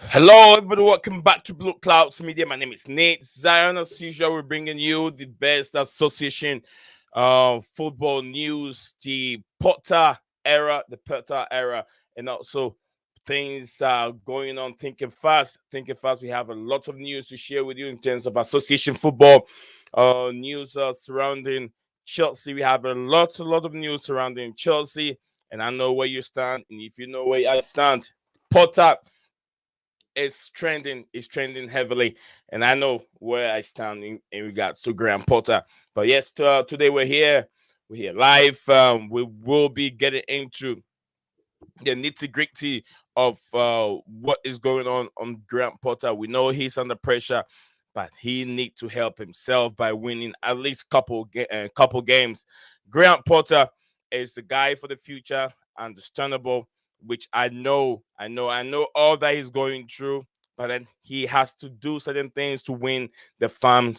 Hello, everybody. Welcome back to Blue Clouds Media. My name is Nate Zion. As usual, we're bringing you the best association football news, the Potter era, and also things going on. Thinking fast. We have a lot of news to share with you in terms of association football news surrounding Chelsea. We have a lot of news surrounding Chelsea, and I know where you stand. And if you know where I stand, Potter is trending heavily, and I know where I stand in regards to Graham Potter. But yes, today we're here live. We will be getting into the nitty gritty of what is going on Graham Potter. We know he's under pressure, but he need to help himself by winning at least couple games. Graham Potter is the guy for the future. Understandable, which I know all that he's going through, but then he has to do certain things to win the fan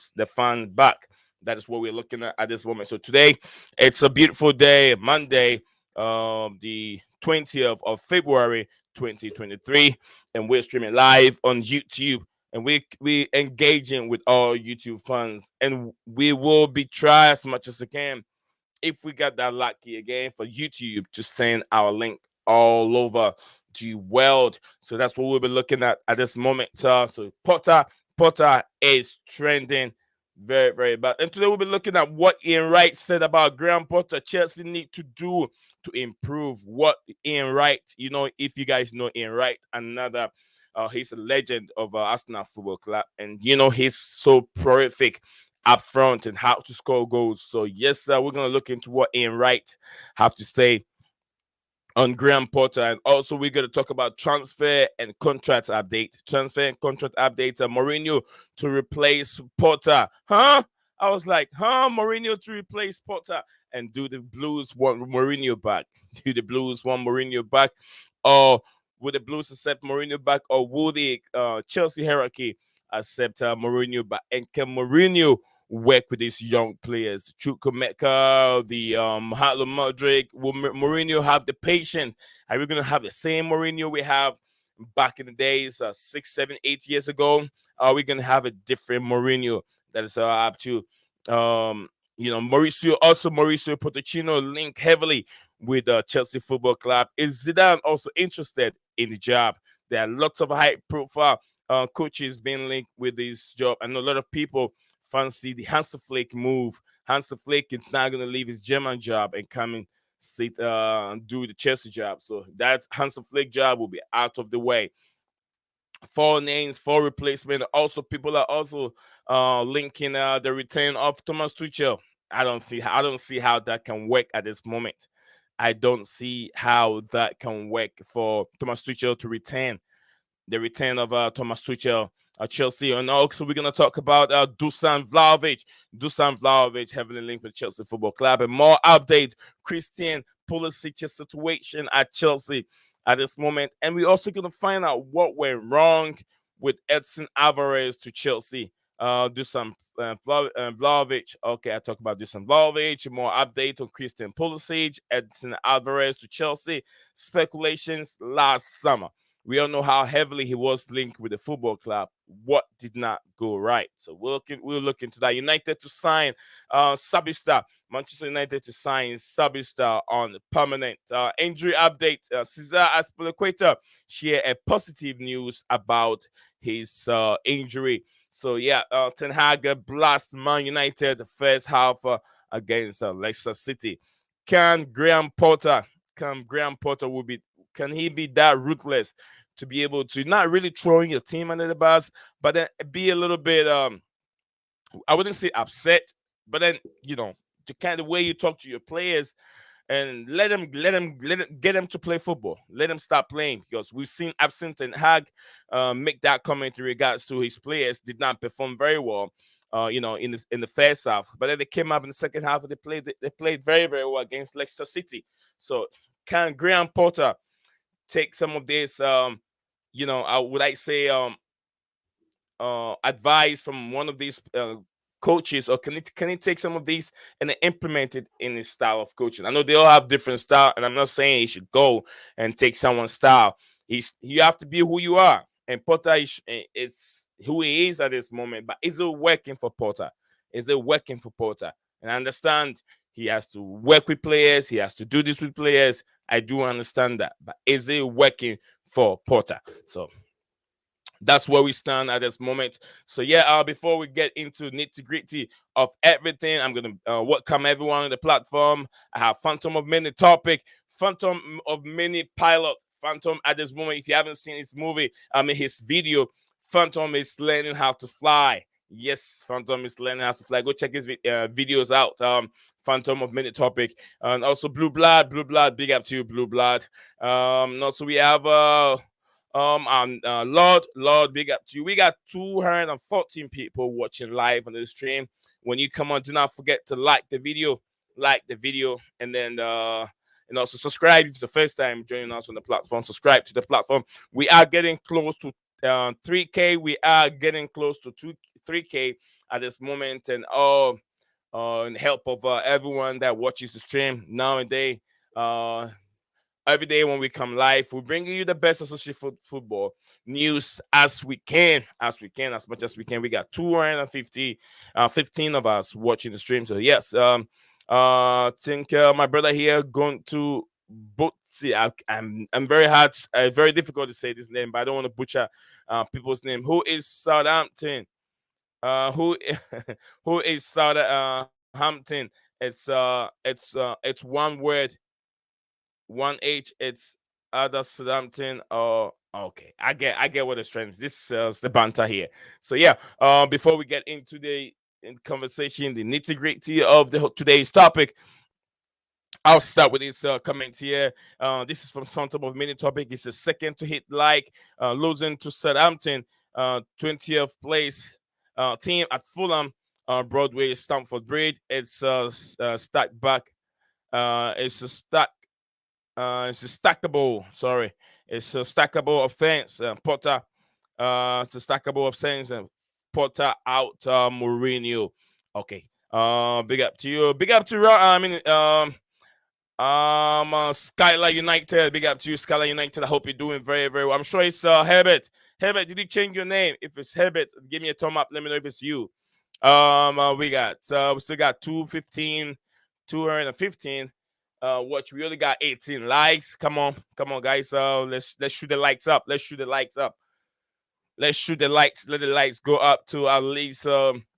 back. That is what we're looking at this moment. So today, it's a beautiful day, Monday, the 20th of February 2023, and we're streaming live on YouTube. And we engaging with all YouTube fans, and we will be try as much as we can, if we got that lucky again, for YouTube to send our link all over the world. So that's what we'll be looking at this moment. So Potter is trending very, very bad. And today we'll be looking at what Ian Wright said about Graham Potter. Chelsea need to do to improve. What Ian Wright, if you guys know Ian Wright, another he's a legend of Arsenal Football Club, and he's so prolific up front and how to score goals. So yes, we're gonna look into what Ian Wright have to say on Graham Potter, and also we're gonna talk about transfer and contract update. Transfer and contract update. Mourinho to replace Potter, huh? I was like, huh? Mourinho to replace Potter, and do the Blues want Mourinho back? Do the Blues want Mourinho back, or will the Blues accept Mourinho back, or will the Chelsea hierarchy accept Mourinho back? And can Mourinho work with these young players? Chukwuemeka, the Hartland Modric. Will Mourinho have the patience? Are we going to have the same Mourinho we have back in the days, 6, 7, 8 years ago? Are we going to have a different Mourinho? That is up to Mauricio Pochettino linked heavily with Chelsea Football Club. Is Zidane also interested in the job? There are lots of high profile coaches being linked with this job. I know a lot of people fancy the Hansi Flick move. Hansi Flick is not going to leave his German job and come and sit and do the Chelsea job. So that Hansi Flick job will be out of the way. Four names, four replacement. Also, people are also linking the return of Thomas Tuchel. I don't see how that can work at this moment. I don't see how that can work for Thomas Tuchel to return. The return of Thomas Tuchel at Chelsea. And also, we're going to talk about Dusan Vlahovic. Dusan Vlahovic heavily linked with Chelsea Football Club. And more updates, Christian Pulisic's situation at Chelsea at this moment. And we're also going to find out what went wrong with Edson Alvarez to Chelsea. Dusan Vlahovic. Okay, I talk about Dusan Vlahovic. More updates on Christian Pulisic, Edson Alvarez to Chelsea. Speculations last summer. We all know how heavily he was linked with the football club. What did not go right? So we'll look into that. United to sign Sabista. Manchester United to sign Sabista on permanent. Injury update. Cesar Azpilicueta share a positive news about his injury. So yeah, Ten Hag blast Man United the first half against Leicester City. Can Graham Potter? Can he be that ruthless to be able to not really throwing your team under the bus, but then be a little bit I wouldn't say upset, but then the kind of way you talk to your players, and let him get him to play football. Let him stop playing, because I've seen Ten Hag make that comment in regards to his players did not perform very well. In the first half, but then they came up in the second half and they played very, very well against Leicester City. So can Graham Potter take some of this I would like say advice from one of these coaches, or can he take some of these and implement it in his style of coaching? I know they all have different style, and I'm not saying he should go and take someone's style. You have to be who you are, And Potter is who he is at this moment. But is it working for Potter? Is it working for Potter? And I understand he has to work with players. He has to do this with players. I do understand that. But is it working for Potter? So that's where we stand at this moment. So yeah, before we get into nitty gritty of everything, I'm gonna welcome everyone on the platform. I have Phantom of Mini Topic, Phantom of Mini Pilot, Phantom at this moment. If you haven't seen his movie, his video, Phantom is learning how to fly. Yes, Phantom is learning how to fly. Go check his videos out. Phantom of Minute Topic, and also Blue Blood. Big up to you, Blue Blood. And also we have and Lord, big up to you. We got 214 people watching live on the stream. When you come on, do not forget to like the video, and then and also subscribe if it's the first time joining us on the platform. Subscribe to the platform. We are getting close to 3K. We are getting close to 3K at this moment, and in help of everyone that watches the stream nowadays. Every day when we come live, we're bringing you the best associate football news as much as we can. We got 250, 15 of us watching the stream. So yes, I think my brother here going to Butsi. I'm very hard, very difficult to say this name, but I don't want to butcher people's name. Who is Southampton? Who who is Southampton? It's one word, one H. It's other Southampton. Oh, okay. I get what the strength. This is the banter here. So yeah. Before we get into the conversation, the nitty gritty of today's topic, I'll start with this comment here. This is from Phantom of Mini Topic. It's the second to hit like, losing to Southampton, 20th place team at Fulham, Broadway, Stamford Bridge. It's stacked back. It's a it's a stackable. Sorry, it's a stackable offense. Potter. It's a stackable offense. And Potter out. Mourinho. Okay. Big up to you. Big up to Skylar United. Big up to you, Skylar United. I hope you're doing very, very well. I'm sure it's Herbert. Herbert, did you change your name? If it's Herbert, give me a thumb up. Let me know if it's you. We still got 215. Watch, we only got 18 likes. Come on, guys. Let's shoot the likes up. Let's shoot the likes up. Let's shoot the likes. Let the likes go up to at least.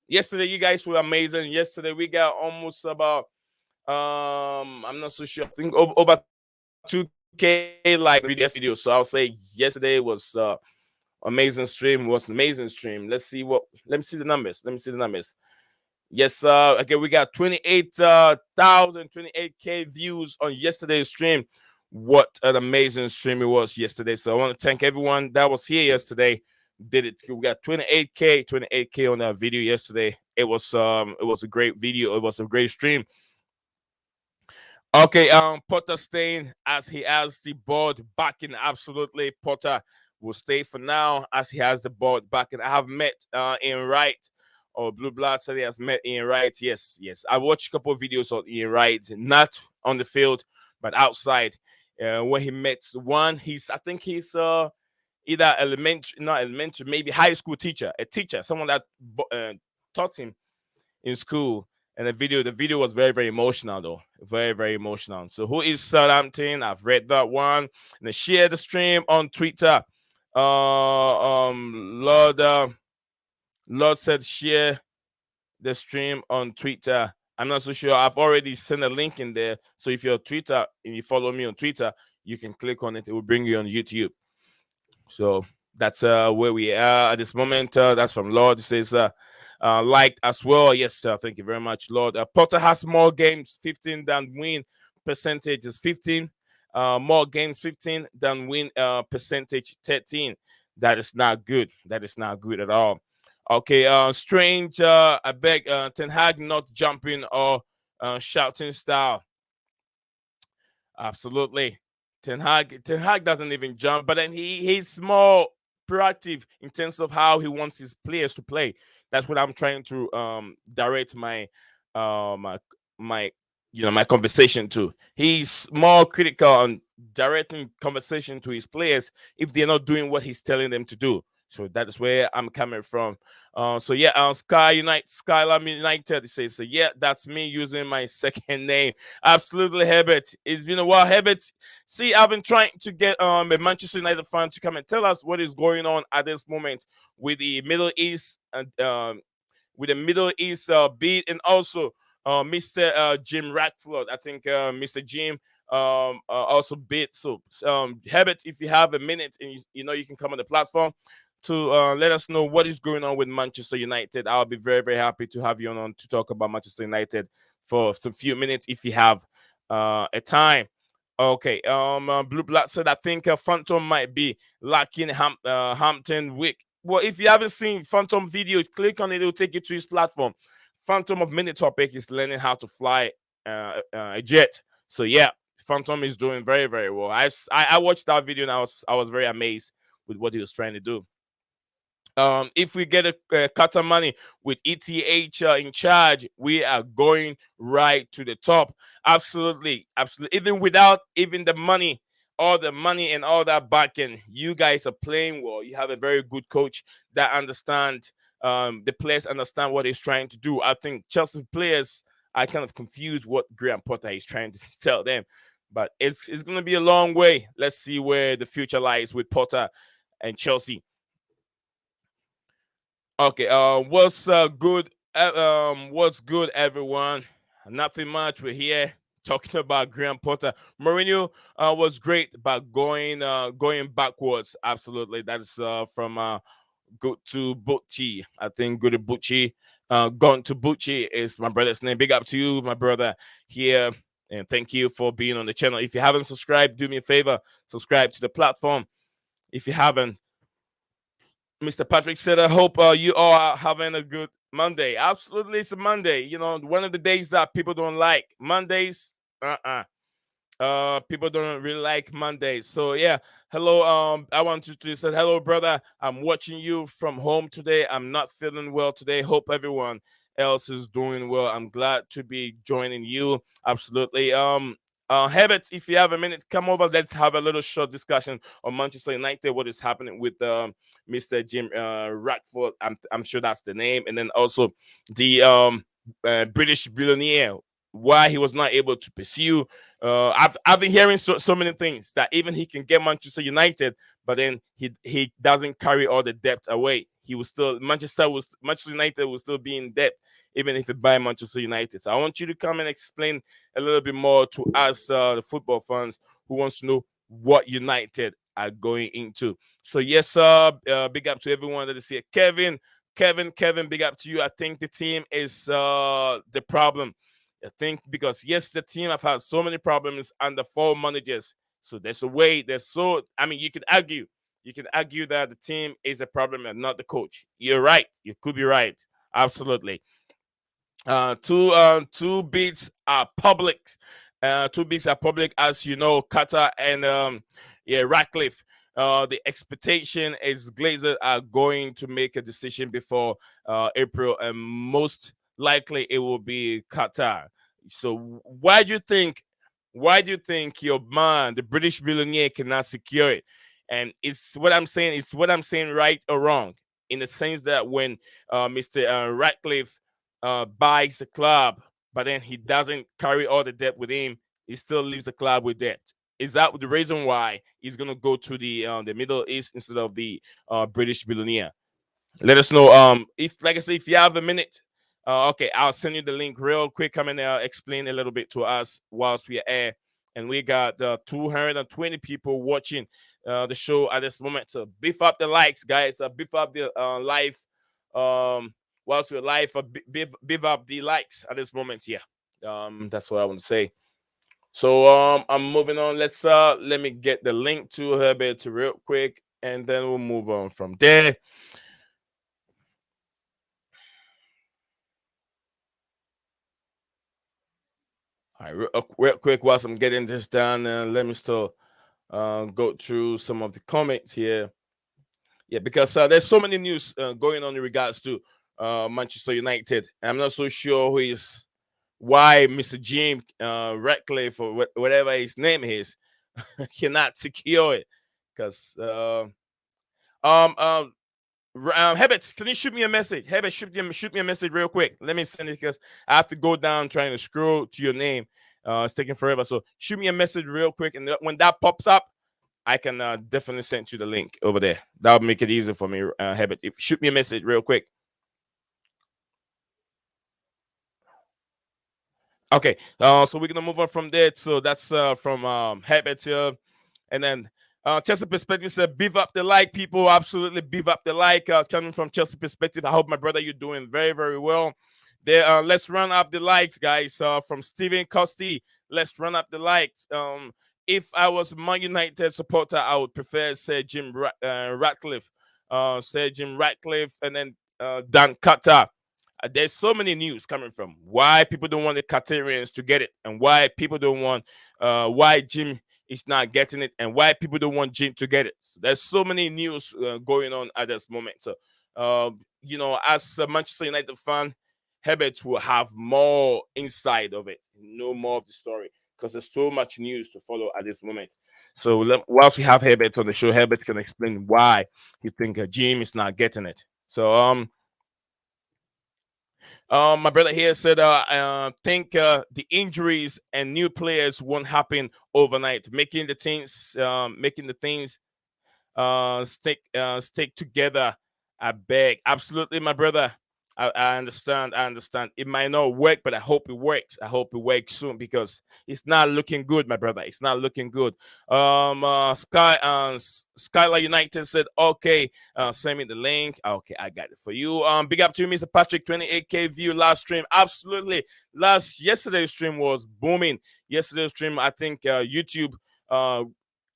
Yesterday, you guys were amazing. Yesterday, we got almost about I'm not so sure. I think over 2K like video. So I'll say yesterday was amazing stream. Was an amazing stream. Let me see the numbers. Yes, okay, we got 28K views on yesterday's stream. What an amazing stream it was yesterday. So I want to thank everyone that was here yesterday. Did it. We got 28K on that video yesterday. It was a great video. It was a great stream. Okay, Potter staying as he has the board backing. Absolutely, Potter will stay for now as he has the board backing. I have met Ian Wright, or Blue Blood said he has met Ian Wright. Yes. I watched a couple of videos of Ian Wright, not on the field, but outside. When he met one, I think he's either not elementary, maybe high school teacher, someone that taught him in school. And the video was very, very emotional, though. Very, very emotional. So who is Southampton? I've read that one. And then share the stream on Twitter. Lord said share the stream on Twitter. I'm not so sure. I've already sent a link in there. So if you're on Twitter and you follow me on Twitter, you can click on it. It will bring you on YouTube. So that's where we are at this moment. That's from Lord. It says liked as well. Yes, sir. Thank you very much, Lord. Potter has more games 15 than win percentage is 15. More games 15 than win percentage 13. That is not good. That is not good at all. Okay, strange. I beg Ten Hag not jumping or shouting style. Absolutely. Ten Hag doesn't even jump, but then he's more proactive in terms of how he wants his players to play. That's what I'm trying to direct my my conversation too. He's more critical on directing conversation to his players if they're not doing what he's telling them to do. So that is where I'm coming from. So yeah, Skylar United says, so yeah, that's me using my second name. Absolutely, Herbert. It's been a while, Herbert. See, I've been trying to get a Manchester United fan to come and tell us what is going on at this moment with the Middle East and beat, and also Mr. Jim Ratford. I think Mr. Jim also beat. So Herbert, if you have a minute and you can come on the platform to let us know what is going on with Manchester United. I'll be very, very happy to have you on to talk about Manchester United for some few minutes if you have a time. Okay. Blue Black said I think Phantom might be lacking Hampton Wick. Well, if you haven't seen Phantom video, click on it. It'll take you to his platform. Phantom of Mini Topic is learning how to fly a jet. So yeah, Phantom is doing very, very well. I watched that video and I was very amazed with what he was trying to do. If we get a cut of money with ETH in charge, we are going right to the top. Absolutely, absolutely. Even without even the money, all the money and all that backing, you guys are playing well. You have a very good coach that understand the players understand what he's trying to do. I think Chelsea players are kind of confused what Graham Potter is trying to tell them, but it's going to be a long way. Let's see where the future lies with Potter and Chelsea. Okay, what's good, everyone? Nothing much. We're here talking about Graham Potter. Mourinho was great, but going backwards. Absolutely, that is from Go to Bucci. I think Go to Bucci. Gone to Bucci is my brother's name. Big up to you, my brother here, and thank you for being on the channel. If you haven't subscribed, do me a favor, subscribe to the platform. If you haven't, Mr. Patrick said, I hope you all are having a good Monday. Absolutely, it's a Monday. One of the days that people don't like. Mondays, people don't really like Mondays. So yeah, hello. I want you to say hello, brother. I'm watching you from home today. I'm not feeling well today. Hope everyone else is doing well. I'm glad to be joining you. Absolutely. Herbert, if you have a minute, come over. Let's have a little short discussion on Manchester United. What is happening with Mr. Jim Rackford? I'm sure that's the name, and then also the British billionaire. Why he was not able to pursue. I've been hearing so many things that even he can get Manchester United, but then he doesn't carry all the depth away. He was still Manchester United will still be in debt even if you buy Manchester United. So I want you to come and explain a little bit more to us, the football fans who wants to know what United are going into. So yes, big up to everyone that is here. Kevin, big up to you. I think the team is the problem. I think because yes, the team have had so many problems under four managers. So there's a way. You can argue that the team is a problem and not the coach. You're right. You could be right. Absolutely. Two bids are public. Two bids are public, as you know, Qatar and Ratcliffe. The expectation is Glazers are going to make a decision before April, and most likely it will be Qatar. So why do you think? Why do you think your man, the British billionaire, cannot secure it? And it's what I'm saying. It's what I'm saying, right or wrong, in the sense that when Mr. Ratcliffe buys the club, but then he doesn't carry all the debt with him, he still leaves the club with debt. Is that the reason why he's gonna go to the Middle East instead of the British billionaire? Let us know. If like I say, if you have a minute, okay, I'll send you the link real quick. Come and explain a little bit to us whilst we are air. And we got 220 people watching the show at this moment. So beef up the likes, guys. Beef up the live. Whilst we're live, beef up the likes at this moment. Yeah. That's what I want to say. So I'm moving on. Let me get the link to her bit real quick, and then we'll move on from there. All right, real quick, whilst I'm getting this done, let me still go through some of the comments here. Yeah, because there's so many news going on in regards to Manchester United. I'm not so sure why Mr. Jim Ratcliffe or whatever his name is cannot secure it. Because um um Herbert, can you shoot me a message? Herbert, shoot me a message real quick. Let me send it because I have to go down trying to scroll to your name. It's taking forever. So shoot me a message real quick, and when that pops up, I can definitely send you the link over there. That would make it easier for me, Herbert. If shoot me a message real quick. Okay, so we're gonna move on from there. So that's from Herbert here, and then Chelsea perspective said, "Beef up the like, people. Absolutely beef up the like." Coming from Chelsea perspective, I hope my brother you're doing very very well. There, let's run up the likes, guys. From Stephen Costi, let's run up the likes. If I was a Man United supporter, I would prefer Sir Jim Ratcliffe, Sir Jim Ratcliffe, and then Dan Carter. There's so many news coming from why people don't want the Qatarians to get it, and why people don't want why Jim is not getting it, and why people don't want Jim to get it. So there's so many news going on at this moment. So as a Manchester United fan, Herbert will have more insight of it, know more of the story, because there's so much news to follow at this moment. So whilst we have Herbert on the show, Herbert can explain why you think Jim is not getting it. So my brother here said, think the injuries and new players won't happen overnight, making the things stick together. I beg, absolutely, my brother. I understand. I understand. It might not work, but I hope it works. I hope it works soon because it's not looking good, my brother. It's not looking good. Skylar United said, "Okay, send me the link." Okay, I got it for you. Big up to you, Mr. Patrick. 28K view last stream. Absolutely, yesterday's stream was booming. Yesterday's stream, I think YouTube.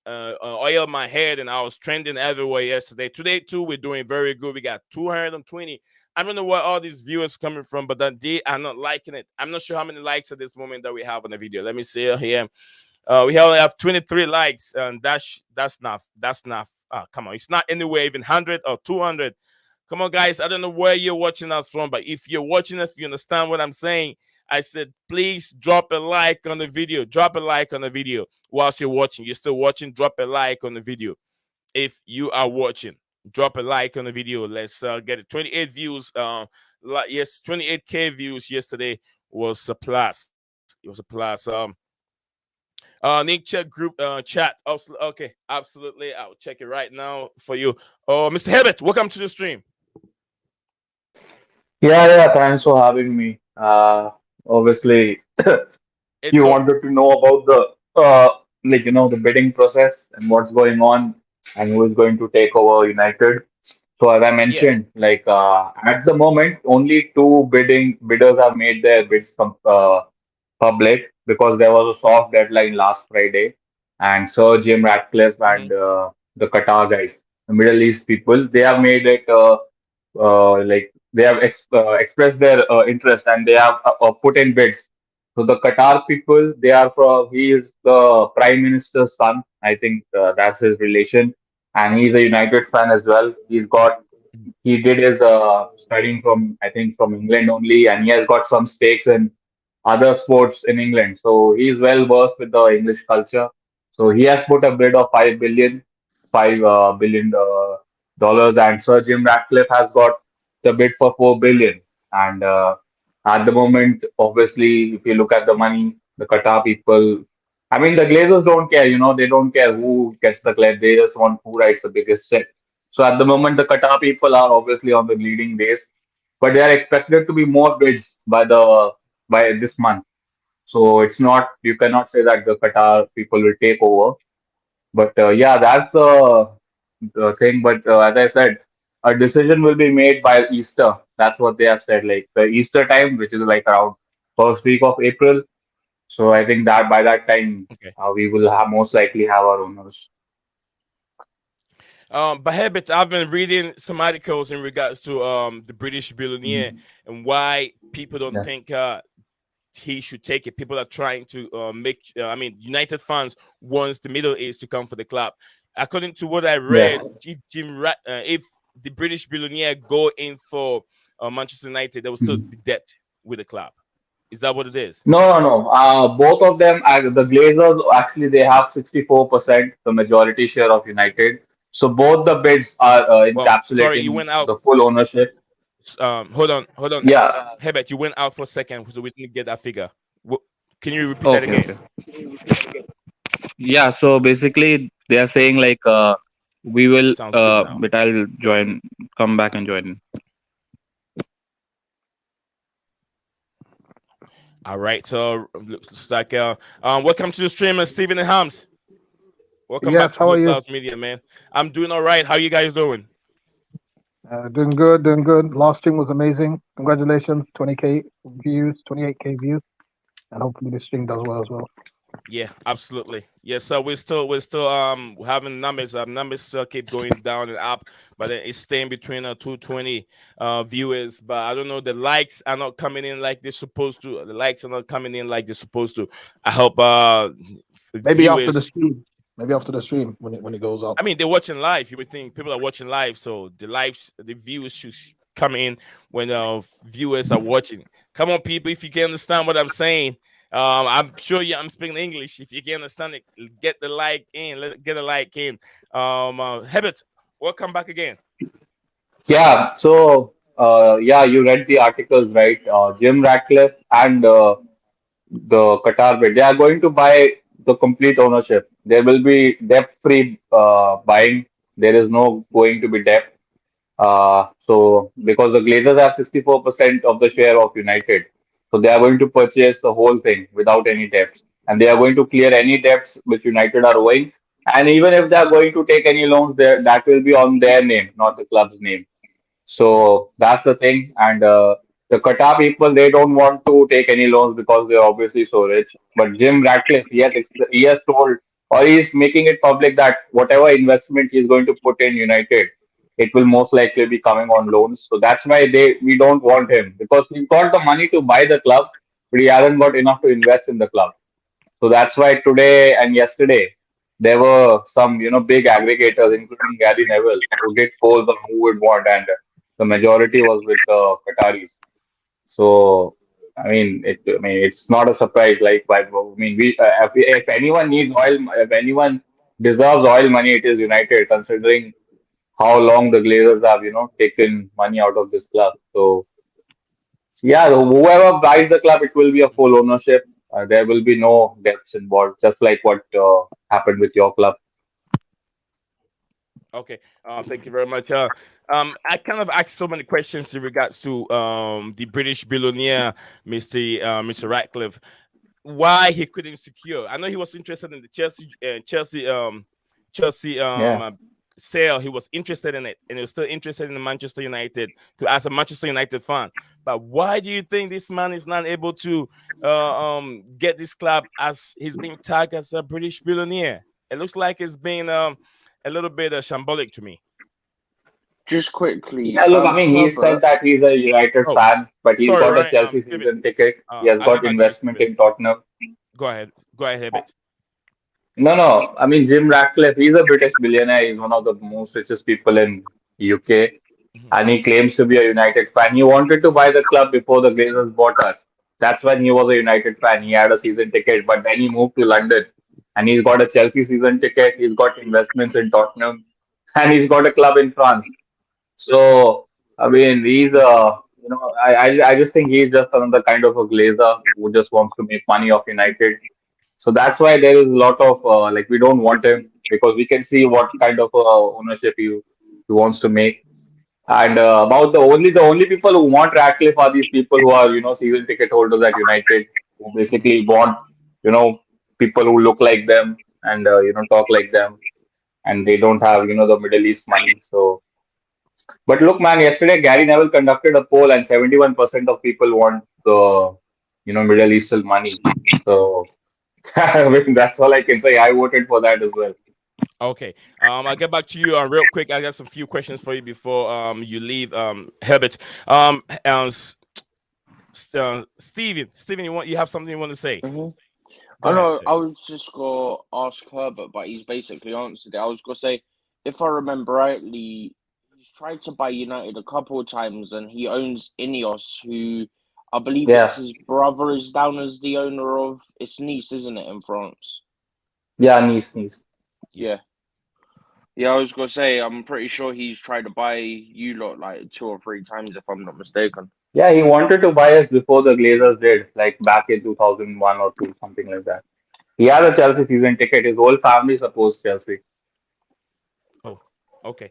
Oiled my head and I was trending everywhere yesterday. Today too, we're doing very good. We got 220. I don't know where all these viewers coming from, but then they are not liking it. I'm not sure how many likes at this moment that we have on the video. Let me see here. We only have 23 likes, and that's not. Come on, it's not anywhere even 100 or 200. Come on, guys. I don't know where you're watching us from, but if you're watching us, you understand what I'm saying. I said, please drop a like on the video. Drop a like on the video whilst you're watching. You're still watching, drop a like on the video. If you are watching, drop a like on the video. Let's get it. 28 views. Yes, 28K views yesterday was a plus. It was a plus. Nick check group chat. Okay, absolutely. I'll check it right now for you. Oh, Mr. Herbert, welcome to the stream. Yeah, thanks for having me. Obviously, It's you all wanted to know about the the bidding process and what's going on and who is going to take over United. So as I yeah. mentioned, at the moment, only two bidders have made their bids public because there was a soft deadline last Friday, and Sir Jim Ratcliffe Hmm. and the Qatar guys, the Middle East people, they have made it they have expressed their interest and they have put in bids. So the Qatar people, they are from. He is the Prime Minister's son. I think that's his relation, and he's a United fan as well. He did his studying from I think from England only, and he has got some stakes in other sports in England. So he's well versed with the English culture. So he has put a bid of 5 billion, $5 billion dollars, and Sir Jim Ratcliffe has got the bid for 4 billion. And at the moment, obviously, if you look at the money, the Qatar people, I mean, the Glazers don't care. They don't care who gets the credit. They just want who writes the biggest check. So at the moment, the Qatar people are obviously on the leading base, but they are expected to be more bids by this month. So it's not you cannot say that the Qatar people will take over. But yeah, that's the thing. But as I said, a decision will be made by Easter. That's what they have said, like the Easter time, which is like around first week of April. So I think that by that time Okay. we will have most likely have our owners. But Herbert, I've been reading some articles in regards to the British billionaire Mhm. and why people don't Yeah. think he should take it. People are trying to make. I mean, United fans wants the Middle East to come for the club. According to what I Yeah. read, if the British billionaire go in for Manchester United, they will still Mhm. be debt with the club. Is that what it is? No, no, no. Both of them, the Glazers actually they have 64%, the majority share of United. So both the bids are Well, sorry, you encapsulating went out. the full ownership. Hold on. Yeah. Herbert, you went out for a second, so we didn't get that figure. Can you repeat that Okay, again? okay. Yeah, so basically they are saying like we will Sounds good now. but I'll join, come back and join. All right. So looks like welcome to the stream, Stephen and Hams. Welcome back Yes, to how Blue are you? Clouds Media, man. I'm doing all right. How you guys doing? Doing good, doing good. Last stream was amazing. Congratulations, 20K views, 28K views, and hopefully this stream does well as well. Yeah, absolutely. Yes, so we're still having numbers. Numbers keep going down and up, but it's staying between 220 viewers. But I don't know, the likes are not coming in like they're supposed to. The likes are not coming in like they're supposed to. I hope Maybe after the viewers. stream. Maybe after the stream when it goes up. I mean, they're watching live. You would think people are watching live, so the viewers should come in when viewers are watching. Come on, people! If you can understand what I'm saying, I'm sure I'm speaking English. If you can understand it, get the like in. Get a like in. Habit, welcome back again. Yeah. So yeah, you read the articles, right? Jim Ratcliffe and the Qatar bid. They are going to buy the complete ownership. There will be debt-free buying. There is no going to be debt. So because the Glazers have 64% of the share of United, so they are going to purchase the whole thing without any debts, and they are going to clear any debts which United are owing. And even if they are going to take any loans, there that will be on their name, not the club's name. So that's the thing. And the Qatar people, they don't want to take any loans because they're obviously so rich. But Jim Ratcliffe, he has told, or he's making it public that whatever investment he's going to put in United, it will most likely be coming on loans. So that's why we don't want him, because he's got the money to buy the club, but he hasn't got enough to invest in the club. So that's why today and yesterday there were some, big aggregators, including Gary Neville, who did polls on who would want, and the majority was with the Qataris. So, I mean, it's not a surprise. Like, I mean, if anyone needs oil, if anyone deserves oil money, it is United, considering how long the Glazers have, taken money out of this club. So, yeah, whoever buys the club, it will be a full ownership. There will be no debts involved, just like what happened with your club. Okay. Thank you very much. I kind of asked so many questions in regards to the British billionaire, Mr. Ratcliffe. Why he couldn't secure. I know he was interested in the Chelsea Yeah. sale. He was interested in it, and he was still interested in the Manchester United to as a Manchester United fan. But why do you think this man is not able to get this club as he's being tagged as a British billionaire? It looks like it's been a little bit shambolic to me. Just quickly, Yeah, look, I mean, he said Herbert. that he's a United Oh, fan, but he's sorry, got a right? Chelsea Steven, season ticket. He has I'll get got back to you, investment Steven. in Tottenham. Go ahead, Herbert. No, no. I mean, Jim Ratcliffe, he's a British billionaire. He's one of the most richest people in UK. Mhm. And he claims to be a United fan. He wanted to buy the club before the Glazers bought us. That's when he was a United fan. He had a season ticket, but then he moved to London. And he's got a Chelsea season ticket. He's got investments in Tottenham. And he's got a club in France. So, I mean, I just think he's just another kind of a glazer who just wants to make money off United. So that's why there is a lot of like we don't want him, because we can see what kind of ownership he wants to make. And about the only people who want Ratcliffe are these people who are season ticket holders at United, who basically want you know people who look like them and talk like them, and they don't have the Middle East money. So, but look, man, yesterday Gary Neville conducted a poll, and 71% of people want the Middle Eastern money. So I mean, that's all I can say. I voted for that as well. Okay. I'll get back to you real quick. I got some few questions for you before you leave, Herbert. Steven, you have something you want to say? Mhm. Go I ahead, know. I Steven. was just gonna ask Herbert, but he's basically answered it. I was gonna say, if I remember rightly, he's tried to buy United a couple of times, and he owns Ineos, who I believe it's Yeah, his brother is down as the owner of. It's Nice, isn't it, in France? yeah, Nice, Nice. Yeah. Yeah. Yeah, I was gonna say, I'm pretty sure he's tried to buy you lot like two or three times, if I'm not mistaken. Yeah, he wanted to buy us before the Glazers did, like back in 2001 or two, something like that. He had a Chelsea season ticket. His whole family supports Chelsea. Oh, okay.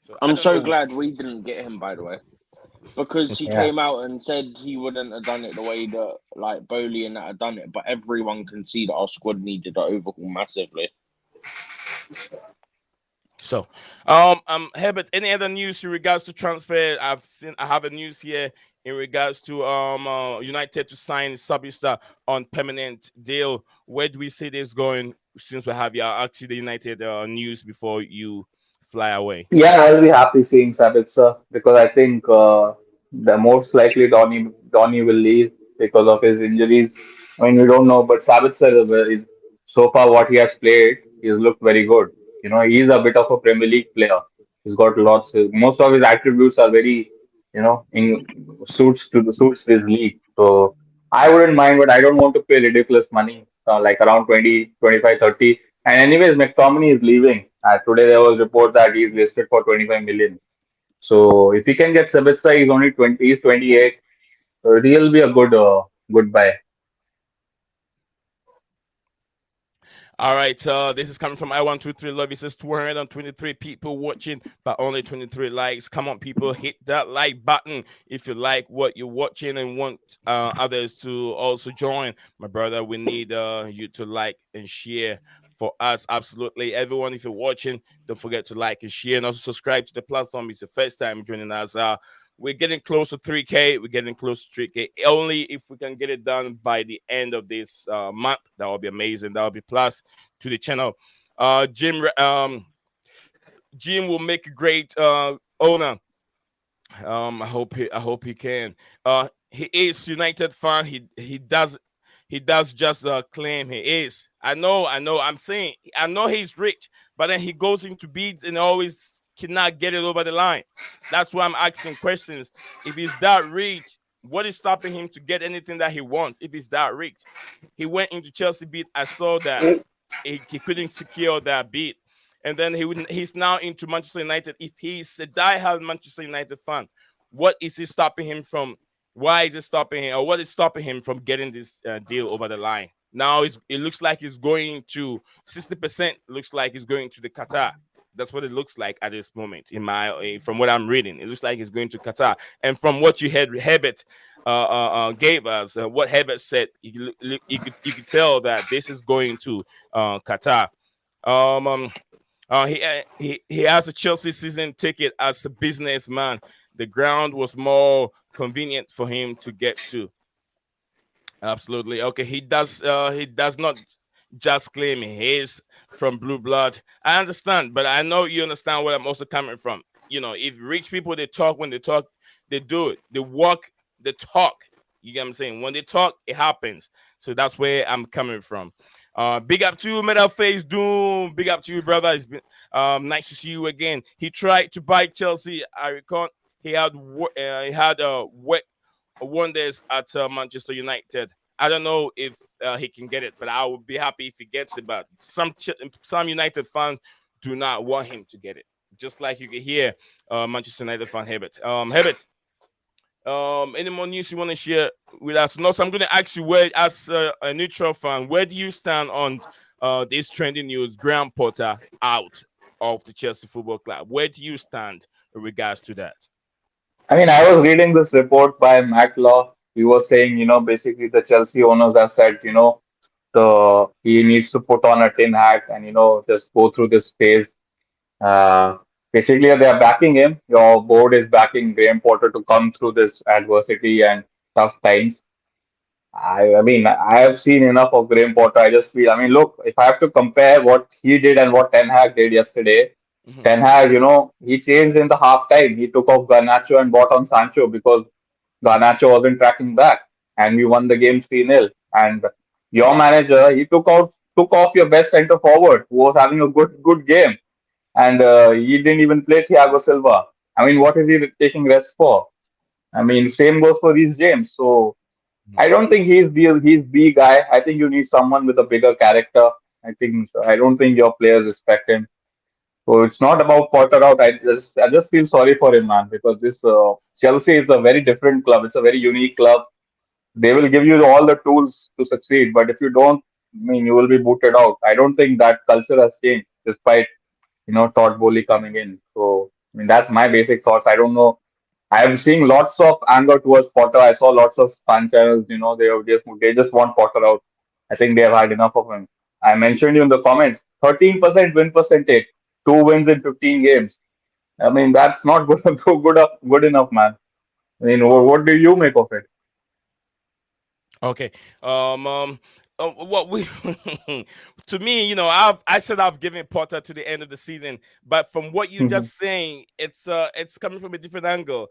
So I I'm don't so know. glad we didn't get him, by the way, because he Yeah. came out and said he wouldn't have done it the way that like Bowley and that had done it. But everyone can see that our squad needed to overhaul massively. So, Herbert, any other news in regards to transfer? I have a news here in regards to United to sign Sabista on permanent deal. Where do we see this going? Since we have your actually the United news before you fly away. Yeah, I'll be happy seeing Sabitzer because I think the most likely Donny will leave because of his injuries. I mean, we don't know, but Sabitzer is so far what he has played, he's looked very good. You know, he's a bit of a Premier League player. He's got lots. Most of his attributes are very, in suits this league. So I wouldn't mind, but I don't want to pay ridiculous money, like around 20, 25, 30. And anyways, McTominay is leaving. Today there was reports that he's listed for 25 million. So if he can get Sabitzer, he's only 20, he's 28. So he'll be a good buy. All right, this is coming from I123 Love. It says 223 people watching, but only 23 likes. Come on, people, hit that like button if you like what you're watching and want others to also join. My brother, we need you to like and share for us. Absolutely, everyone. If you're watching, don't forget to like and share, and also subscribe to the platform. It's the first time joining us. We're getting close to 3K. We're getting close to 3K. Only if we can get it done by the end of this month, that will be amazing. That will be plus to the channel. Jim will make a great owner. I hope he can. He is United fan. He does just claim he is. I know. I'm saying I know he's rich, but then he goes into bids and always cannot get it over the line. That's why I'm asking questions. If he's that rich, what is stopping him to get anything that he wants? If he's that rich, he went into Chelsea bid. I saw that he couldn't secure that bid, and then he's now into Manchester United. If he's a diehard Manchester United fan, what is he stopping him from? Why is it stopping him, or what is stopping him from getting this deal over the line? Now it looks like he's going to 60%. Looks like he's going to the Qatar. That's what it looks like at this moment. From what I'm reading, it looks like he's going to Qatar. And from what you had Herbert gave us, what Herbert said, you could tell that this is going to Qatar. Um, um, he has a Chelsea season ticket as a businessman. The ground was more convenient for him to get to. Absolutely. Okay, he does not just claim he is from blue blood. I understand, but I know you understand where I'm also coming from. You know, if rich people they talk when they talk, they do it. They walk, they talk. You get what I'm saying? When they talk, it happens. So that's where I'm coming from. Big up to you, Metal Face Doom. Big up to you, brother. It's been nice to see you again. He tried to buy Chelsea. I recall he had wonders at Manchester United. I don't know if he can get it, but I would be happy if he gets it. But some United fans do not want him to get it. Just like you can hear Manchester United fan Herbert. Herbert, any more news you want to share with us? No, so I'm going to ask you, where, as a neutral fan, where do you stand on this trending news? Graham Potter out of the Chelsea Football Club. Where do you stand in regards to that? I mean, I was reading this report by Matt Law. He was saying, basically the Chelsea owners have said, he needs to put on a tin hat and, just go through this phase. Uh, Basically, they are backing him. Your board is backing Graham Potter to come through this adversity and tough times. I mean, I have seen enough of Graham Potter. I just feel, I mean, look, if I have to compare what he did and what Ten Hag did yesterday, Mhm. Ten Hag, he changed in the half time. He took off Garnacho and bought on Sancho because Garnacho wasn't tracking back, and we won the game 3-0. And your manager, he took off your best centre forward who was having a good game, and he didn't even play Thiago Silva. I mean, what is he taking rest for? I mean, same goes for these James. So I don't think he's the guy. I think you need someone with a bigger character. I don't think your players respect him. So it's not about Potter out. I just feel sorry for him, man, because this Chelsea is a very different club. It's a very unique club. They will give you all the tools to succeed, but if you don't, I mean, you will be booted out. I don't think that culture has changed, despite Todd Bowley coming in. So I mean, that's my basic thoughts. I don't know. I am seeing lots of anger towards Potter. I saw lots of fan channels. They just want Potter out. I think they have had enough of him. I mentioned you in the comments. 13% win percentage, 2 wins in 15 games. I mean, that's not good enough, man. I mean, what do you make of it? Okay. What we to me, I said I've given Potter to the end of the season, but from what you're Mhm. just saying, it's coming from a different angle.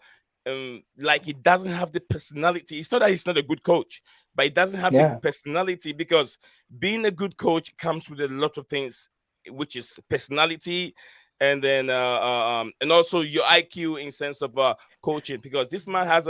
Like he doesn't have the personality. It's not that he's not a good coach, but he doesn't have the Yeah, personality because being a good coach comes with a lot of things, which is personality, and then and also your IQ in sense of coaching. Because this man has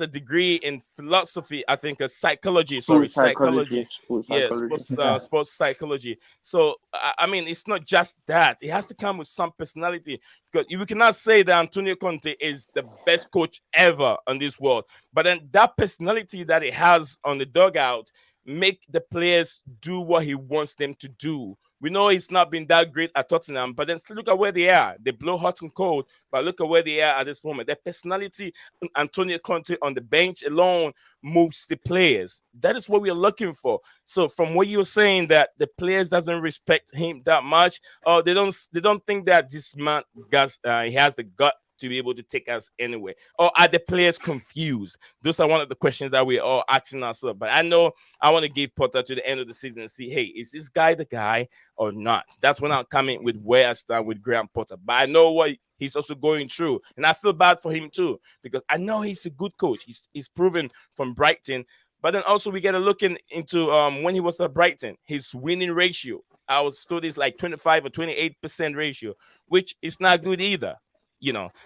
a degree in philosophy, I think, psychology. Sorry, psychology. Sports Yeah, psychology. yeah. sports psychology. So I mean, it's not just that; it has to come with some personality. Because we cannot say that Antonio Conte is the best coach ever on this world, but then that personality that he has on the dugout make the players do what he wants them to do. We know he's not been that great at Tottenham, but then still look at where they are. They blow hot and cold, but look at where they are at this moment. Their personality, Antonio Conte on the bench alone moves the players. That is what we are looking for. So from what you're saying that the players doesn't respect him that much, or they don't think that this man he has the gut to be able to take us anywhere, or are the players confused? Those are one of the questions that we're all asking ourselves. But I know I want to give Potter to the end of the season and see, hey, is this guy the guy or not? That's when I'll come in with where I stand with Graham Potter. But I know what he's also going through, and I feel bad for him too because I know he's a good coach. He's proven from Brighton, but then also we get to look into when he was at Brighton, his winning ratio. I was told it's like 25 or 28% ratio, which is not good either.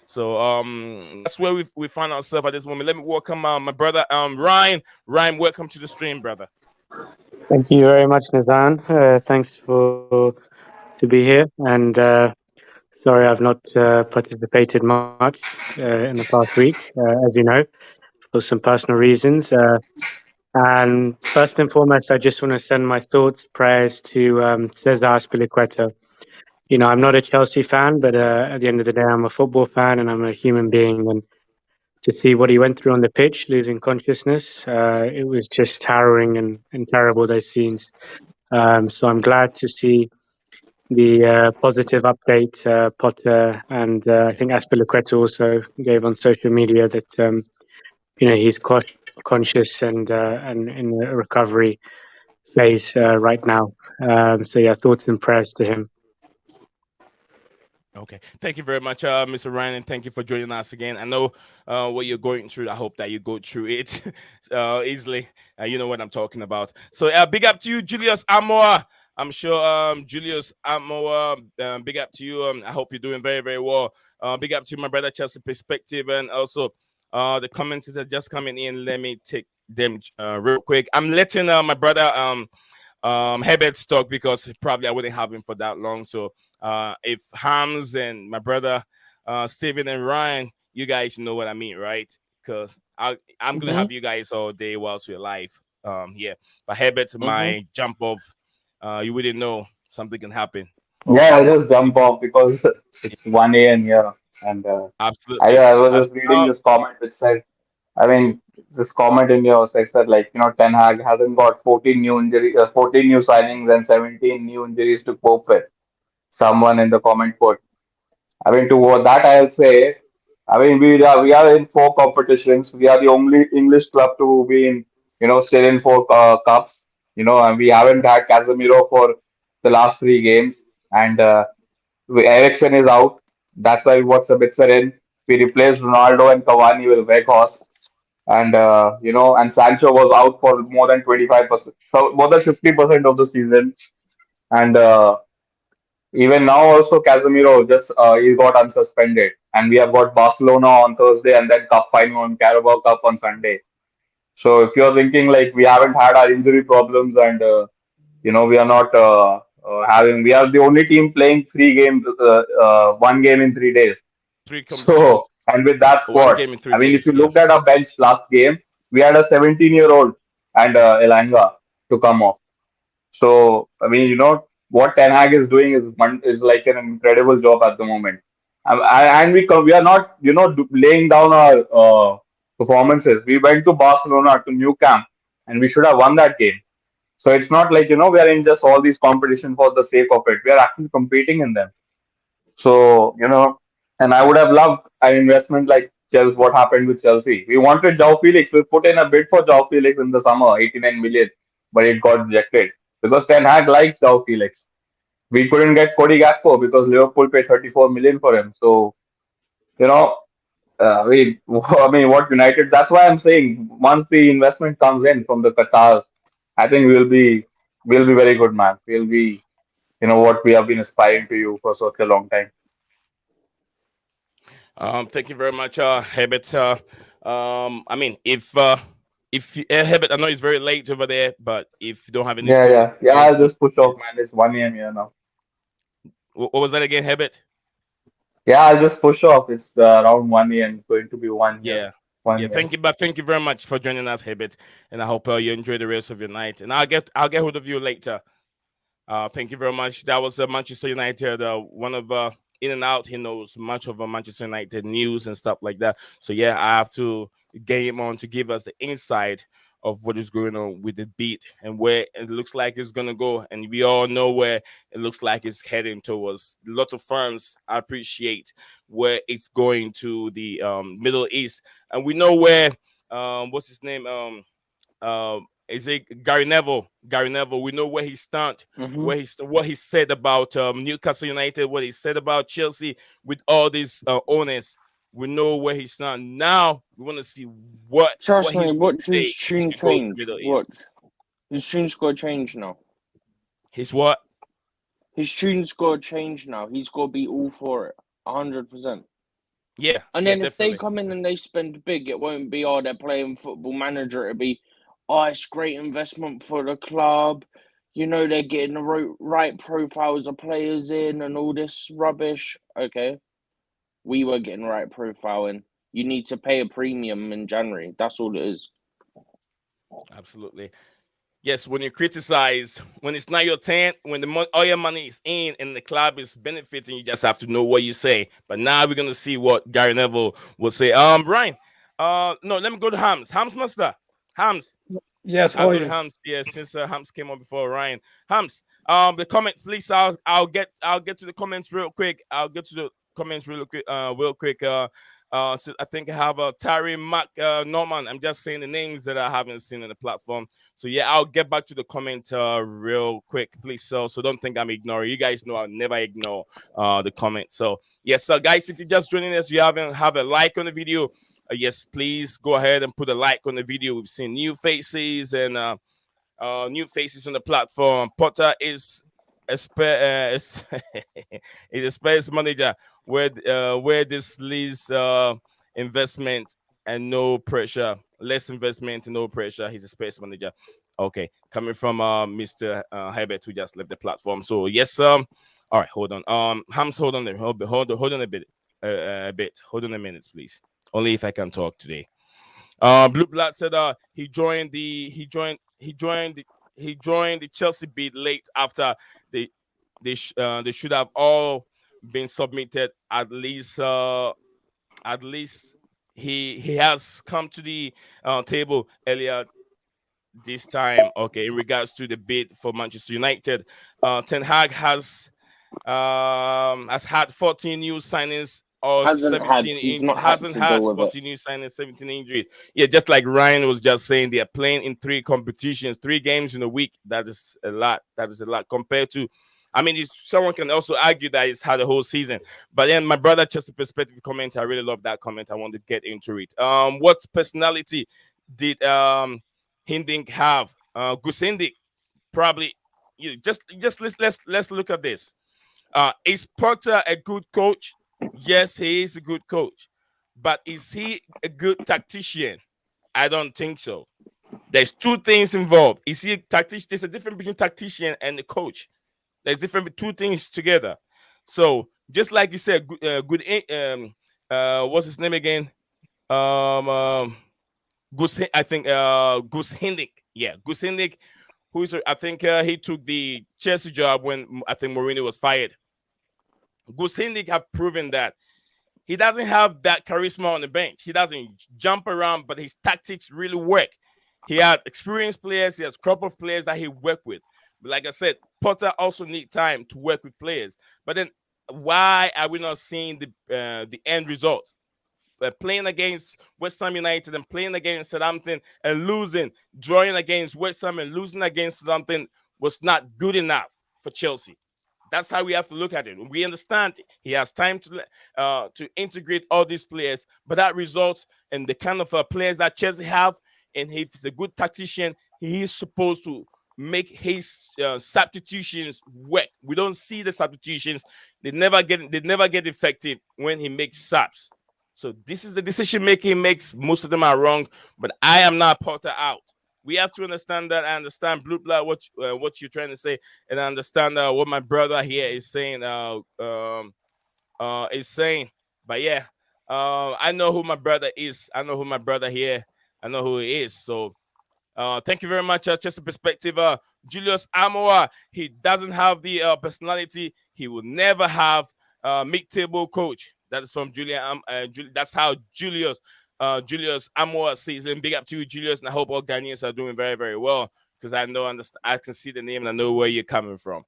So that's where we find ourselves at this moment. Let me welcome my brother Ryan. Ryan, welcome to the stream, brother. Thank you very much, Nazan. Thanks for to be here, and sorry I've not participated much in the past week, as you know, for some personal reasons. And first and foremost, I just want to send my thoughts, prayers to Cesar Azpilicueta. I'm not a Chelsea fan, but at the end of the day, I'm a football fan and I'm a human being. And to see what he went through on the pitch, losing consciousness, it was just harrowing and terrible, those scenes. So I'm glad to see the positive update Potter and I think Aspilicueta also gave on social media that he's conscious and in a recovery phase right now. So yeah, thoughts and prayers to him. Okay, thank you very much, Mr. Ryan, and thank you for joining us again. I know what you're going through. I hope that you go through it easily. You know what I'm talking about. So, big up to you, Julius Amoa. I'm sure Julius Amoa, big up to you. I hope you're doing very, very well. Big up to my brother Chelsea Perspective, and also the comments that are just coming in. Let me take them real quick. I'm letting my brother Herbert talk because probably I wouldn't have him for that long. So if Hams and my brother Steven and Ryan, you guys know what I mean, right? Because I'm gonna Mhm. have you guys all day whilst we're live here. But Herbert Mhm. my jump off, you wouldn't know something can happen. Yeah, I'll Yeah, just jump off because yeah, it's 1 a.m. here. And I, absolutely. I was And just reading this comment which said, I mean, this comment in your section said, like, Ten Hag hasn't got 14 new signings and 17 new injuries to cope with. Someone in the comment put. I mean, to that I'll say, I mean, we are in four competitions. We are the only English club to be in, still in four cups. And we haven't had Casemiro for the last three games, and Eriksen is out. That's why what's a bit in. We replaced Ronaldo and Cavani with Weghorst, and and Sancho was out for more than 25%, so more than 50% of the season, and even now also Casemiro just he got unsuspended, and we have got Barcelona on Thursday and then Cup final on Carabao Cup on Sunday. So if you're thinking like we haven't had our injury problems and we are not having, we are the only team playing 3 games, 1 game in 3 days. Three So, competitions, and with that one squad, game in three I mean, if days. you Yeah. looked at our bench last game, we had a 17-year-old and Elanga to come off. So, I mean, what Ten Hag is doing is like an incredible job at the moment. And we are not, laying down our performances. We went to Barcelona, to New Camp, and we should have won that game. So it's not like, we are in just all these competition for the sake of it. We are actually competing in them. So, and I would have loved an investment like Chelsea, what happened with Chelsea. We wanted João Felix. We put in a bid for João Felix in the summer, 89 million, but it got rejected because Ten Hag likes João Felix. We couldn't get Cody Gakpo because Liverpool paid 34 million for him. So, you know, I mean, what United, that's why I'm saying once the investment comes in from the Qatars, I think we'll be very good, man. We'll be, what we have been aspiring to you for such a long time. Thank you very much, Herbert. I mean, if Herbert, I know it's very late over there, but if you don't have any Yeah, good yeah, yeah. words I'll for, just push off, man. It's 1 a.m. here now. what was that again, Herbert? Yeah, I'll just push off. It's around 1 a.m. It's going to be one here. Yeah. Yeah, 1 a.m. thank you, but thank you very much for joining us, Herbert, and I hope you enjoy the rest of your night. And I'll get hold of you later. Thank you very much. That was Manchester United. One of in and out. He knows much of Manchester United news and stuff like that. So yeah, I have to get him on to give us the insight of what is going on with the beat and where it looks like it's gonna go. And we all know where it looks like it's heading towards. Lots of fans appreciate where it's going to the Middle East, and we know where what's his name is it Gary Neville? Gary Neville. We know where he stand, Hmm. what he said about Newcastle United, what he said about Chelsea with all these owners. We know where he stand. Now we want to see what Trust me, he's going to watch his say if tune he goes to change. Middle East. Watch. His tune's got to change now. His what? His tune's got to change now. He's got to be all for it. 100%. Yeah, And yeah, then if they definitely. come in and they spend big, it won't be, oh, they're playing football manager. It'll be, oh, it's great investment for the club. You know, they're getting the right profiles of players in and all this rubbish. Okay, we were getting right profile in. You need to pay a premium in January. That's all it is. Absolutely. Yes, when you criticize, when it's not your turn, when all your money is in and the club is benefiting, you just have to know what you say. But now we're gonna see what Gary Neville will say. Brian, no, let me go to Hams. Hams Master. Hams. Yes, how I'll are go to you? Hams. Yeah, since Hams came on before Ryan. Hams, the comments, please. I'll get to the comments real quick. I'll get to the comments real quick. Real quick. So I think I have Tari Mac Norman. I'm just saying the names that I haven't seen on the platform. So yeah, I'll get back to the comment real quick, please. So don't think I'm ignoring. You guys know I'll never ignore the comment. So yes, guys, if you're just joining us, you haven't have a like on the video. Yes, please go ahead and put a like on the video. We've seen new faces on the platform. Potter is is is a space manager where this leaves investment and no pressure, less investment and no pressure. He's a space manager. Okay, coming from Mr. Herbert who just left the platform. So yes, all right, hold on. Hams, hold on there. Hold on a bit. A bit. Hold on a minute, please. Only if I can talk today. Blue Blood said he joined the Chelsea bid late after they they should have all been submitted at least he has come to the table earlier this time. Okay, in regards to the bid for Manchester United, Ten Hag has had 14 new signings or Hasn't had. 17 He's not had hasn't to deal had with it. 14 new signings, 17 injuries. Yeah, just like Ryan was just saying, they're playing in three competitions, 3 games in a week. That is a lot. That is a lot compared to. I mean, someone can also argue that he's had a whole season. But then my brother Chelsea perspective comment, I really love that comment. I want to get into it. What personality did Hindink have? Gus Hindik probably. Just let's look at this. Is Potter a good coach? Yes, he is a good coach. But is he a good tactician? I don't think so. There's two things involved. You see, there's a difference between tactician and the coach. There's different two things together. So just like you said, what's his name again? Um, I think Gus Hindick. Yeah, Gus Hindick. I think he took the Chelsea job when I think Mourinho was fired. Gus Hindick have proven that he doesn't have that charisma on the bench. He doesn't jump around, but his tactics really work. He had experienced players. He has crop of players that he worked with. But like I said, Potter also need time to work with players. But then, why are we not seeing the end result? Playing against West Ham United and playing against Southampton and losing, drawing against West Ham and losing against Southampton was not good enough for Chelsea. That's how we have to look at it. We understand he has time to integrate all these players, but that results in the kind of players that Chelsea have. And if he's a good tactician, he is supposed to make his substitutions work. We don't see the substitutions; they never get effective when he makes subs. So this is the decision making he makes. Most of them are wrong, but I am not Potter out. We have to understand that. I understand blue blood what you're trying to say, and I understand what my brother here is saying. Is saying, but yeah, I know who my brother is. I know who my brother here. I know who he is. So thank you very much, Chester Perspective. Julius Amoa, he doesn't have the personality. He will never have mid-table coach. That is from Julian. That's how Julius Amoa sees him. Big up to you, Julius, and I hope all Ghanaians are doing very, very well because I can see the name and I know where you're coming from.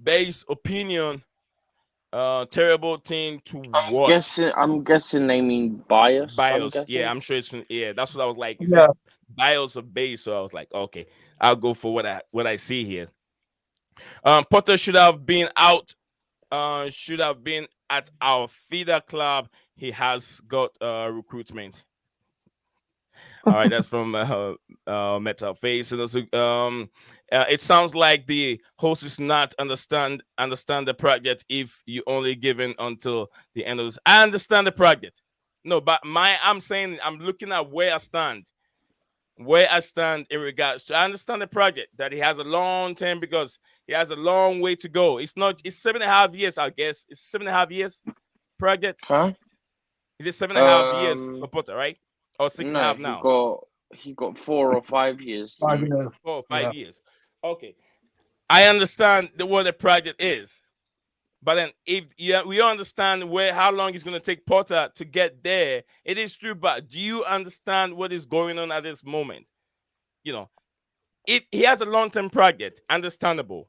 Base opinion. Terrible thing to watch. I'm guessing they mean bias. I'm BIOS. guessing. Yeah, I'm sure it's yeah. That's what I was like. Is it Yeah. BIOS or base? So I was like, okay, I'll go for what I see here. Potter should have been out. Should have been at our feeder club. He has got recruitment. All right, that's from Metal Face. And also, it sounds like the host is not understand the project if you only given until the end of this. I understand the project. No, but I'm saying I'm looking at where I stand in regards to. I understand the project that he has a long term because he has a long way to go. It's 7.5 years, I guess. It's 7.5 years project. Huh? Is it 7.5 years for Potter, right? Or six and a No, half now? he got 4 or 5 years. 5 years. 4 or 5 Yeah. years. Okay. I understand what the project is. But then if we understand how long it's going to take Potter to get there, it is true. But do you understand what is going on at this moment? If he has a long-term project, understandable.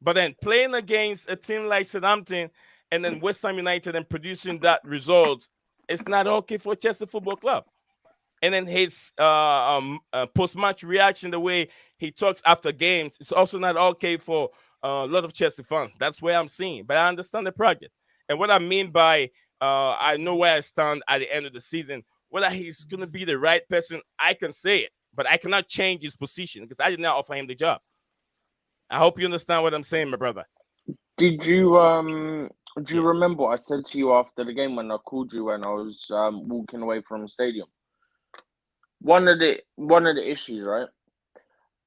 But then playing against a team like Southampton and then West Ham United and producing that result, it's not okay for Chelsea Football Club. And then his post-match reaction, the way he talks after games, it's also not okay for a lot of Chelsea fans. That's where I'm seeing. But I understand the project. And what I mean by I know where I stand at the end of the season. Whether he's going to be the right person, I can say it. But I cannot change his position because I did not offer him the job. I hope you understand what I'm saying, my brother. Did you do you Yeah. remember what I said to you after the game when I called you when I was walking away from the stadium? One of the issues, right?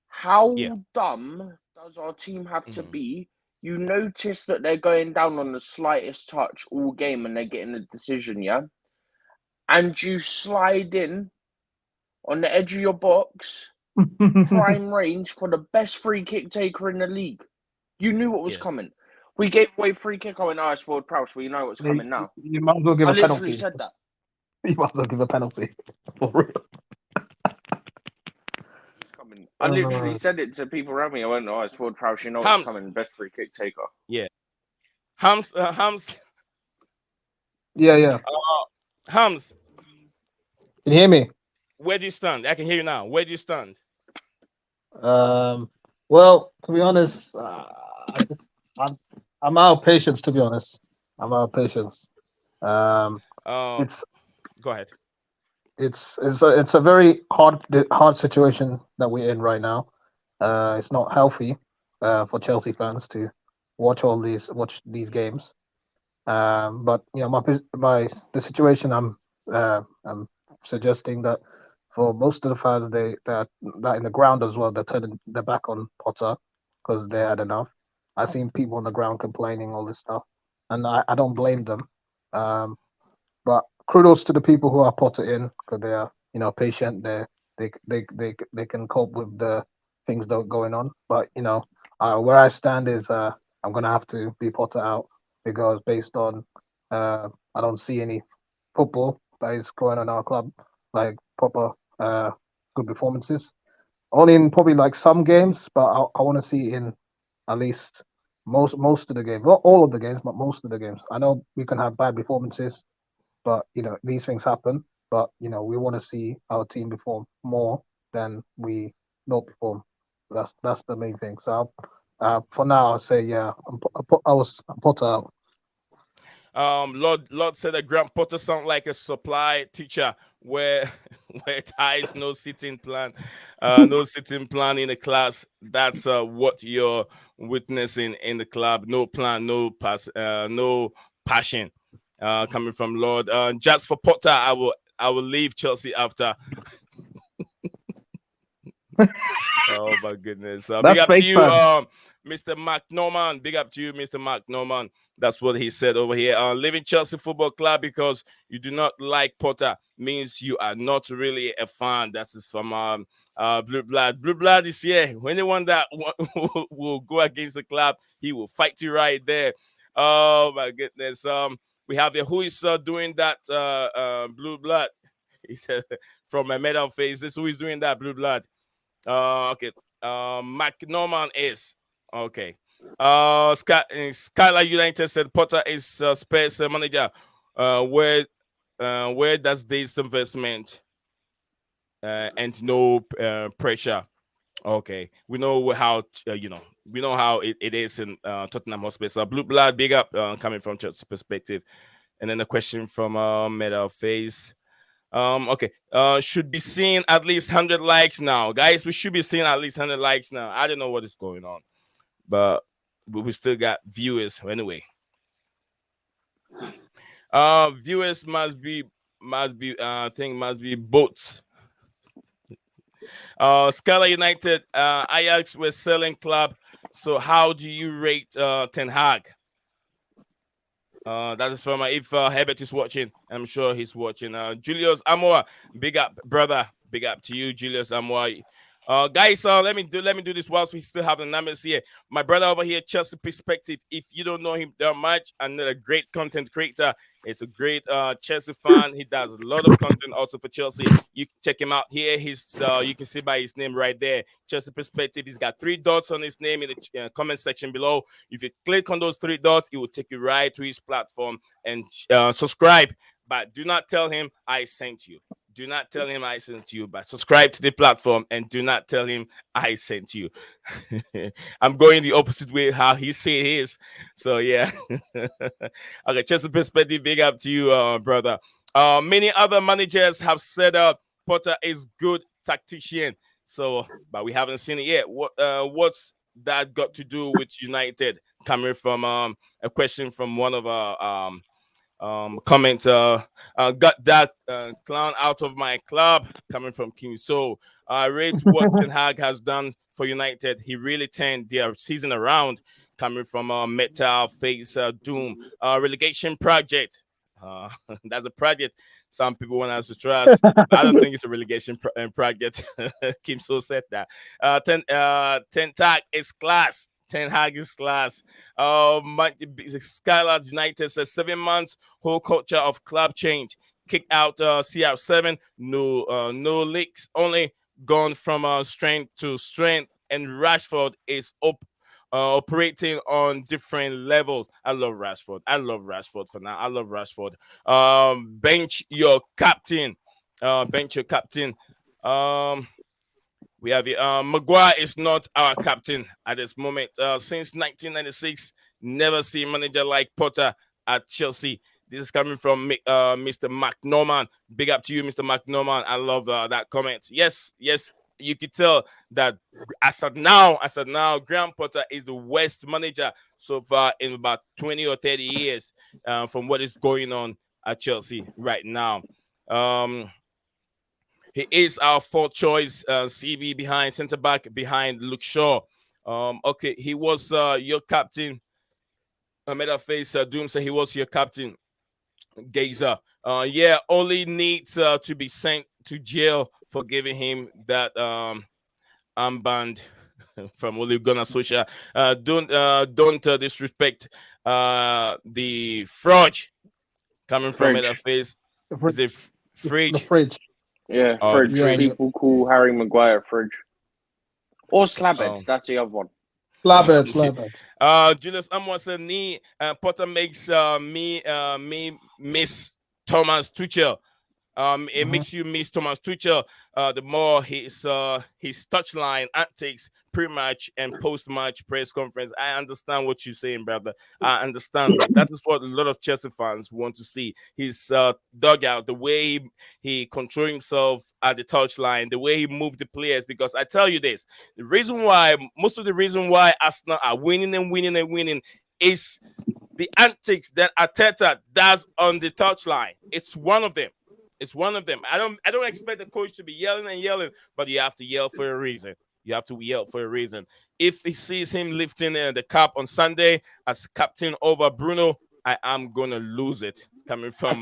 How Yeah. dumb does our team have to Mhm. be? You notice that they're going down on the slightest touch all game and they're getting a decision, yeah? And you slide in on the edge of your box, prime range for the best free kick taker in the league. You knew what was Yeah. coming. We gave away free kick. I went, oh, it's Ward Prowse. Well, you know what's coming now. You might as well give I a literally penalty. said that. You might as well give a penalty. For real. What's coming. I literally said it to people around me. I went, oh, it's Ward Prowse. You know what's Hams. coming. Best free kick taker. Yeah. Hams. Hams. Yeah. Hams. Can you hear me? Where do you stand? I can hear you now. Where do you stand? Well, to be honest, I'm I'm out of patience. To be honest, I'm out of patience. Um, Uh, it's Go ahead. it's a very hard situation that we're in right now. It's not healthy for Chelsea fans to watch these games. But my the situation I'm suggesting that for most of the fans, that in the ground as well, they're turning their back on Potter because they had enough. I've seen people on the ground complaining all this stuff, and I don't blame them. Um, but kudos to the people who are Potter in because they are patient. They can cope with the things that are going on. But where I stand is I'm gonna have to be Potter out because based on I don't see any football that is going on in our club like proper uh good performances. Only in probably like some games, but I want to see in at least most of the games, not all of the games, but most of the games. I know we can have bad performances, but these things happen. But we want to see our team perform more than we not perform. That's the main thing. So for now, I'll say yeah. I'm Potter out. Lord said that Grant Potter sound like a supply teacher where where ties no sitting plan, no sitting plan in the class. That's what you're witnessing in the club. No plan, no passion. Coming from Lord. Just for Potter, I will leave Chelsea after. Oh my goodness. Big That's up to fake you, fan. Mr. Mark Norman. Big up to you, Mr. Mark Norman. That's what he said over here. Leaving Chelsea Football Club because you do not like Potter means you are not really a fan. That is from Blue Blood. Blue Blood is here. Anyone that will go against the club, he will fight you right there. Oh my goodness. We have who is doing that Blue Blood. He said from a metal face. This who is doing that Blue Blood. Okay. Mac Norman is okay. Skylar United said Potter is Spurs manager. Where does this investment and no pressure? Okay, we know how we know how it is in Tottenham Hotspur. So Blue Blood, big up coming from Church's perspective. And then a question from Metal Face. Okay. Should be seeing at least 100 likes now, guys. We should be seeing at least 100 likes now. I don't know what is going on, but we still got viewers anyway. Viewers I think must be both. Scala United, Ajax were selling club. So how do you rate Ten Hag? That is from if Herbert is watching, I'm sure he's watching. Julius Amoa, big up, brother. Big up to you, Julius Amoa. Guys, let me do this whilst we still have the numbers here. My brother over here, Chelsea Perspective. If you don't know him that much, another great content creator. He's a great Chelsea fan. He does a lot of content also for Chelsea. You can check him out here. He's you can see by his name right there, Chelsea Perspective. He's got 3 dots on his name in the comment section below. If you click on those 3 dots, it will take you right to his platform and subscribe. But do not tell him I sent you. Do not tell him I sent you, but subscribe to the platform and do not tell him I sent you. I'm going the opposite way how he said his. So yeah. Okay, Chelsea Perspective, big up to you, brother. Many other managers have said Potter is good tactician. So, but we haven't seen it yet. What's that got to do with United? Coming from a question from one of our comment got that clown out of my club, coming from King. So I rate what Ten Hag has done for United. He really turned their season around, coming from Metal Face Doom relegation project. That's a project some people want us to trust. I don't think it's a relegation project. Kim so said that. Ten Hag is class. Ten Hag is class. Skylar United says 7 months, whole culture of club change. Kicked out CR7, no leaks, only gone from strength to strength. And Rashford is operating on different levels. I love Rashford. I love Rashford for now. I love Rashford. Bench your captain. Bench your captain. We have Maguire is not our captain at this moment. Since 1996, never seen manager like Potter at Chelsea. This is coming from Mr. Mark Norman. Big up to you, Mr. Mark Norman. I love that comment. Yes, you could tell that as of now, Graham Potter is the worst manager so far in about 20 or 30 years, from what is going on at Chelsea right now. Um, he is our fourth choice CB behind center back behind Luke Shaw. Okay, he was your captain. Meta face Doom said he was your captain. Gazer. Yeah, Oli needs to be sent to jail for giving him that armband from Ole Gunnar Solskjaer. Don't disrespect the fraud coming from Fridge. Meta face. The fridge. Is it The fridge? fridge. Yeah, Oh, the Fridge. Yeah, fridge. People call Harry Maguire Fridge. Or Slabhead. Um, That's the other one. slab slabhead. Julius Amor said, "Nee, Potter makes me miss Thomas Tuchel. It Hmm. makes you miss Thomas Tuchel. The more his touchline antics, pre-match and post-match press conference. I understand what you're saying, brother. I understand that. That is what a lot of Chelsea fans want to see. His dugout, the way he control himself at the touchline, the way he moved the players. Because I tell you this, most of the reason why Arsenal are winning and winning and winning is the antics that Arteta does on the touchline. It's one of them. It's one of them. I don't expect the coach to be yelling and yelling, but you have to yell for a reason. You have to yell for a reason. If he sees him lifting the cap on Sunday as captain over Bruno, I am gonna lose it. Coming from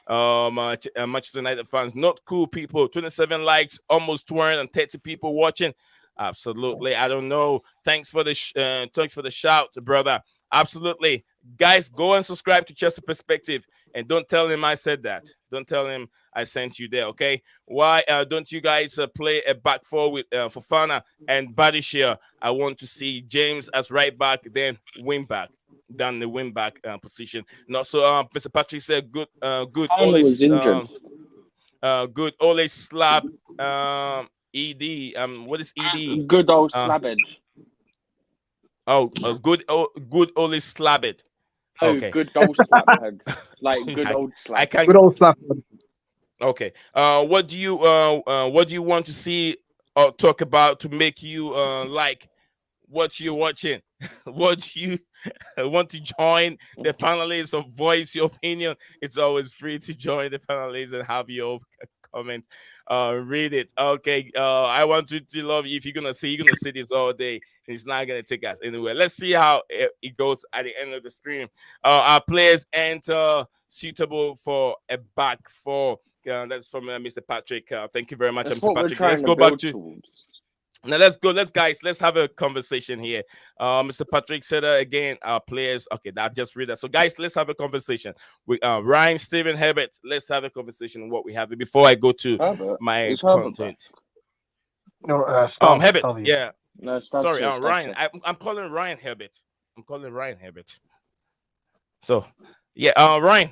Manchester United fans, not cool people. 27 likes, almost 230 people watching. Absolutely, I don't know. Thanks for the shout, brother. Absolutely, guys, go and subscribe to Chelsea Perspective, and don't tell him I said that. Don't tell him I sent you there. Okay? Why don't you guys play a back four with Fofana and Badishia? I want to see James as right back, then wing back. Down the wing back position. Not so. Mr. Patrick said, "Good. Arnold was injured. Good. Ole slap. Ed. What is Ed? Good old Uh, Slabhead. good. Good. Ole slap it. No, Okay. good old Slabhead. Like good I, old I slap. can. Good old slap. Okay. What do you want to see or talk about to make you like what you're watching? What do you want to join the panelists or voice your opinion? It's always free to join the panelists and have your comment. Read it. Okay. I want you to love you. If you're gonna see this all day. It's not gonna take us anywhere. Let's see how it goes at the end of the stream. Our players enter suitable for a back four. That's from Mr. Patrick. Thank you very much, That's Mr. what we're Patrick. Let's trying to go back build to towards. now. Let's go. Let's have a conversation here. Mr. Patrick said again, our players. Okay, that just read that. So, guys, let's have a conversation with Ryan, Steven, Herbert. Let's have a conversation on what we have before I go to Herbert. my Is Herbert back? content. No, Starve. Herbert. Starve you. Yeah. No, Stab's Sorry. here. Stab's Ryan. here. I'm calling Ryan Herbert. I'm calling Ryan Herbert. So, yeah. Ryan.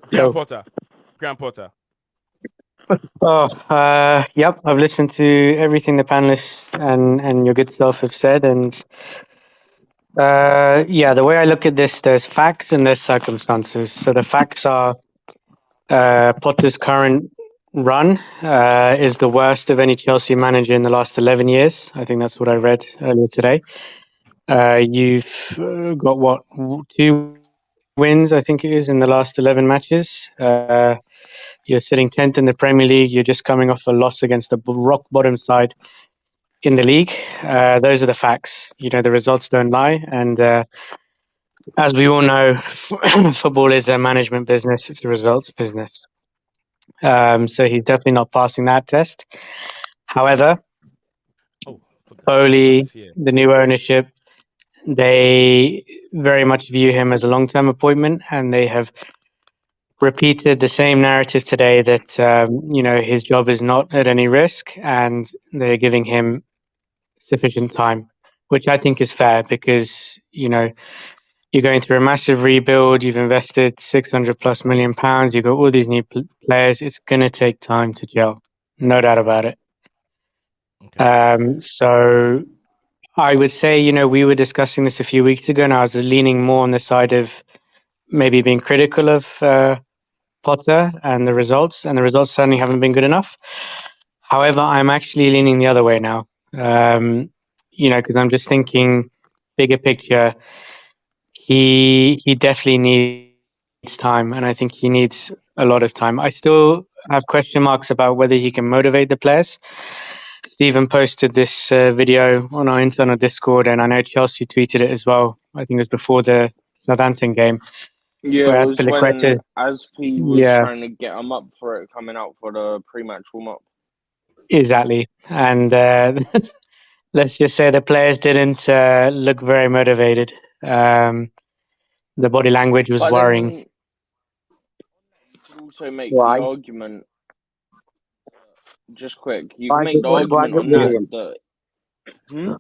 Graham Yo. Potter. Graham Potter. Oh, yep. I've listened to everything the panelists and your good self have said, and yeah, the way I look at this, there's facts and there's circumstances. So the facts are Potter's current run is the worst of any Chelsea manager in the last 11 years. I think that's what I read earlier today. You've got what, 2 wins, I think it is, in the last 11 matches. You're sitting 10th in the Premier League. You're just coming off a loss against the rock bottom side in the league. Those are the facts. You know, the results don't lie. And as we all know, football is a management business. It's a results business. So he's definitely not passing that test. However, Oh, forgot. Steven Foley, is here. the new ownership, they very much view him as a long-term appointment, and they have repeated the same narrative today that you know, his job is not at any risk, and they're giving him sufficient time, which I think is fair because, you know, you're going through a massive rebuild. You've invested 600 plus million pounds. You've got all these new players. It's going to take time to gel, no doubt about it. Okay. So I would say, you know, we were discussing this a few weeks ago, and I was leaning more on the side of maybe being critical of Potter and the results certainly haven't been good enough. However, I'm actually leaning the other way now. Because I'm just thinking bigger picture. He definitely needs time, and I think he needs a lot of time. I still have question marks about whether he can motivate the players. Stephen posted this video on our internal Discord, and I know Chelsea tweeted it as well. I think it was before the Southampton game, Yeah, it where was when Aspilicueta, Aspi was yeah, trying to get him up for it coming out for the pre-match warm-up. exactly. And let's just say the players didn't look very motivated. Um, the body language was But worrying. then you could also make the Why? argument, just quick, you can Why make did the why argument did on Yeah. that William? that hmm?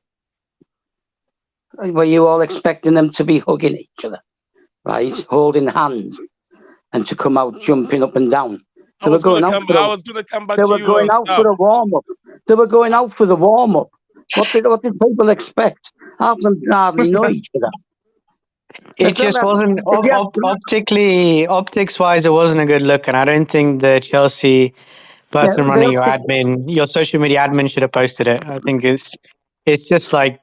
Were you all expecting them to be hugging each other, right? Holding hands and to come out jumping up and down. They were going out for I the was gonna come back they to were you, going out for Stav. the warm up. They were going out for the warm up. What did people expect? Half of them hardly know each other. It If they just had, wasn't if you had, optics wise. It wasn't a good look, and I don't think the Chelsea yeah, person the running optics, your social media admin should have posted it. I think it's just like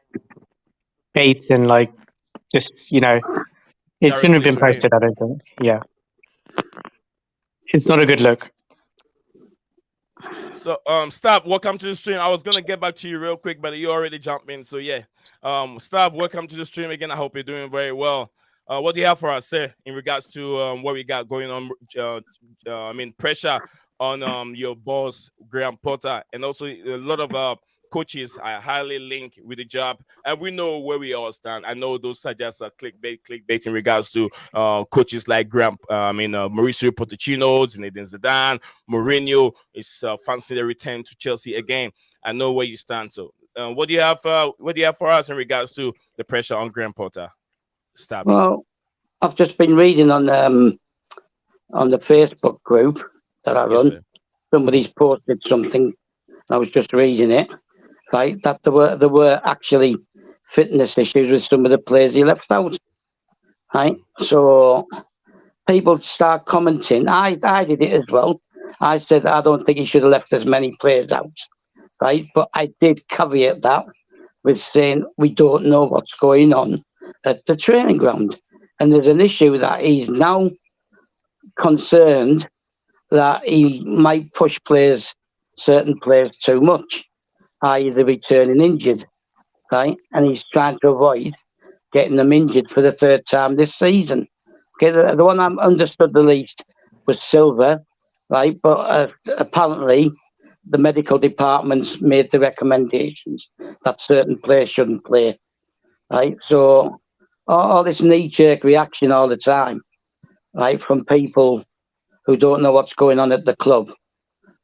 bait and like just it shouldn't have Directly been to him. posted. I don't think. Yeah, it's not a good look. So Stav, welcome to the stream. I was gonna get back to you real quick, but you already jumped in. So yeah. Stav, welcome to the stream again. I hope you're doing very well. What do you have for us, sir, in regards to what we got going on? I mean, pressure on your boss, Graham Potter, and also a lot of coaches are highly linked with the job, and we know where we all stand. I know those are just clickbait in regards to coaches like Mauricio Pochettino, Zinedine Zidane, Mourinho is fancy the return to Chelsea again. I know where you stand. So, what do you have? What do you have for us in regards to the pressure on Graham Potter, Stabby? well, I've just been reading on the Facebook group that I Yes, run. sir. Somebody's posted something. I was just reading it, right? That there were actually fitness issues with some of the players he left out, right? So people start commenting. I did it as well. I said I don't think he should have left as many players out, right? But I did caveat that with saying we don't know what's going on at the training ground, and there's an issue that he's now concerned that he might push certain players too much, i.e., they be turning injured, right? And he's trying to avoid getting them injured for the third time this season. Okay, the one I understood the least was Silver, right? But apparently, the medical departments made the recommendations that certain players shouldn't play, right? So all this knee-jerk reaction all the time, right, from people who don't know what's going on at the club,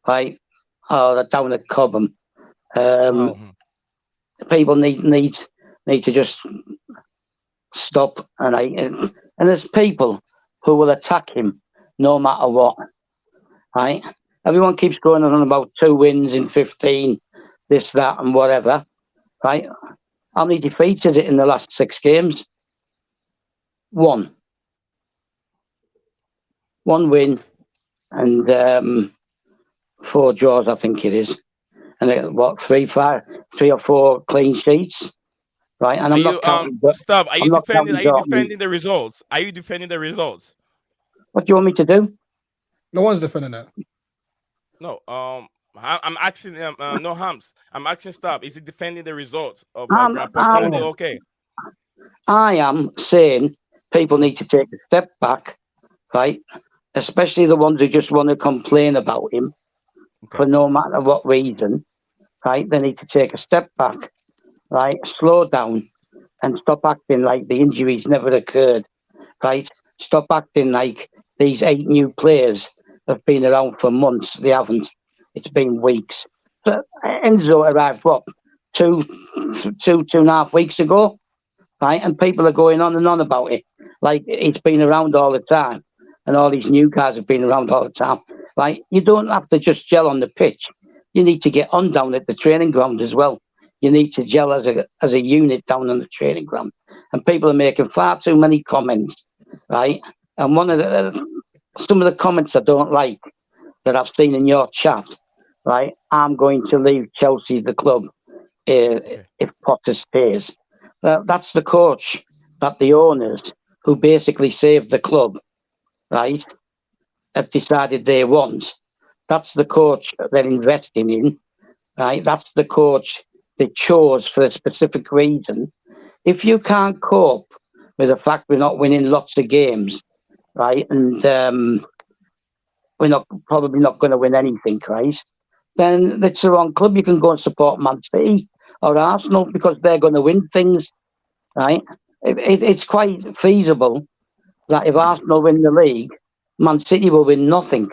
right, or down at Cobham. Um, Wow. People need to just stop, and there's people who will attack him no matter what, right? Everyone keeps going on about 2 wins in 15, this, that, and whatever, right? How many defeats is it in the last 6 games? One. One win and 4 draws, I think it is. And three or four clean sheets, right? And Are I'm you not counting. Stav? Are I'm you not defending? counting Are you Dortmund. defending the results? Are you defending the results? What do you want me to do? No one's defending it. No. I'm asking no harms. I'm asking Stav. Is he defending the results of I'm, Graham Potter? Are I'm, they No. okay? I am saying people Mhm. need to take a step back, right? Especially the ones who just want to complain about him Okay. for no matter what reason, right? They need to take a step back, right? Slow down and stop acting like the injuries never occurred, right? Stop acting like these 8 new players have been around for months. They haven't. It's been weeks. But Enzo arrived, what, two and a half weeks ago, right? And people are going on and on about it. Like it's been around all the time. And all these new guys have been around all the time. Right? You don't have to just gel on the pitch. You need to get on down at the training ground as well. You need to gel as a unit down on the training ground. And people are making far too many comments, right? And some of the comments I don't like that I've seen in your chat, right? I'm going to leave Chelsea, the club, Okay. if Potter stays. That's the coach that the owners, who basically saved the club, right, have decided they want. That's the coach they're investing in, right? That's the coach they chose for a specific reason. If you can't cope with the fact we're not winning lots of games, right, and we're not probably not going to win anything, right, then it's the wrong club. You can go and support Man City or Arsenal because they're going to win things, right? It's quite feasible that if Arsenal win the league, Man City will win nothing,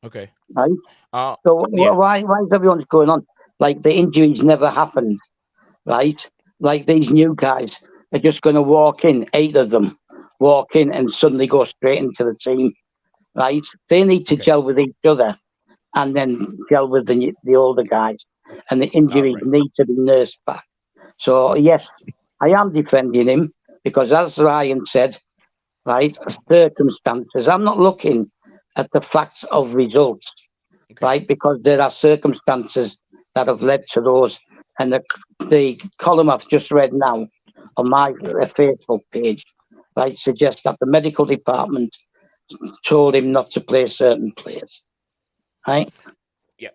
Okay. right? Uh, So yeah. why is everyone going on like the injuries never happened, right? Like these new guys are just going to walk in, 8 of them, walk in and suddenly go straight into the team, right? They need to Okay. gel with each other and then gel with the older guys, and the All injuries right. need to be nursed back. So Okay. yes, I am defending him because, as Ryan said, right, circumstances. I'm not looking at the facts of results, Okay. right, because there are circumstances that have led to those. And the column I've just read now on my Facebook page, right, suggests that the medical department told him not to play certain players, right? Yeah.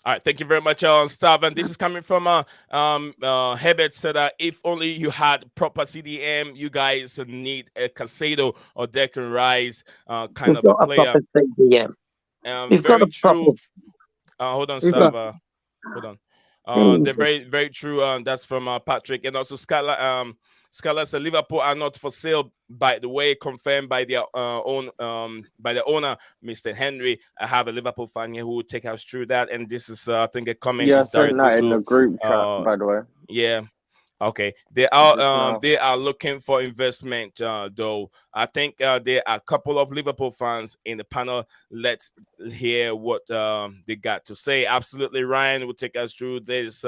All right, thank you very much, Stav. And this is coming from Herbert said that if only you had proper CDM, you guys need a Casado or Declan Rice kind We've of a got a player. proper CDM. We've got Very a proper. true. Hold on, We've Stav. got Hold on. They're Jesus. very, very true. That's from Patrick, and also Scala. Scala said Liverpool are not for sale. By the way, confirmed by their own by the owner, Mr. Henry. I have a Liverpool fan here who will take us through that, and this is I think a comment Yeah, I is sent directly that in to the group chat, uh by the way, yeah. Okay, just now. they are looking for investment though. I think there are a couple of Liverpool fans in the panel. Let's hear what they got to say. Absolutely, Ryan will take us through this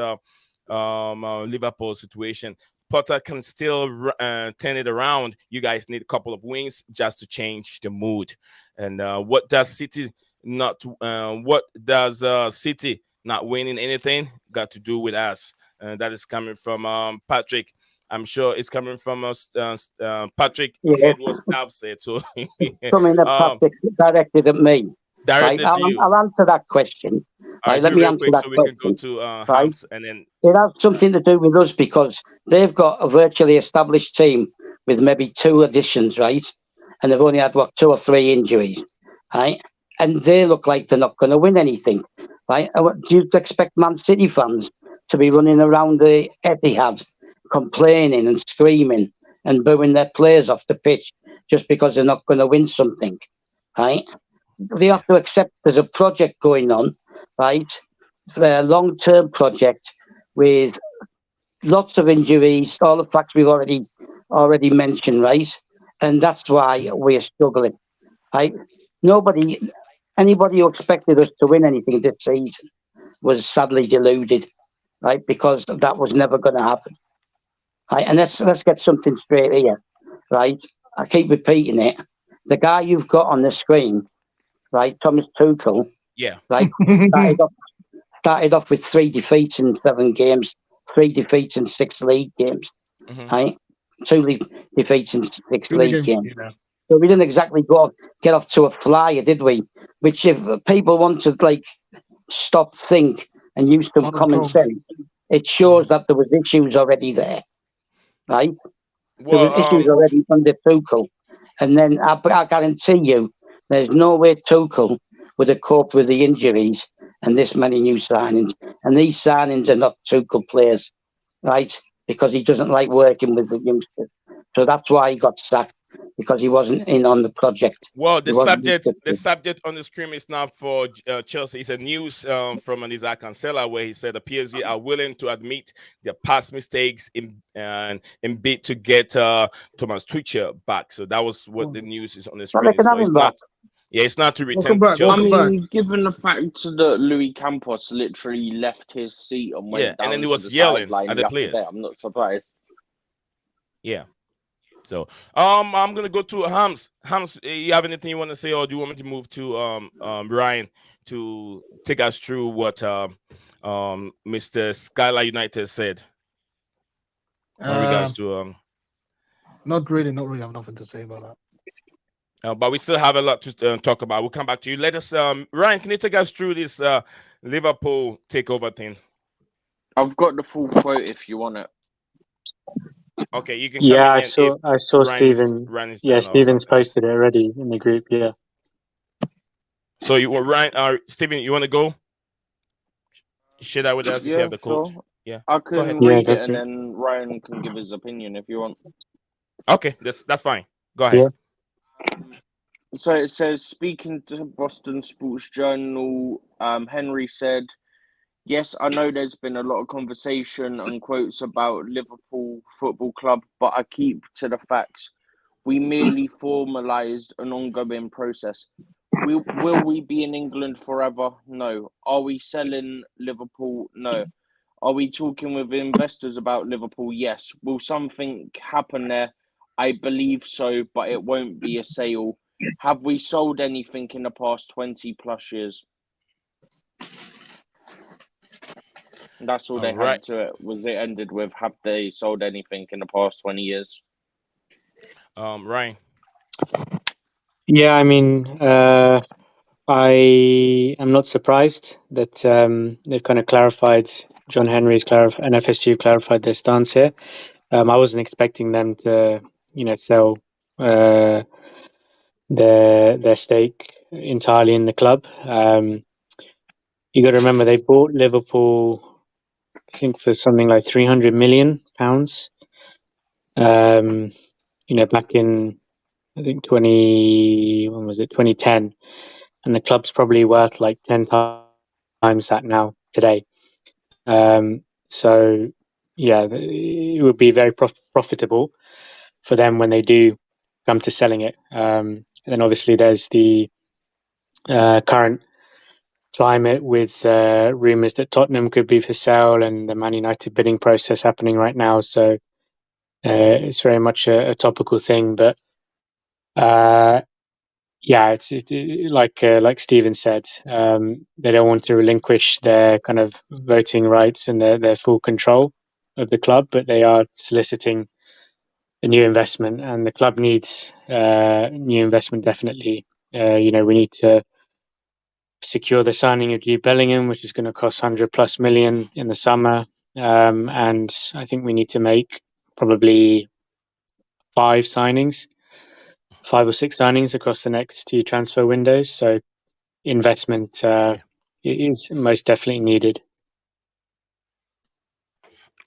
Liverpool situation. Potter can still turn it around. You guys need a couple of wins just to change the mood. And what does City not? What does City not winning anything got to do with us? That is coming from Patrick. I'm sure it's coming from us. Patrick Yeah, heard what staff said, so something that um, Patrick directed at me. Right, directed to you. I'll answer that question. All Right, right, let do it me real answer quick that so we can go question. to Right, Hams, and then it has something to do with us because they've got a virtually established team with maybe 2 additions, right? And they've only had what 2 or 3 injuries, right? And they look like they're not going to win anything, right? Do you expect Man City fans to be running around the Etihad complaining and screaming and booing their players off the pitch just because they're not going to win something, right? They yeah, have to accept there's a project going on, right? A long-term project with lots of injuries, all the facts we've already mentioned, right? And that's why mhm, we're struggling, right? Nobody, anybody who expected us to win anything this season was sadly deluded, right? Because that was never going to happen, right? And let's get something straight here, right? I keep repeating it. The guy you've got on the screen, right, Thomas Tuchel, yeah, right, started off started off with 3 defeats in 7 games, 3 defeats in 6 league games, hmm right? Defeats in six really league good. games. You know, So we didn't exactly get off to a flyer, did we? Which, if people want to like stop, think, and use some modern common progress. sense, it Yeah. shows that there was issues already there, right? There well, was issues already under Tuchel, and then I guarantee you, there's no way Tuchel would have coped with the injuries and this many new signings. And these signings are not Tuchel players, right? Because he doesn't like working with the youngsters. So that's why he got sacked, because he wasn't in on the project. well, He wasn't the interested. subject on the screen is not for Chelsea. It's a news from Anisa Cancela where he said the PSG are willing to admit their past mistakes in bid to get Thomas Tuchel back. So that was what the news is on the But they screen is can have for. It's him back. not. Yeah, it's not to Welcome return to back. I Chelsea. Welcome back. mean, given the fact that Louis Campos literally left his seat and Yeah, went and then down he to was the yelling sideline at the the other day, players. I'm not surprised. Yeah. So I'm gonna go to Hams. Hams, you have anything you want to say, or do you want me to move to Ryan to take us through what Mr. Skylar United said in regards Um, to not really, not really. I have nothing to say about that. but we still have a lot to talk about. We'll come back to you. Let us Ryan, can you take us through this Liverpool takeover thing? I've got the full quote if you want it. Okay, you can come Yeah, in I and if saw I saw Stephen. Ryan is Yeah, done or Stephen's something. posted it already in the group. Yeah. So you want Ryan Stephen, you want to go? Share that with us if you Yeah, have the quote. sure. Yeah. I Go ahead. can Yeah, read go it for and it. then Ryan can give his opinion if you want. Okay, that's fine. Go ahead. Yeah. So it says, speaking to Boston Sports Journal, Henry said, "Yes, I know there's been a lot of conversation and quotes about Liverpool Football Club, but I keep to the facts. We merely formalised an ongoing process. Will we be in England forever? No. Are we selling Liverpool? No. Are we talking with investors about Liverpool? Yes. Will something happen there? I believe so, but it won't be a sale. Have we sold anything in the past 20 plus years?" That's all All they right. had to it. Was it ended with, have they sold anything in the past 20 years? Ryan. Yeah, I mean, I am not surprised that they've kind of clarified. John Henry's and FSG have clarified their stance here. I wasn't expecting them to, sell uh, their stake entirely in the club. You got to remember they bought Liverpool, I think, for something like £300 million. Back in, I think, 2010, and the club's probably worth like 10 times that now today. So yeah, it would be very profitable for them when they do come to selling it. And then obviously there's the current climate with rumours that Tottenham could be for sale and the Man United bidding process happening right now. So it's very much a topical thing, but uh, yeah, like Stephen said, they don't want to relinquish their kind of voting rights and their full control of the club, but they are soliciting a new investment, and the club needs new investment definitely. We need to secure the signing of Jude Bellingham, which is going to cost 100+ million in the summer, and I think we need to make probably five signings, 5 or 6 signings across the next 2 transfer windows. So investment Yeah. is most definitely needed.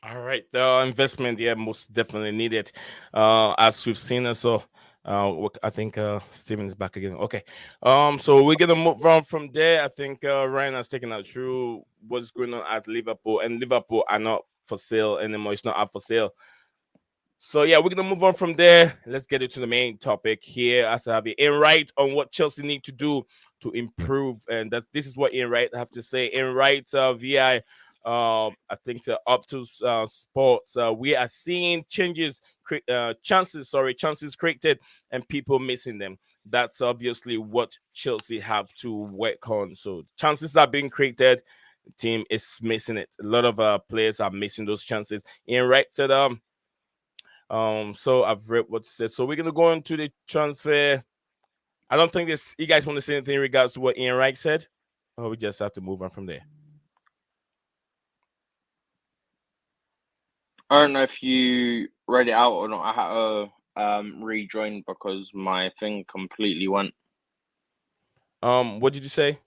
All right. The investment, yeah, most definitely needed. As we've seen also. I think Steven is back again. Okay. So we're gonna move on from there. I think Ryan has taken us through what's going on at Liverpool, and Liverpool are not for sale anymore. It's not up for sale. So yeah, we're gonna move on from there. Let's get into the main topic here. As I have Ian Wright on what Chelsea need to do to improve, and this is what Ian Wright have to say. Ian Wright, VI, I think to up to sports, we are seeing chances created, and people missing them. That's obviously what Chelsea have to work on. So chances are being created, the team is missing it. A lot of players are missing those chances. Ian Wright said, so I've read what it said. So we're gonna go into the transfer. I don't think this. You guys want to say anything in regards to what Ian Wright said, or we just have to move on from there. I don't know if you read it out or not. I had to rejoin because my thing completely went. What did you say?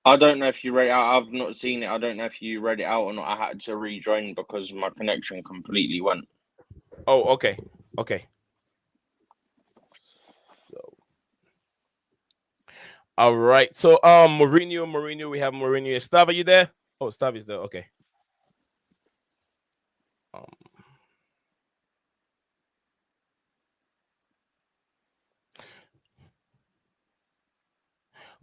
I don't know if you read it out. I've not seen it. I don't know if you read it out or not. I had to rejoin because my connection completely went. Oh, okay, okay. So, all right. So, Mourinho, we have Mourinho. Stav, are you there? Oh, Stav is there. Okay. Um,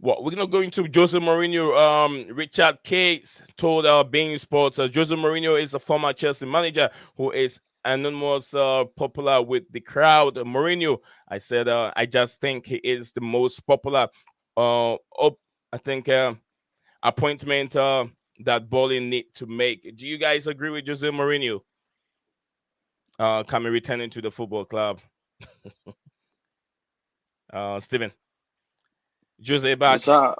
Well, we're gonna go into Jose Mourinho. Richard Case told Bein Sports, Jose Mourinho is a former Chelsea manager who is and none was popular with the crowd. Mourinho, I said, I just think he is the most popular. I think appointment that Bowling need to make. Do you guys agree with Jose Mourinho coming returning to the football club? Steven, Jose Is back. that?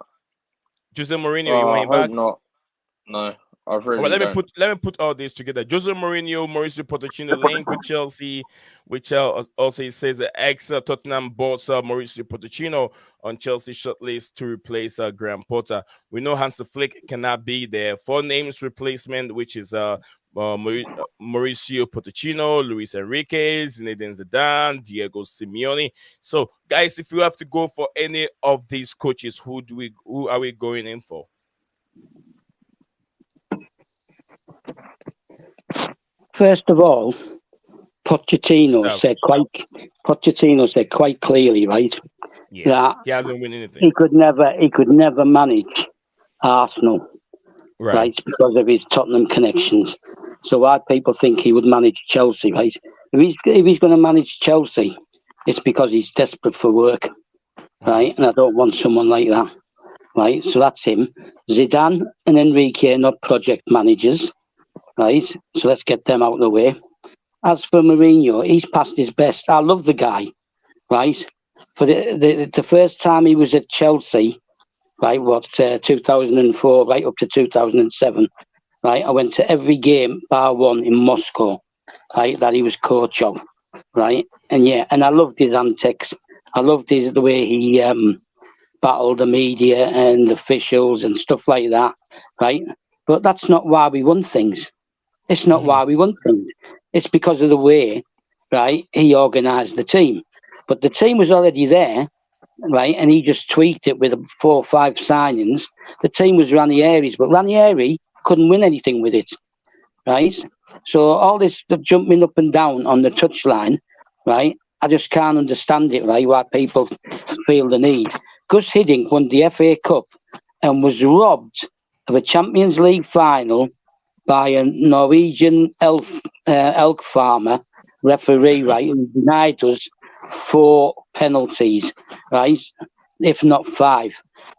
Jose Mourinho, you want I him hope back? not. No, I Well, really don't. let me put all this together. Jose Mourinho, Mauricio Pochettino link with Chelsea, which also it says the ex Tottenham boss Mauricio Pochettino on Chelsea shortlist to replace Graham Potter. We know Hans Flick cannot be there. Four names replacement, which is Mauricio Pochettino, Luis Enrique, Zinedine Zidane, Diego Simeone. So, guys, if you have to go for any of these coaches, who are we going in for? First of all, Pochettino Stuff. said quite clearly, right, Yeah, that he hasn't won anything. he could never manage Arsenal, Right. right, because of his Tottenham connections. So why people think he would manage Chelsea, right? If he's going to manage Chelsea, it's because he's desperate for work, right? And I don't want someone like that, right? So that's him. Zidane and Enrique are not project managers, right? So let's get them out of the way. As for Mourinho, he's past his best. I love the guy, right? For the first time he was at Chelsea, right, 2004, right up to 2007, right, I went to every game bar one in Moscow, right, that he was coach of, right? And yeah, and I loved his antics. I loved the way he battled the media and officials and stuff like that, right? But that's not why we won things. It's not Mhm. why we won things. It's because of the way, right, he organised the team. But the team was already there, right, and he just tweaked it with 4 or 5 signings. The team was Ranieri's, but Ranieri couldn't win anything with it, right? So all this jumping up and down on the touchline, right, I just can't understand it, right, why people feel the need. Gus Hiddink won the FA Cup and was robbed of a Champions League final by a Norwegian elk farmer referee, right, who denied us 4 penalties, right, if not 5.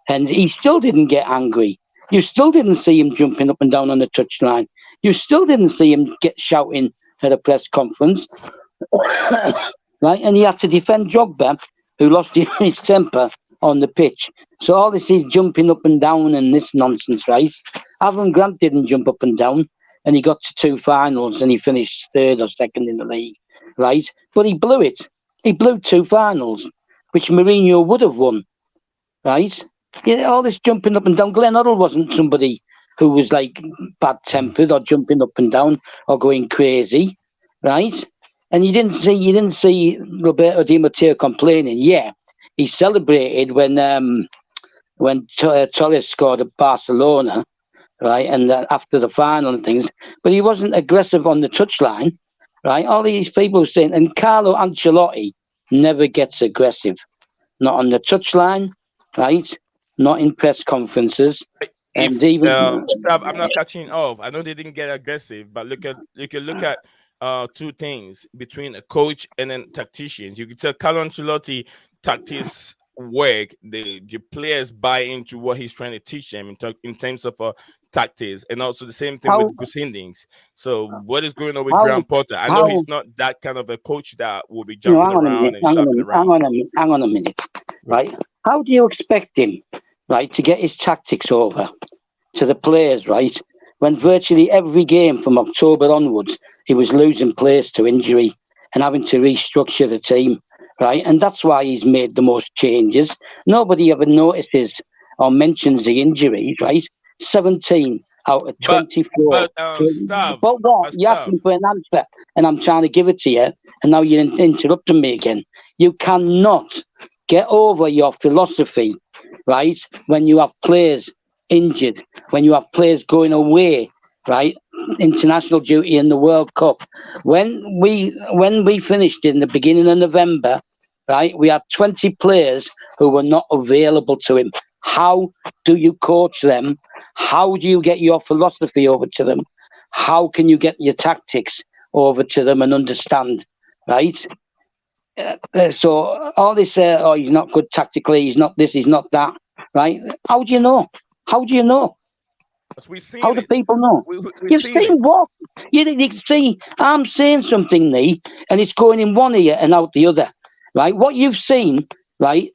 And he still didn't get angry. You still didn't see him jumping up and down on the touchline. You still didn't see him get shouting at a press conference, right? And he had to defend Drogba, who lost his temper on the pitch. So all this is jumping up and down and this nonsense, right? Avon Grant didn't jump up and down, and he got to 2 finals and he finished third or second in the league, right? But he blew it. He blew 2 finals, which Mourinho would have won, right? Yeah, all this jumping up and down. Glenn Hoddle wasn't somebody who was like bad tempered or jumping up and down or going crazy, right? And you didn't see Roberto Di Matteo complaining. Yeah, he celebrated when Torres scored at Barcelona, right? And after the final and things, but he wasn't aggressive on the touchline, right? All these people saying, and Carlo Ancelotti never gets aggressive, not on the touchline, right? Not in press conferences, and If even Stav, I'm not catching off. I know they didn't get aggressive, but look at two things between a coach and then tacticians. You could tell Carlo Ancelotti tactics work. The players buy into what he's trying to teach them in terms of tactics, and also the same thing how with Gus Hindings. So what is going on with how Graham Potter? I know how he's not that kind of a coach that will be you know, jumping around and shopping around. hang on a minute, right? How do you expect him, right, to get his tactics over to the players, right? When virtually every game from October onwards, he was losing players to injury and having to restructure the team, right? And that's why he's made the most changes. Nobody ever notices or mentions the injuries, right? 17 out of But 24. but Stav, But what? but You asked Stav, me for an answer, and I'm trying to give it to you, and now you're interrupting me again. You cannot get over your philosophy, right? When you have players injured, when you have players going away, right? International duty in the World Cup. When we finished in the beginning of November, right? We had 20 players who were not available to him. How do you coach them? How do you get your philosophy over to them? How can you get your tactics over to them and understand, right? So all this, oh, he's not good tactically, he's not this, he's not that, right? How do you know? How do you know? Because we've How seen do it. people know? We've You've seen seen it. what? You see, I'm saying something, Nee, and it's going in one ear and out the other, right? What you've seen, right,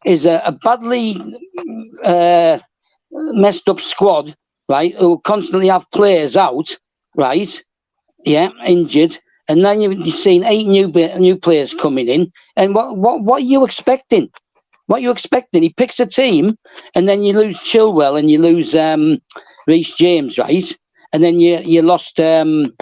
is a badly uh, messed up squad, right, who constantly have players out, right, yeah, injured, and then you've seen 8 new players coming in, and what are you expecting? What are you expecting? He picks a team, and then you lose Chilwell and you lose Reece James, right? And then you lost even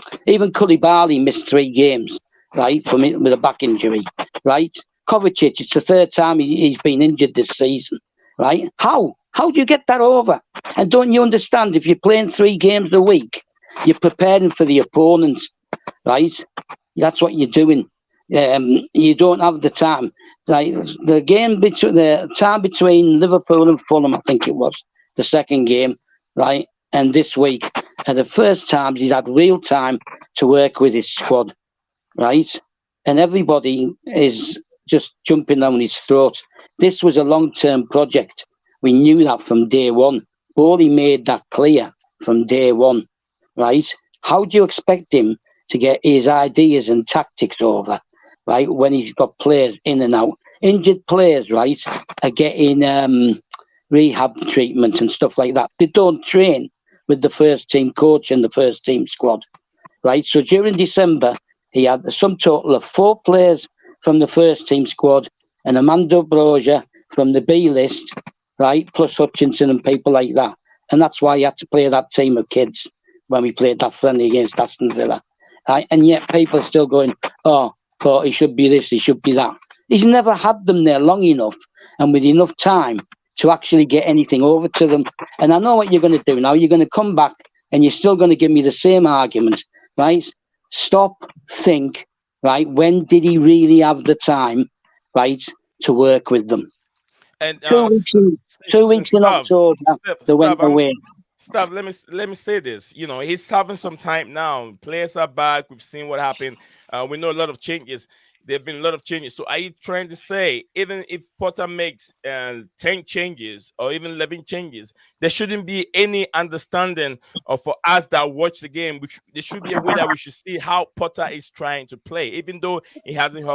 Koulibaly missed 3 games, right, with a back injury, right? Kovacic, it's the third time he's been injured this season, right? How do you get that over? And don't you understand? If you're playing 3 games a week, you're preparing for the opponent, right? That's what you're doing. You don't have the time. Like the time between Liverpool and Fulham, I think it was the second game, right? And this week, are the first times he's had real time to work with his squad, right? And everybody is just jumping down his throat. This was a long-term project. We knew that from day one. Bowley made that clear from day one, right? How do you expect him to get his ideas and tactics over, right, when he's got players in and out? Injured players, right, are getting rehab treatment and stuff like that. They don't train with the first team coach and the first team squad, right? So during December, he had the sum total of 4 players from the first team squad and Amanda Broja from the B list, right, plus Hutchinson and people like that. And that's why he had to play that team of kids when we played that friendly against Aston Villa. Right? And yet people are still going, oh, but he should be this, he should be that. He's never had them there long enough and with enough time to actually get anything over to them. And I know what you're going to do now. You're going to come back and you're still going to give me the same argument, right? Stop, think, right? When did he really have the time, right, to work with them? And 2 weeks in, 2 weeks in stuff, October, they went stuff. away. Stuff. Let me say this. You know, he's having some time now. Players are back. We've seen what happened. We know a lot of changes. There've been a lot of changes. So are you trying to say even if Potter makes 10 changes or even 11 changes, there shouldn't be any understanding of for us that watch the game? There should be a way that we should see how Potter is trying to play, even though he hasn't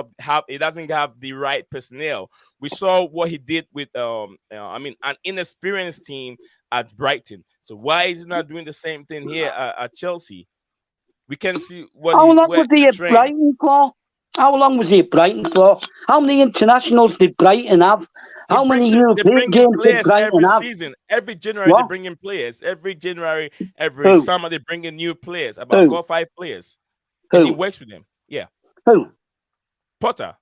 he doesn't have the right personnel. We saw what he did with an inexperienced team at Brighton. So why is he not doing the same thing here at Chelsea? We can see what How he long where was he the at train. Brighton for? How long was he at Brighton for? How many internationals did Brighton have? How many They European bring in games did players Brighton every have? season. Every January they What? bring in players. Every January, every Who? summer they bring in new players. About Who? 4 or 5 players, and he Who? works with them. Yeah, Who? Potter.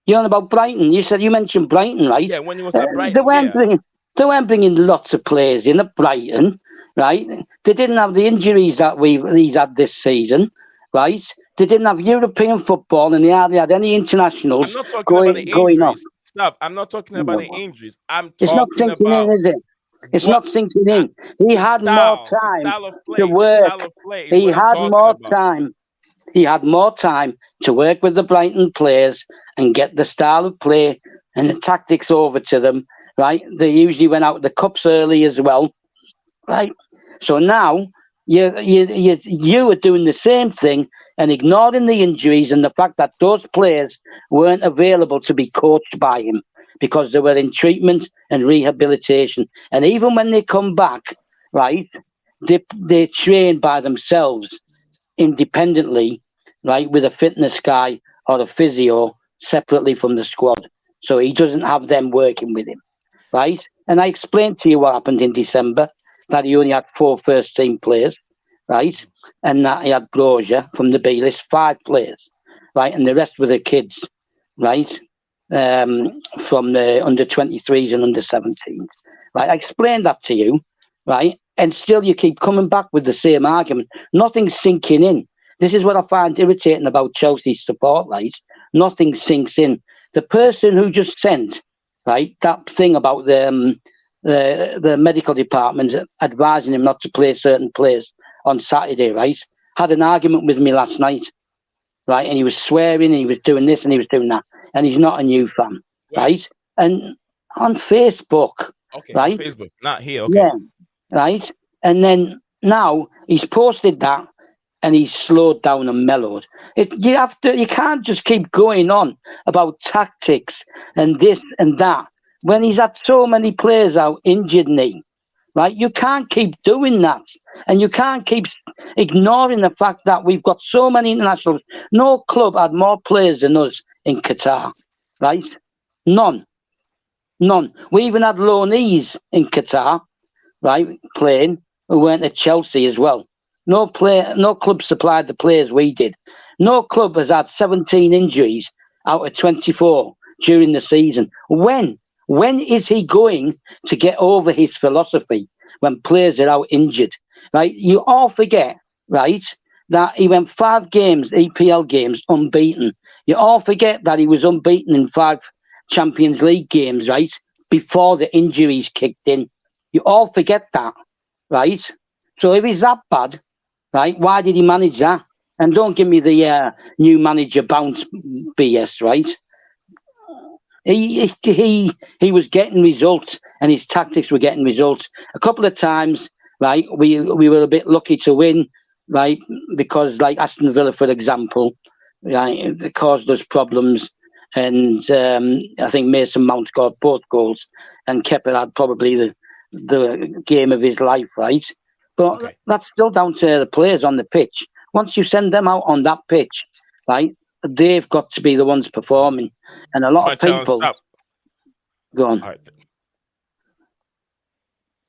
You're on about Brighton. You mentioned Brighton, right? Yeah, when he was at They Brighton. weren't Yeah, bringing. They weren't bringing lots of players in at Brighton, right? They didn't have the injuries that he's had this season, right? They didn't have European football, and they hardly had any I'm internationals not talking about the going off. injuries. Stuff. I'm not talking about the injuries. I'm It's not talking sinking in, about is it? It's what not sinking uh, in. He had more the time style of to play. The work. style of play is He what I'm had talking more about. time. He had more time to work with the Brighton players and get the style of play and the tactics over to them. Right? They usually went out the cups early as well. Right? So now you are doing the same thing and ignoring the injuries and the fact that those players weren't available to be coached by him because they were in treatment and rehabilitation. And even when they come back, right, they train by themselves independently, right, with a fitness guy or a physio separately from the squad. So he doesn't have them working with him, right? And I explained to you what happened in December, that he only had 4 first team players, right? And that he had Broja from the B list, 5 players, right? And the rest were the kids, right? From the under 23s and under 17s, right? I explained that to you, right? And still you keep coming back with the same argument. Nothing's sinking in. This is what I find irritating about Chelsea's support, right? Nothing sinks in. The person who just sent, right, that thing about the medical department advising him not to play certain players on Saturday, right? had an argument with me last night, right? And he was swearing and he was doing this and he was doing that. And he's not a new fan, Where? right? And on Facebook, Okay, on right? Facebook, not here. Okay. Yeah, right. And then now he's posted that and he's slowed down and mellowed. You can't just keep going on about tactics and this and that when he's had so many players out injured, knee. Right, you can't keep doing that, and you can't keep ignoring the fact that we've got so many internationals. No club had more players than us in Qatar, right? None, none. We even had loanees in Qatar, right, playing who weren't at Chelsea as well. No club supplied the players we did. No club has had 17 injuries out of 24 during the season. When is he going to get over his philosophy when players are out injured? Right? You all forget, right, that he went 5 games, EPL games, unbeaten. You all forget that he was unbeaten in 5 Champions League games, right, before the injuries kicked in. You all forget that, right? So if he's that bad, right, why did he manage that? And don't give me the new manager bounce BS, right? He was getting results, and his tactics were getting results. A couple of times, right, we were a bit lucky to win, right, because like Aston Villa, for example, right, it caused us problems. And I think Mason Mount scored both goals, and Kepa had probably the game of his life, right? But Okay. that's still down to the players on the pitch. Once you send them out on that pitch, right, they've got to be the ones performing. And a lot My of challenge people stop. go on. All right.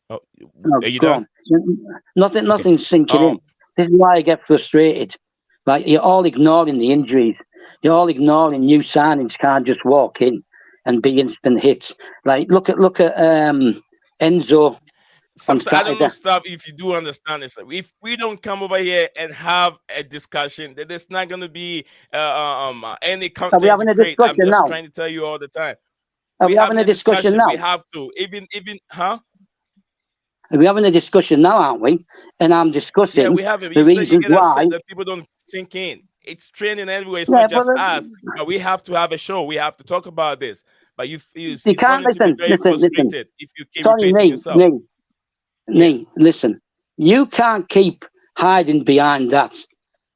Oh, No, are you go done? on. Nothing's sinking Um, in. This is why I get frustrated. Right, you're all ignoring the injuries. You're all ignoring new signings can't just walk in and be instant hits. Like look at Enzo on sometimes I don't know Saturday. stuff. If you do understand this, if we don't come over here and have a discussion, then there's not gonna be any Are we content to having a create. I'm discussion just now? trying to tell you all the time. Are We we having having a a discussion discussion. We now? have to huh? Are we having a discussion now, aren't we? And I'm Yeah, discussing we have it. the You said you reasons get upset why. that people don't sink in. It's training everywhere. It's Yeah, not but just us, but we have to have a show. We have to talk about this. But you you can't find it to be very listen. frustrated if you keep Sorry, repeating yourself. Yeah. Listen. You can't keep hiding behind that,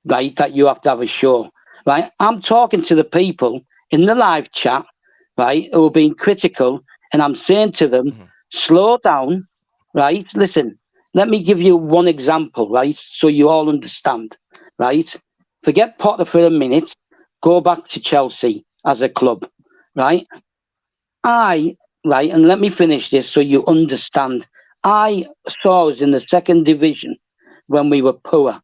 right? That you have to have a show, right? I'm talking to the people in the live chat, right, who are being critical, and I'm saying to them, Mhm. slow down, right? Listen, let me give you one example, right, so you all understand, right? Forget Potter for a minute. Go back to Chelsea as a club, right? I, right, and let me finish this so you understand. I saw us in the second division when we were poor,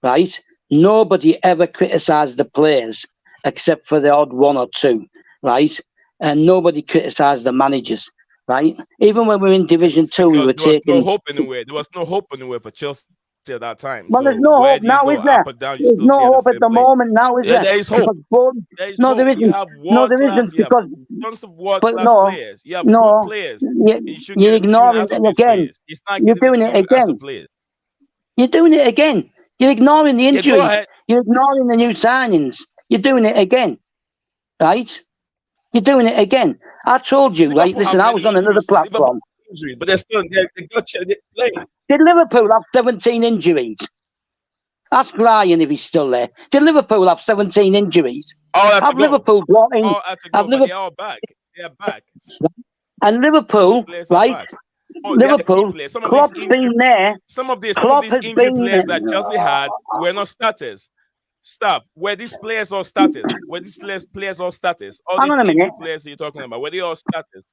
right? Nobody ever criticised the players except for the odd one or two, right? And nobody criticised the managers, right? Even when we were in Division Yes, Two, we because were there was no taking. hope anywhere. There was no hope anywhere for Chelsea at that time. So Well, there's where no do you hope go? now, Up is or there? down, you still There's stay at the no same hope at place. the moment now, is Yeah, there? there is hope. Because both, There is no, hope. there You isn't. have No, world there class. isn't You have because, tons of world but class no, players. You have good no, players, and you should you're get a tune ignoring out of it these again. players. It's not You're getting the doing it tune out of again. players. You're doing it again. You're ignoring the Yeah, go injuries. ahead. You're ignoring the new signings. You're doing it again, right? You're doing it again. I told you, right? Liverpool Listen, have I many was on another injuries too. Liverpool platform. injuries, but they're still they got you. They playing. Did Liverpool have 17 injuries? Ask Ryan if he's still there. Did Liverpool have 17 injuries? All had to Have go. Liverpool brought in? All had to Have go, but Liverpool they're all back. They're back. and All the Liverpool, players are right? back. Oh, they have the key Liverpool. players. Klopp's been there. Some of Klopp these has injured been. players that Chelsea had were not starters. Stop. Were these players all starters? Were these players all starters? All Hang these on a minute. injured players you're talking about, were they all starters?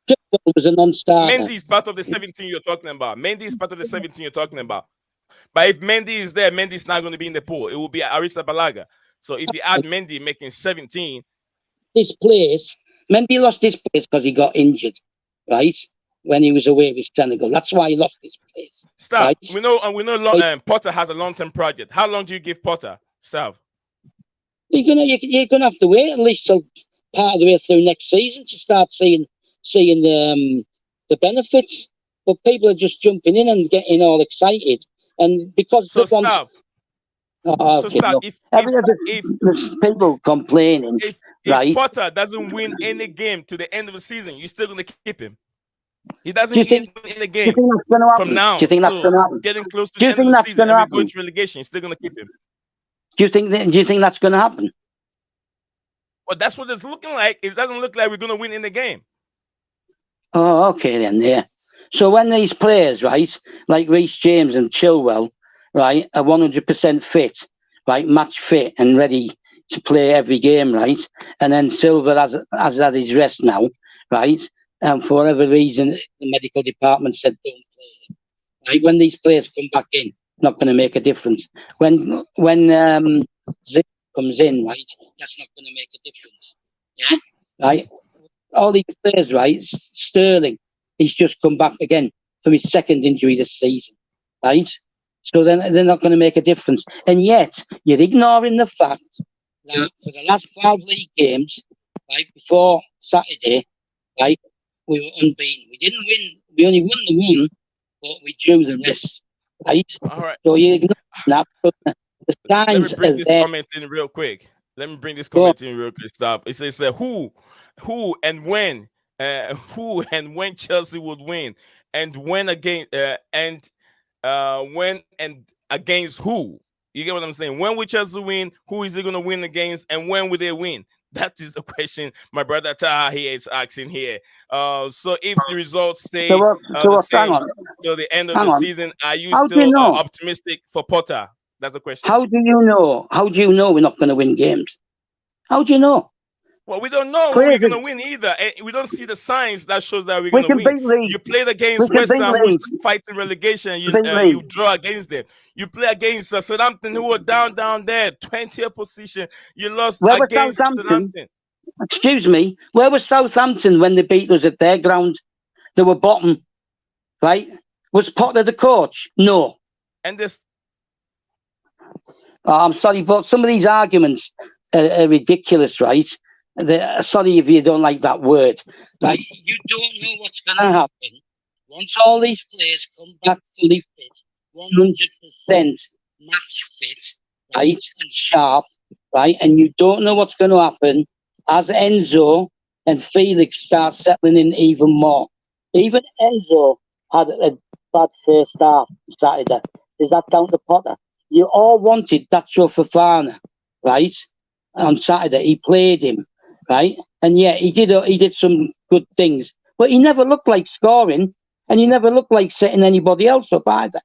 Chilwell was a non-starter. Mendy is part of the 17 you're talking about. Mendy is part of the 17 you're talking about. But if Mendy is there, Mendy is not going to be in the pool. It will be Arisa Balaga. So if you add Mendy making 17, His place. Mendy lost his place because he got injured, right? When he was away with Senegal. That's why he lost his place, stop. right? We know Potter has a long-term project. How long do you give Potter? Stop. You're gonna have to wait at least till part of the way through next season to start seeing the benefits. But people are just jumping in and getting all excited, and because So they've gone stop. So Okay, start look, every other there's people complaining, if right? Potter doesn't win any game to the end of the season, you're still gonna keep him. He doesn't Do you think? win any Do you game think that's going to from happen? Do now you think that's till going to happen? getting close to Do the you end of think the that's season, going to and we go happen? into relegation. You're still gonna keep him. Do you think that's going to happen? Well, that's what it's looking like. It doesn't look like we're gonna win in the game. Oh, okay then. Yeah. So when these players, right, like Reece James and Chilwell, right, are 100% fit, right, match fit and ready to play every game, right, and then Silver has had his rest now, right, and for whatever reason the medical department said don't play, right. When these players come back in, not going to make a difference. When Zip comes in, right, that's not going to make a difference. Yeah, right. All these players, right? Sterling, he's just come back again from his second injury this season, right? So then they're not going to make a difference. And yet, you're ignoring the fact that for the last 5 league games, right, before Saturday, right, we were unbeaten. We didn't win, we only won the one, but we drew the rest, right? All right. So you're ignoring that. But the Let me signs bring are this there. comment in real quick. Let me bring this Go on. comment in real quick. Stuff. It says who and when, who and when Chelsea would win, and when and against who. You get what I'm saying? When will Chelsea win? Who is it going to win against? And when will they win? That is the question my brother Taha here is asking here. So if the results stay the Hang same on, till the end of hang the on. season, are you How do you still know? optimistic for Potter? That's the question. How do you know? How do you know we're not going to win games? How do you know? Well, we don't know when we're Players, gonna win either. We don't see the signs that shows that we're we gonna can win. beat Leeds. You played We against can West beat Ham, who's Leeds. fighting relegation. We can beat You Leeds. draw against them. You play against Southampton, who are down there, 20th position. You lost Where was against Southampton? Southampton. Excuse me. Where was Southampton when they beat us at their ground? They were bottom, right? Was Potter the coach? No. And this, Oh, I'm sorry, but some of these arguments are ridiculous, right? Sorry if you don't like that word. Right? You don't know what's going to happen once all these players come back fully fit, 100% match fit, right, and sharp, right? And you don't know what's going to happen as Enzo and Felix start settling in even more. Even Enzo had a bad first half Saturday. Is that down to Potter? You all wanted Dacho Fofana, right? On Saturday, he played him, right? And yeah, he did some good things, but he never looked like scoring, and he never looked like setting anybody else up either,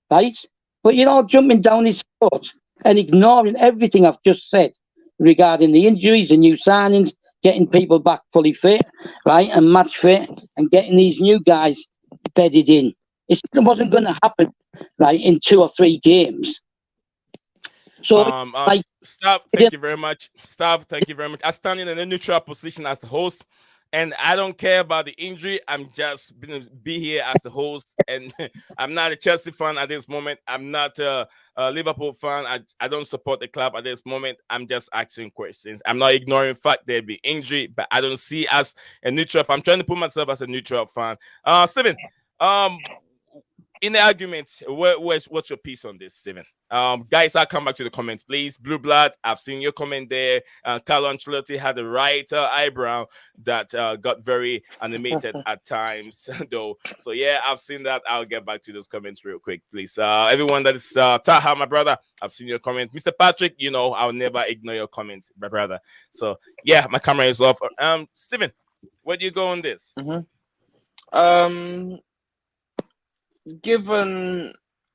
right? But you're all jumping down his throat and ignoring everything I've just said regarding the injuries, the new signings, getting people back fully fit, right, and match fit, and getting these new guys bedded in. It wasn't going to happen like in 2 or 3 games. So, like, Staff, thank you very much. Staff, thank you very much. I stand in a neutral position as the host, and I don't care about the injury. I'm just gonna be here as the host, and I'm not a Chelsea fan at this moment. I'm not a Liverpool fan. I don't support the club at this moment. I'm just asking questions. I'm not ignoring the fact there'll be injury, but I don't see as a neutral fan. I'm trying to put myself as a neutral fan. Steven, in the argument, what's your piece on this, Steven? Guys, I'll come back to the comments, please. Blue Blood, I've seen your comment there. Carlo Ancelotti had the right eyebrow that got very animated at times, though. So yeah, I've seen that. I'll get back to those comments real quick, please. Everyone that is Taha, my brother, I've seen your comment. Mr. Patrick, you know I'll never ignore your comments, my brother. So yeah, my camera is off. Steven, where do you go on this? Given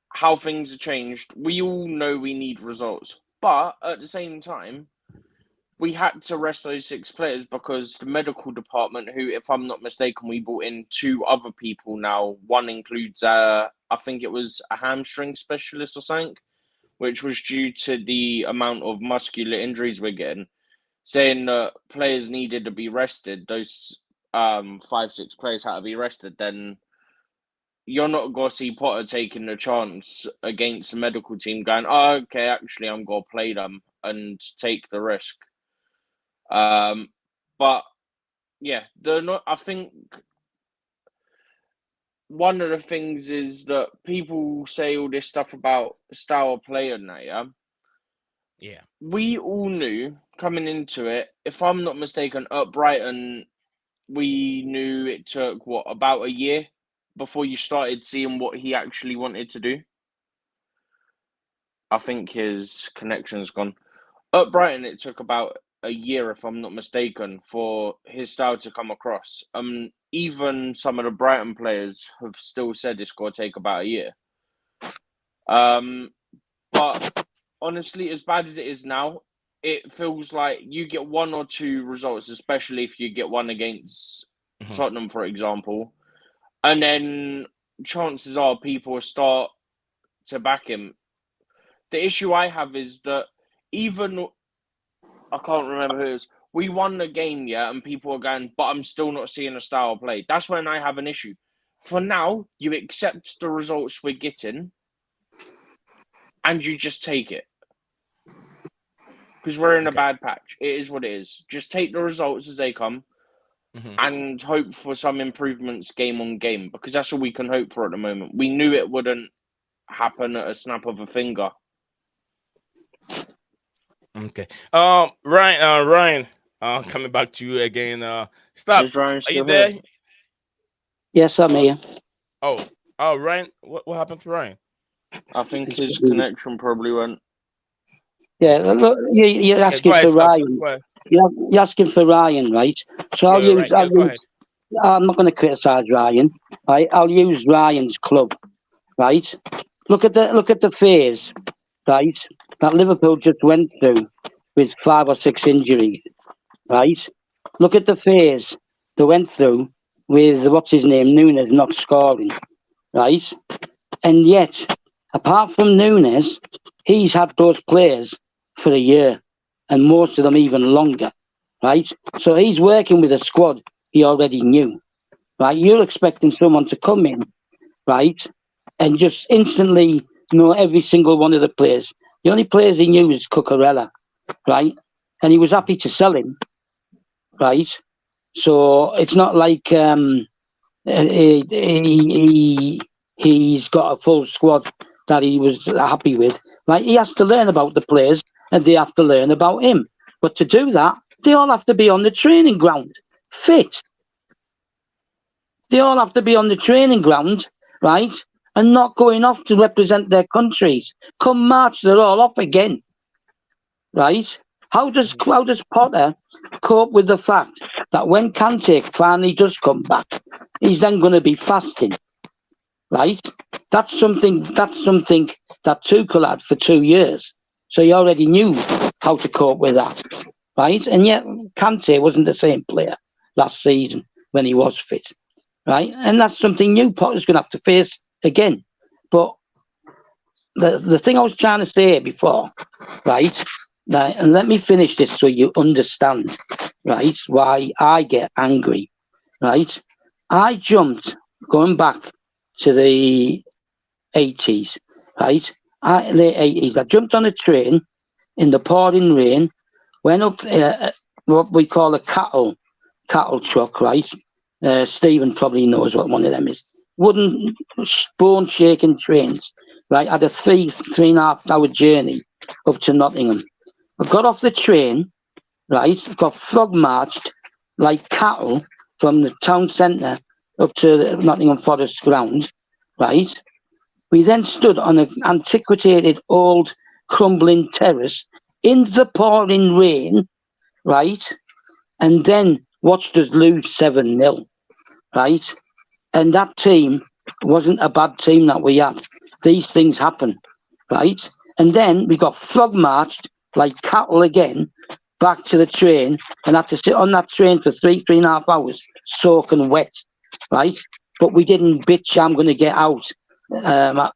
how things have changed, we all know we need results. But at the same time, we had to rest those 6 players because the medical department, who, if I'm not mistaken, we brought in 2 other people now. One includes, I think it was a hamstring specialist or something, which was due to the amount of muscular injuries we're getting, saying that players needed to be rested. Those 5-6 players had to be rested. Then you're not going to see Potter taking the chance against the medical team going, oh, okay, actually, I'm going to play them and take the risk. But yeah, I think one of the things is that people say all this stuff about style of play and that, yeah? Yeah. We all knew coming into it, if I'm not mistaken, at Brighton, we knew it took, what, about a year before you started seeing what he actually wanted to do? I think his connection's gone. At Brighton, it took about a year, if I'm not mistaken, for his style to come across. Even some of the Brighton players have still said it's going to take about a year. But honestly, as bad as it is now, it feels like you get one or two results, especially if you get one against Mhm. Tottenham, for example, and then chances are people will start to back him. The issue I have is that even I can't remember who it is. We won the game, yeah, and people are going, but I'm still not seeing a style of play. That's when I have an issue. For now, you accept the results we're getting, and you just take it because we're in a Okay. bad patch. It is what it is. Just take the results as they come Mhm. and hope for some improvements game on game because that's all we can hope for at the moment. We knew it wouldn't happen at a snap of a finger. Okay. Ryan. Ryan. Coming back to you again. Stop. Is Ryan Are you still here? there? Yes, I'm here. Oh. Oh, Ryan. What happened to Ryan? I think his connection probably went. Yeah, Okay. look, you're Okay. Go asking ahead. for Stop. Ryan. Go ahead. You're asking for Ryan, right? So Yeah. Right. Yeah. Go ahead. I'm not going to criticise Ryan. Right? I'll use Ryan's club, right? Look at the phase, right? That Liverpool just went through with 5 or 6 injuries, right? Look at the phase they went through with what's his name, Nunes not scoring, right? And yet, apart from Nunes, he's had those players for a year, and most of them even longer, right? So he's working with a squad he already knew, right? You're expecting someone to come in, right, and just instantly know every single one of the players. The only players he knew was Cucurella, right? And he was happy to sell him, right? So it's not like he's got a full squad that he was happy with. Like he has to learn about the players, and they have to learn about him. But to do that, they all have to be on the training ground, fit. They all have to be on the training ground, right, and not going off to represent their countries. Come March, they're all off again, right? How does Potter cope with the fact that when Kante finally does come back, he's then going to be fasting? Right? That's something that Tuchel had for 2 years. So he already knew how to cope with that. Right? And yet Kante wasn't the same player last season when he was fit. Right? And that's something new Potter's gonna have to face again. But the thing I was trying to say before, right? Now, and let me finish this so you understand, right, why I get angry. Right? I jumped going back to the 80s, right? Late 80s. I jumped on a train in the pouring rain, went up what we call a cattle truck, right? Stephen probably knows what one of them is. Wooden, bone shaking trains, right? Had a 3.5 hour journey up to Nottingham. I got off the train, right? Got frog marched like cattle from the town centre up to the Nottingham Forest ground, right? We then stood on an antiquated old crumbling terrace in the pouring rain, right? And then watched us lose 7-0, right? And that team wasn't a bad team that we had. These things happen, right? And then we got frog marched like cattle again back to the train and had to sit on that train for 3.5 hours, soaking wet, right? But we didn't bitch, I'm going to get out.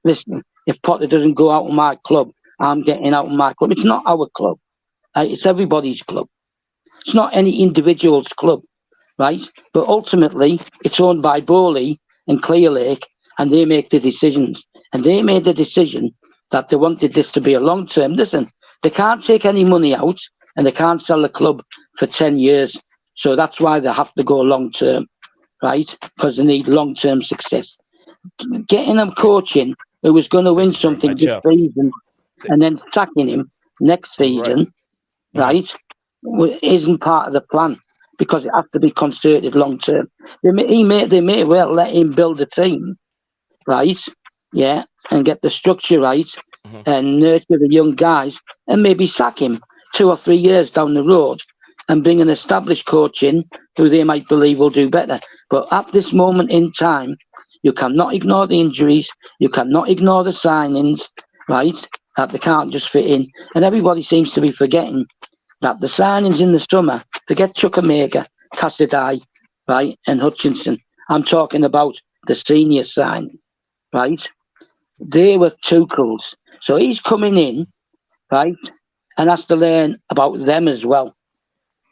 Listen, if Potter doesn't go out of my club, I'm getting out of my club. It's not our club. It's everybody's club. It's not any individual's club, right? But ultimately, it's owned by Bowley and Clearlake, and they make the decisions. And they made the decision that they wanted this to be a long term. Listen, they can't take any money out, and they can't sell the club for 10 years. So that's why they have to go long term, right? Because they need long term success. getting a coach in who was going to win Thank you very something much. this season Th- and then sacking him next all right. season, Mhm. right, isn't part of the plan because it has to be concerted long term. They may well let him build a team, right, yeah, and get the structure right Mhm. and nurture the young guys and maybe sack him 2 or 3 years down the road and bring an established coach in who they might believe will do better. But at this moment in time, you cannot ignore the injuries, you cannot ignore the signings, right? That they can't just fit in. And everybody seems to be forgetting that the signings in the summer, forget Chukwuemeka, Cassadai, right, and Hutchinson. I'm talking about the senior sign, right? They were Tuchel's. So he's coming in, right, and has to learn about them as well,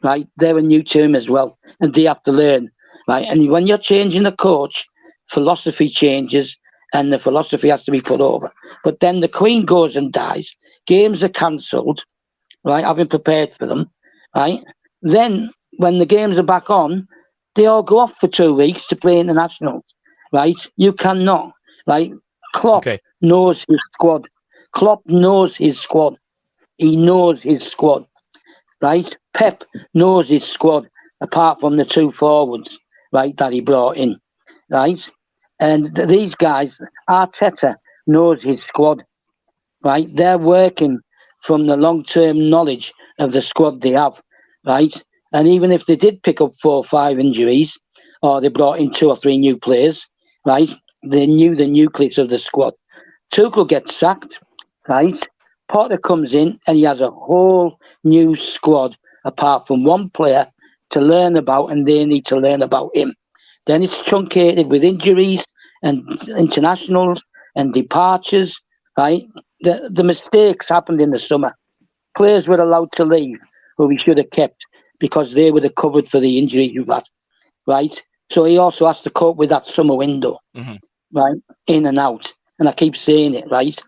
right? They're a new team as well, and they have to learn, right? And when you're changing the coach, philosophy changes, and the philosophy has to be put over. But then the Queen goes and dies, games are cancelled, right? Having prepared for them, right? Then when the games are back on, they all go off for 2 weeks to play internationals, right? You cannot, right? Klopp Okay. knows his squad. Klopp knows his squad. He knows his squad, right? Pep knows his squad, apart from the two forwards, right, that he brought in, right? And these guys, Arteta knows his squad, right? They're working from the long term knowledge of the squad they have, right? And even if they did pick up 4 or 5 injuries, or they brought in 2 or 3 new players, right? They knew the nucleus of the squad. Tuchel gets sacked, right? Potter comes in and he has a whole new squad apart from one player to learn about, and they need to learn about him. Then it's truncated with injuries and internationals and departures, right? The mistakes happened in the summer. Players were allowed to leave who we should have kept because they would have covered for the injuries you got, right? So he also has to cope with that summer window, Mhm. right? In and out. And I keep saying it, right?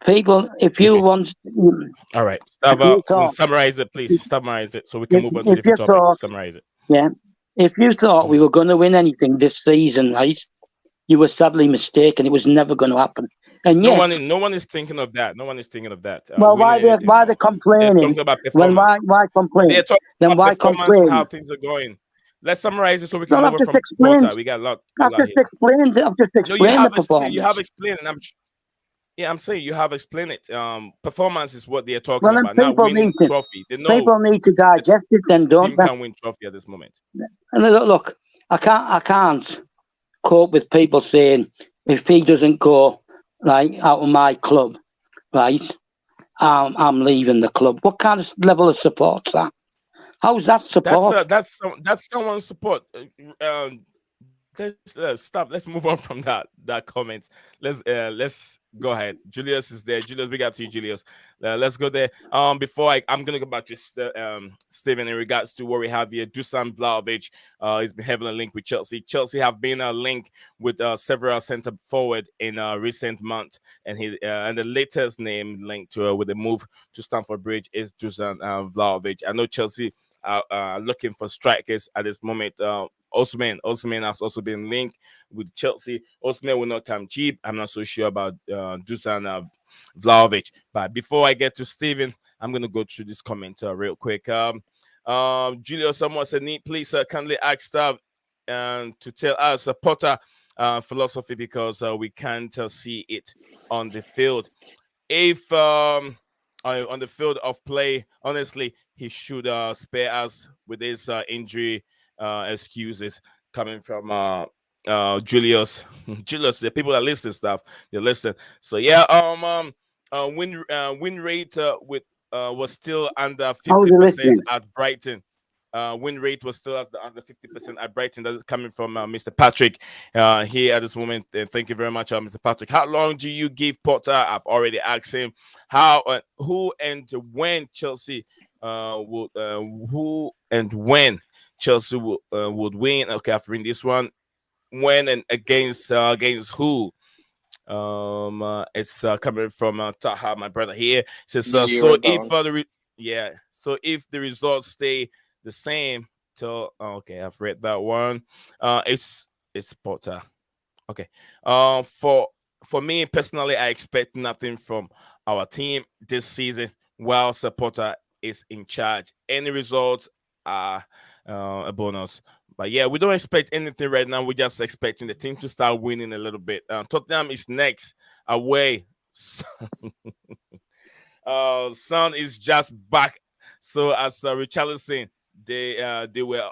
People, if you Okay. want, All right. if Stop. you We'll thought, summarize it, please. Summarize it so we can if, move on to if you different topics. thought, Summarize it. yeah, if you thought we Mhm. were going to win anything this season, right, you were sadly mistaken. It was never going to happen. And No yet, one, no one is thinking of that. No one is thinking of that. well, Winning anything. why they No, they're complaining? talking about Well, performance. why They're complain? talking Then about why performance and complain? how things are going. Let's summarize it so we can Well, move I've on just from Porter. explained. We got a I've lot just here. explained. I've just No, you explained the have explained. You have performance. explained, and yeah, I'm saying you have explained it. Performance is what they're talking Well, then about, not winning trophy. They know people need to the digest it, then, don't team they? can win trophy at this moment. And look, I can't cope with people saying if he doesn't go right out of my club, right, I'm leaving the club. What kind of level of support's that? How's that support? That's someone's support. Let's stop. Let's move on from that comment. Let's go ahead. Julius is there. Julius, big up to you, Julius. Let's go there. Before I'm gonna go back to Steven in regards to what we have here. Dusan Vlahovic, he's been heavily linked with Chelsea. Chelsea have been a link with several centre forward in recent months, and and the latest name linked to with the move to Stamford Bridge is Dusan Vlahovic. I know Chelsea are looking for strikers at this moment. Osman has also been linked with Chelsea. Osman will not come cheap. I'm not so sure about Dusan Vlahovic. But before I get to Steven, I'm going to go through this comment real quick. Julio, someone said, please kindly ask staff to tell us Potter philosophy because we can't see it on the field. If on the field of play, honestly, he should spare us with his injury excuses coming from Julius. Julius, the people that listen stuff, they listen. So yeah, win rate with was still under How's he 50% listening? at Brighton. Win rate was still at the under 50% at Brighton. That is coming from Mr. Patrick here at this moment. Thank you very much, Mr. Patrick. How long do you give Potter? I've already asked him how, who, and when Chelsea would who and when Chelsea would win. Okay, I've written this one. When and against who? It's coming from Taha, my brother here. Says Yeah, you so read that if one. yeah, so if the results stay the same till okay, I've read that one. It's Potter. Okay. For me personally, I expect nothing from our team this season while supporter is in charge. Any results are a bonus. But yeah, we don't expect anything right now. We're just expecting the team to start winning a little bit. Tottenham is next away. Son is just back. So as Richarlison, they were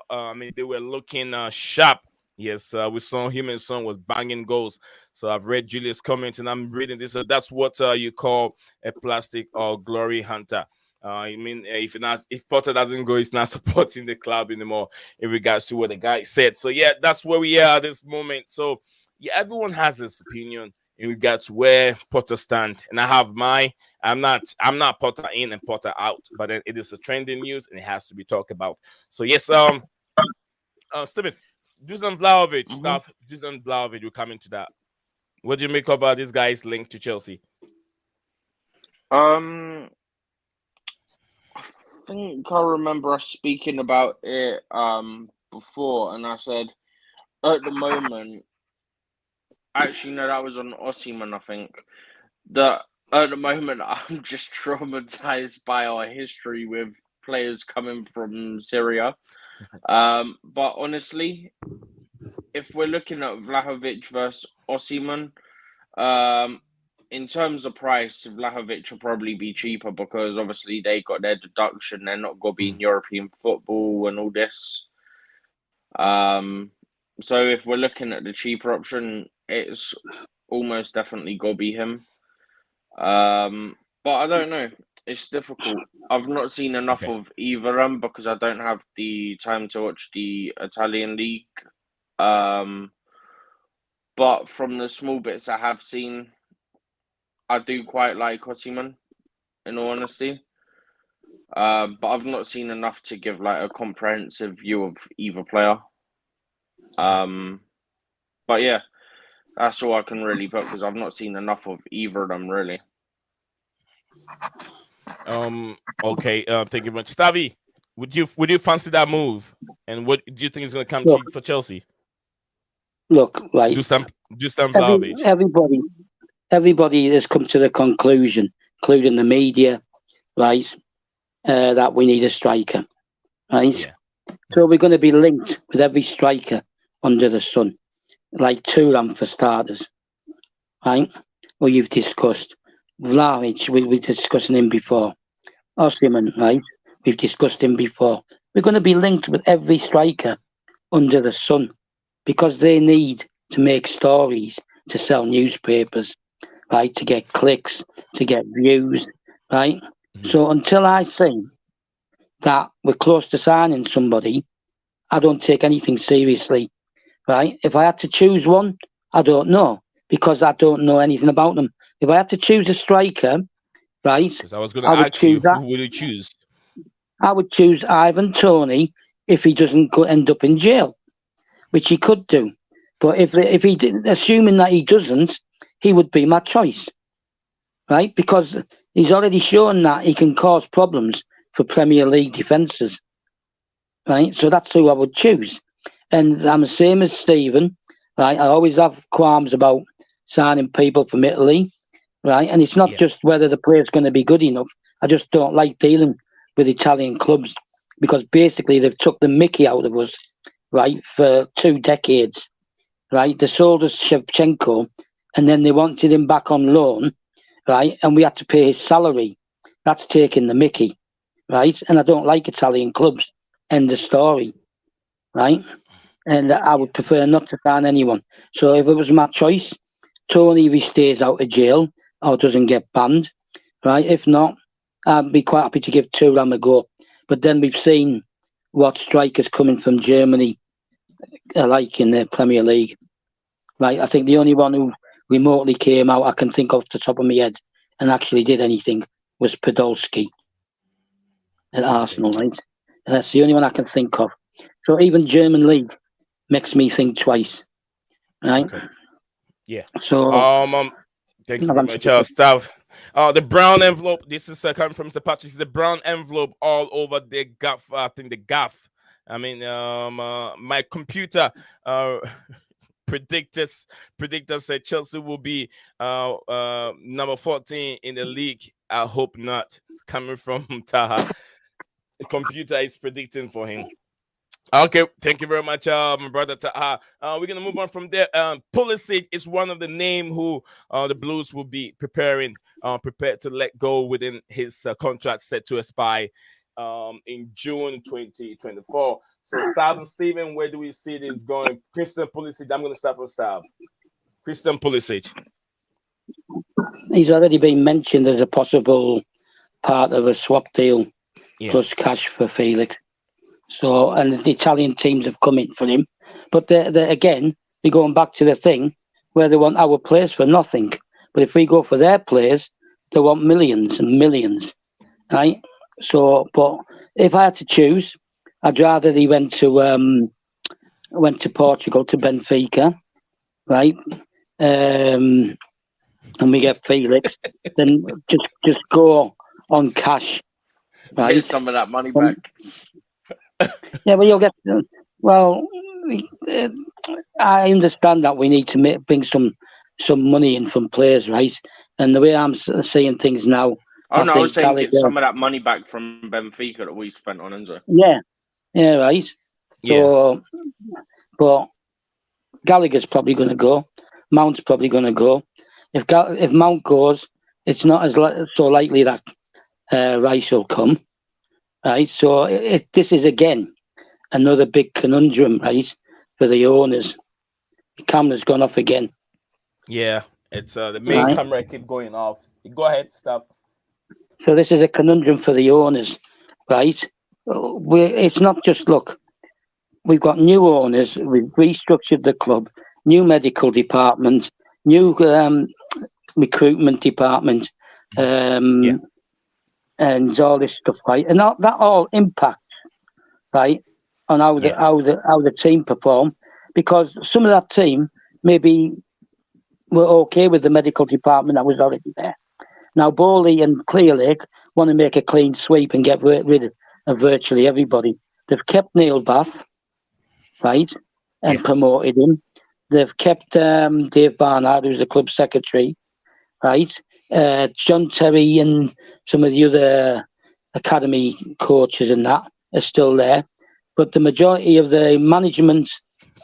they were looking sharp. Yes, we saw him and Son was banging goals. So I've read Julius' comments and I'm reading this. So that's what you call a plastic or glory hunter. I mean, if Potter doesn't go, he's not supporting the club anymore in regards to what the guy said. So yeah, that's where we are at this moment. So yeah, everyone has his opinion in regards to where Potter stand, and I have mine. I'm not Potter in and Potter out, but it is a trending news and it has to be talked about. So yes, Steven, Dusan Vlahovic Hmm. stuff. Dusan Vlahovic will come into that. What do you make of this guy's link to Chelsea? Um, I think I remember us speaking about it before, and I said at the moment, actually no, that was on Osimhen, I think. That at the moment I'm just traumatized by our history with players coming from Syria. But honestly, if we're looking at Vlahovic versus Osimhen, um, in terms of price, Vlahovic will probably be cheaper because obviously they got their deduction. They're not going to be in European football and all this. Um, so if we're looking at the cheaper option, it's almost definitely going to be him. But I don't know. It's difficult. I've not seen enough Okay. of either of them because I don't have the time to watch the Italian league. Um, but from the small bits I have seen, I do quite like Osimhen, in all honesty. But I've not seen enough to give like a comprehensive view of either player. Okay. Um, but yeah, that's all I can really put because I've not seen enough of either of them really. Okay. Thank you very much, Stavi. Would you fancy that move? And what do you think is going to come Look, cheap for Chelsea? look, right. Do some do some Every Vlahovic. everybody everybody has come to the conclusion, including the media, right, that we need a striker, right. Yeah. So Mhm. we're going to be linked with every striker under the sun, like Turan for starters, right? Well, you've discussed Vlahovic, we're discussing him before. Osimhen, right? We've discussed him before. We're going to be linked with every striker under the sun because they need to make stories to sell newspapers, right? To get clicks, to get views, right? Mhm. So until I see that we're close to signing somebody, I don't take anything seriously, right? If I had to choose one, I don't know because I don't know anything about them. If I had to choose a striker, right, Because I was going I to would ask you, choose that. who will you choose? I would choose Ivan Tony if he doesn't end up in jail, which he could do. But if he didn't, assuming that he doesn't, he would be my choice, right? Because he's already shown that he can cause problems for Premier League defences, right? So that's who I would choose. And I'm the same as Stephen, right? I always have qualms about signing people from Italy, right? And it's not Yeah. just whether the player's going to be good enough. I just don't like dealing with Italian clubs because basically they've took the mickey out of us, right, for 2 decades, right? They sold us Shevchenko and then they wanted him back on loan, right? And we had to pay his salary. That's taking the mickey, right? And I don't like Italian clubs. End of story, right? And I Yeah. would prefer not to sign anyone. So if it was my choice, Tony, if he stays out of jail or doesn't get banned, right? If not, I'd be quite happy to give Turam a go. But then we've seen what strikers coming from Germany are like in the Premier League, right? I think the only one who remotely came out I can think of off the top of my head and actually did anything was Podolski at Okay. Arsenal, right? And that's the only one I can think of. So even German league makes me think twice, right? Okay. Yeah. So Um. Thank you very I'm much, speaking. Stav. The brown envelope. This is coming from Mr. Patrick. The brown envelope all over the gaff. I think the gaff. I mean, my computer. Uh, predictor said Chelsea will be number 14 in the league. I hope not. Coming from Taha, the computer is predicting for him. Okay, thank you very much, my brother Taha. We're gonna move on from there. Pulisic is one of the name who the Blues will be prepared to let go within his contract set to expire in June 2024. So, Stav and Steven, where do we see this going? Christian Pulisic. I'm gonna start from Stav. Christian Pulisic. He's already been mentioned as a possible part of a swap deal plus cash for Felix. So, and the Italian teams have come in for him. But they're going back to the thing where they want our players for nothing. But if we go for their players, they want millions and millions, right? So, but if I had to choose, I'd rather he went to Portugal, to Benfica, right? And we get Felix, then just go on cash, right? Get some of that money back. Yeah, well, you'll get. Well, I understand that we need to bring some money in from players, right? And the way I'm seeing things now, I was saying get some of that money back from Benfica that we spent on Enzo. Yeah, right. So, but Gallagher's probably going to go. Mount's probably going to go. If Mount goes, it's not as so likely that Rice will come, right? So this is again another big conundrum, right, for the owners. The camera's gone off again. Yeah, it's the main camera keep going off. Go ahead, stop. So this is a conundrum for the owners, right? It's not just, look, we've got new owners, we've restructured the club, new medical department, new recruitment department, and all this stuff, right? And that all impacts, right, on how the team perform, because some of that team maybe were okay with the medical department that was already there. Now Bowley and Clearlake want to make a clean sweep and get rid of virtually everybody. They've kept Neil Bath, right, and promoted him. They've kept Dave Barnard, who's the club secretary, right. John Terry and some of the other academy coaches and that are still there. But the majority of the management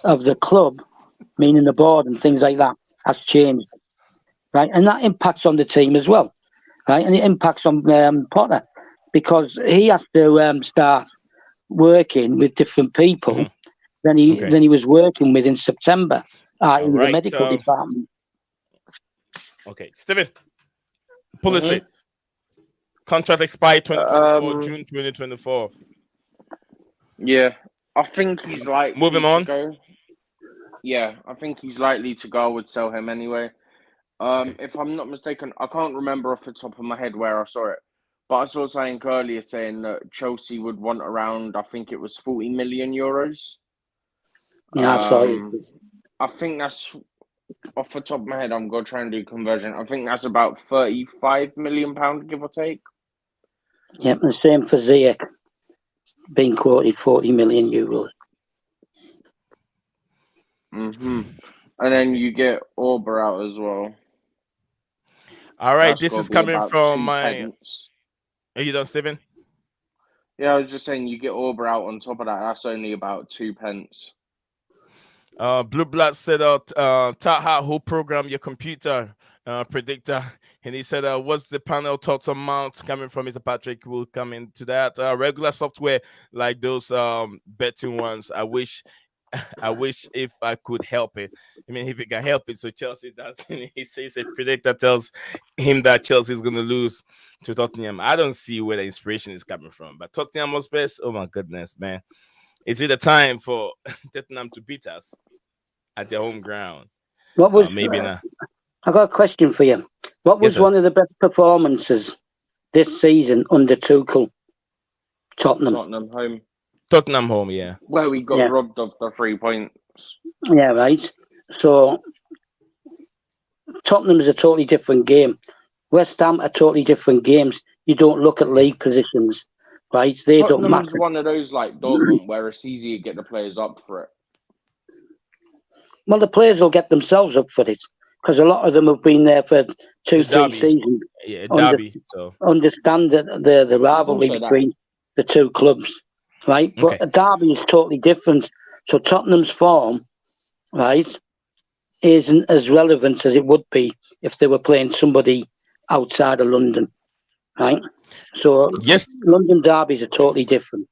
of the club, meaning the board and things like that, has changed, right? And that impacts on the team as well, right? And it impacts on Potter, because he has to start working with different people than he was working with in September in the medical department. Okay, Steven, Pulisic. Contract expired 2024, June 2024. Yeah, I think he's likely Moving on. to go. Yeah, I think he's likely to go. I would sell him anyway. If I'm not mistaken, I can't remember off the top of my head where I saw it, but I saw something earlier saying that Chelsea would want around, I think it was 40 million euros. Yeah, I saw it. I think that's, off the top of my head, I'm going to try and do conversion. I think that's about £35 million, give or take. Yep, the same for Ziyech, being quoted 40 million euros. And then you get Auber out as well. All right, this is coming from my. Pence. Are you done, Steven? Yeah, I was just saying you get Auber out on top of that. That's only about 2 pence. Blue Blood said Taha, who programmed your computer predictor, and he said what's the panel thoughts on Mount coming from Mr. Patrick? Will come into that regular software like those betting ones. I wish if I could help it. I mean, if he can help it. So Chelsea does. He says a predictor tells him that Chelsea is going to lose to Tottenham. I don't see where the inspiration is coming from. But Tottenham was best. Oh my goodness, man! Is it a time for Tottenham to beat us at their home ground? What was maybe not? I got a question for you. What was one of the best performances this season under Tuchel? Tottenham home. Tottenham home, yeah. Where we got robbed of the 3 points. Yeah, right. So Tottenham is a totally different game. West Ham are totally different games. You don't look at league positions, right? They don't matter. Tottenham's one of those like Dortmund where it's easy to get the players up for it. Well, the players will get themselves up for it because a lot of them have been there for two, The three derby, seasons. yeah, Under, derby. So understand the There's rivalry also that. between the two clubs, right? But okay, a derby is totally different. So Tottenham's form, right, isn't as relevant as it would be if they were playing somebody outside of London, right? So yes. London derbies are totally different.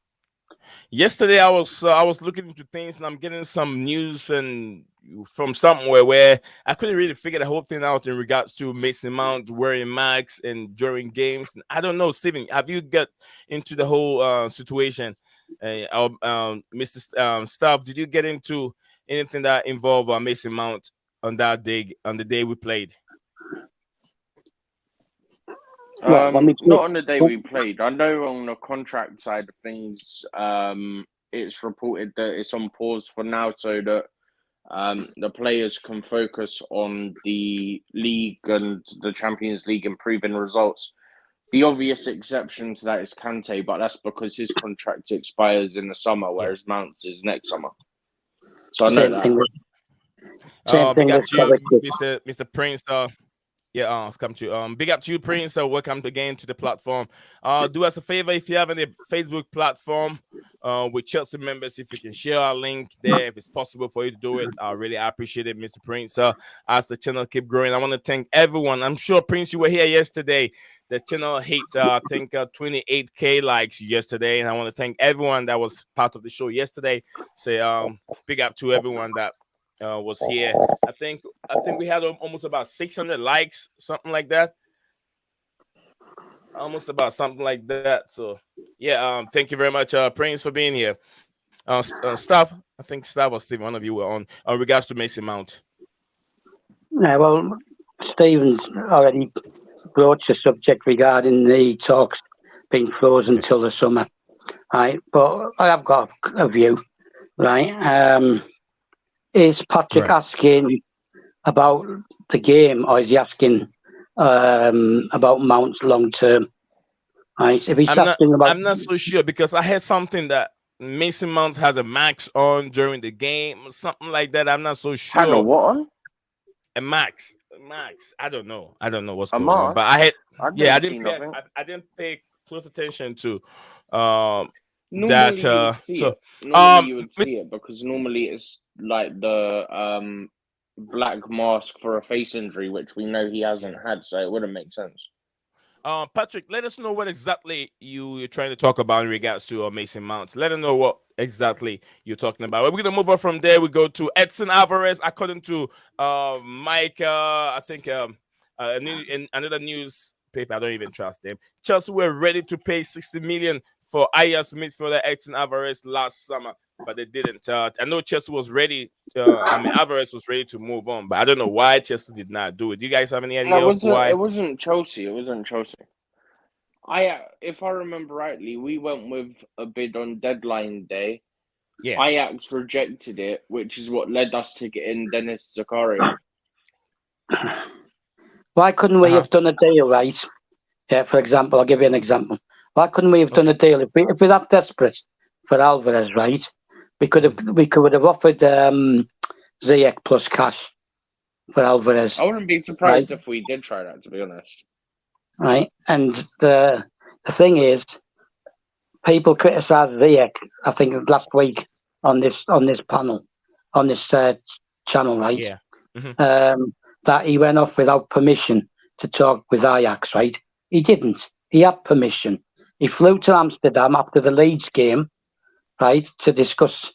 Yesterday I was looking into things and I'm getting some news and from somewhere where I couldn't really figure the whole thing out in regards to Mason Mount wearing masks and during games. I don't know, Stephen, have you got into the whole situation? Mr. Staff, did you get into anything that involved Mason Mount on that day, on the day we played? Well, when we Not on the day play, we played. I know on the contract side of things, it's reported that it's on pause for now, so that the players can focus on the league and the Champions League improving results. The obvious exception to that is Kante, but that's because his contract expires in the summer, Yeah. whereas Mount's is next summer. So I know same that. thing with same Big thing up with to you, Kovacic. Mr. Prince. Yeah, it's come to you. Big up to you, Prince. Welcome again to the platform. Do us a favor if you have any Facebook platform with Chelsea members, if you can share our link there, if it's possible for you to do it, I really appreciate it, Mr. Prince. As the channel keep growing, I want to thank everyone. I'm sure Prince, you were here yesterday. The channel hit, I think, 28K likes yesterday, and I want to thank everyone that was part of the show yesterday. Say, big up to everyone that was here. I think we had almost about 600 likes, something like that. Almost about something like that. So yeah, thank you very much, Prince, for being here. Staff, I think Staff or Steve, one of you were on regards to Mason Mount. Yeah, well, Stephen's already broached the subject regarding the talks being frozen Okay. until the summer, right? But I have got a view, right? Is Patrick Right. asking about the game, or is he asking about Mount's long term? Right? If he's asking about, I'm not so sure because I heard something that Mason Mount has a max on during the game, or something like that. I'm not so Hang on, sure. what on? A max. I don't know what's A going on. But I mask? had, I yeah, didn't see nothing. I didn't pay close attention to that. Normally you would see So it. Normally you would Mis- see it because normally it's like the black mask for a face injury, which we know he hasn't yeah. had, so it wouldn't make sense. Patrick, let us know what exactly you're trying to talk about in regards to Mason Mount. Let us know what exactly you're talking about. We're gonna move on from there. We go to Edson Alvarez. According to Mike, I think in another newspaper, I don't even trust them. Chelsea were ready to pay 60 million for Ajax midfielder Edson Alvarez last summer, but they didn't. I know Chelsea was ready. Alvarez was ready to move on, but I don't know why Chelsea did not do it. Do you guys have any No, idea of it why? wasn't Chelsea. It wasn't Chelsea. If I remember rightly, we went with a bid on deadline day. Yeah. Ajax rejected it, which is what led us to get in Dennis Zakaria. why couldn't we Uh-huh. have done a deal, right? Yeah, for example, I'll give you an example. Why couldn't we have done Okay. a deal if we're that desperate for Alvarez, right? We could have offered Ziyech plus cash for Alvarez, I wouldn't be right? surprised if we did try that, to be honest. Right, and the thing is, people criticise Ziyech. I think last week on this panel, on this channel, right? Yeah. Hmm. That he went off without permission to talk with Ajax, right? He didn't. He had permission. He flew to Amsterdam after the Leeds game, right, to discuss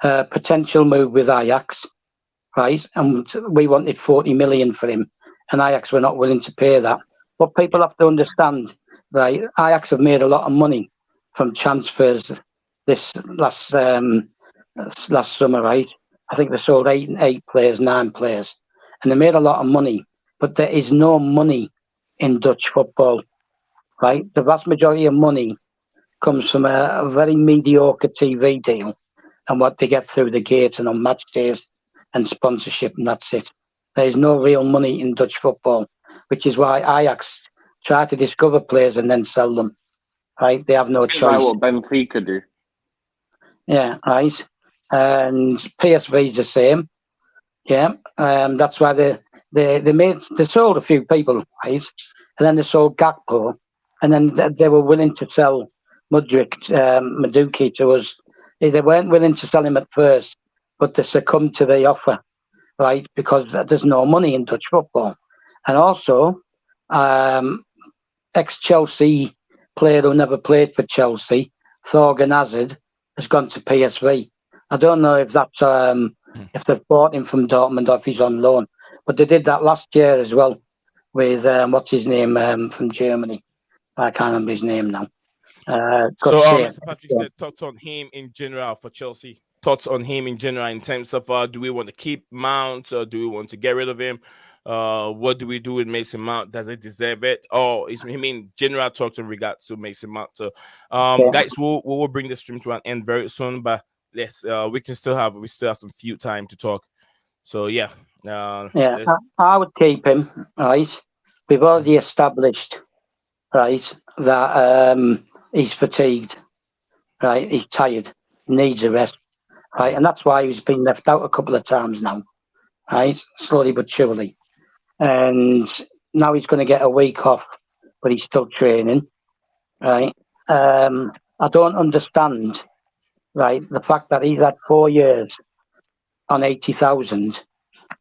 a potential move with Ajax, right? And we wanted 40 million for him, and Ajax were not willing to pay that. What people Yeah. have to understand, right? Ajax have made a lot of money from transfers this last summer, right? I think they sold eight players, 9 players, and they made a lot of money. But there is no money in Dutch football, right? The vast majority of money comes from a very mediocre TV deal and what they get through the gate and on match days and sponsorship, and that's it. There is no real money in Dutch football, which is why Ajax try to discover players and then sell them. Right? They have no Like choice. what Benfica do. Yeah, right. And PSV is the same. Yeah, that's why they sold a few people, right? And then they sold Gakpo, and then they were willing to sell Maduki to us. They weren't willing to sell him at first, but they succumbed to the offer, right? Because there's no money in Dutch football, and also um, ex-Chelsea player who never played for Chelsea, Thorgan Hazard, has gone to PSV. I don't know if that's if they've bought him from Dortmund or if he's on loan, but they did that last year as well with what's his name from Germany. I can't remember his name now. Got So, saved. Mr. Patrick said thoughts on him in general for Chelsea. Thoughts on him in general in terms of do we want to keep Mount or do we want to get rid of him? What do we do with Mason Mount? Does it deserve it? Or is he mean general thoughts in regards to Mason Mount? So, Yeah, guys, we'll bring the stream to an end very soon, but yes, we still have some few time to talk. So yeah, yeah. let's I would keep him. Right, we've already established right that he's fatigued. Right, he's tired, needs a rest. Right, and that's why he's been left out a couple of times now. Right, slowly but surely, and now he's going to get a week off, but he's still training. Right, I don't understand. Right, the fact that he's had 4 years on 80,000,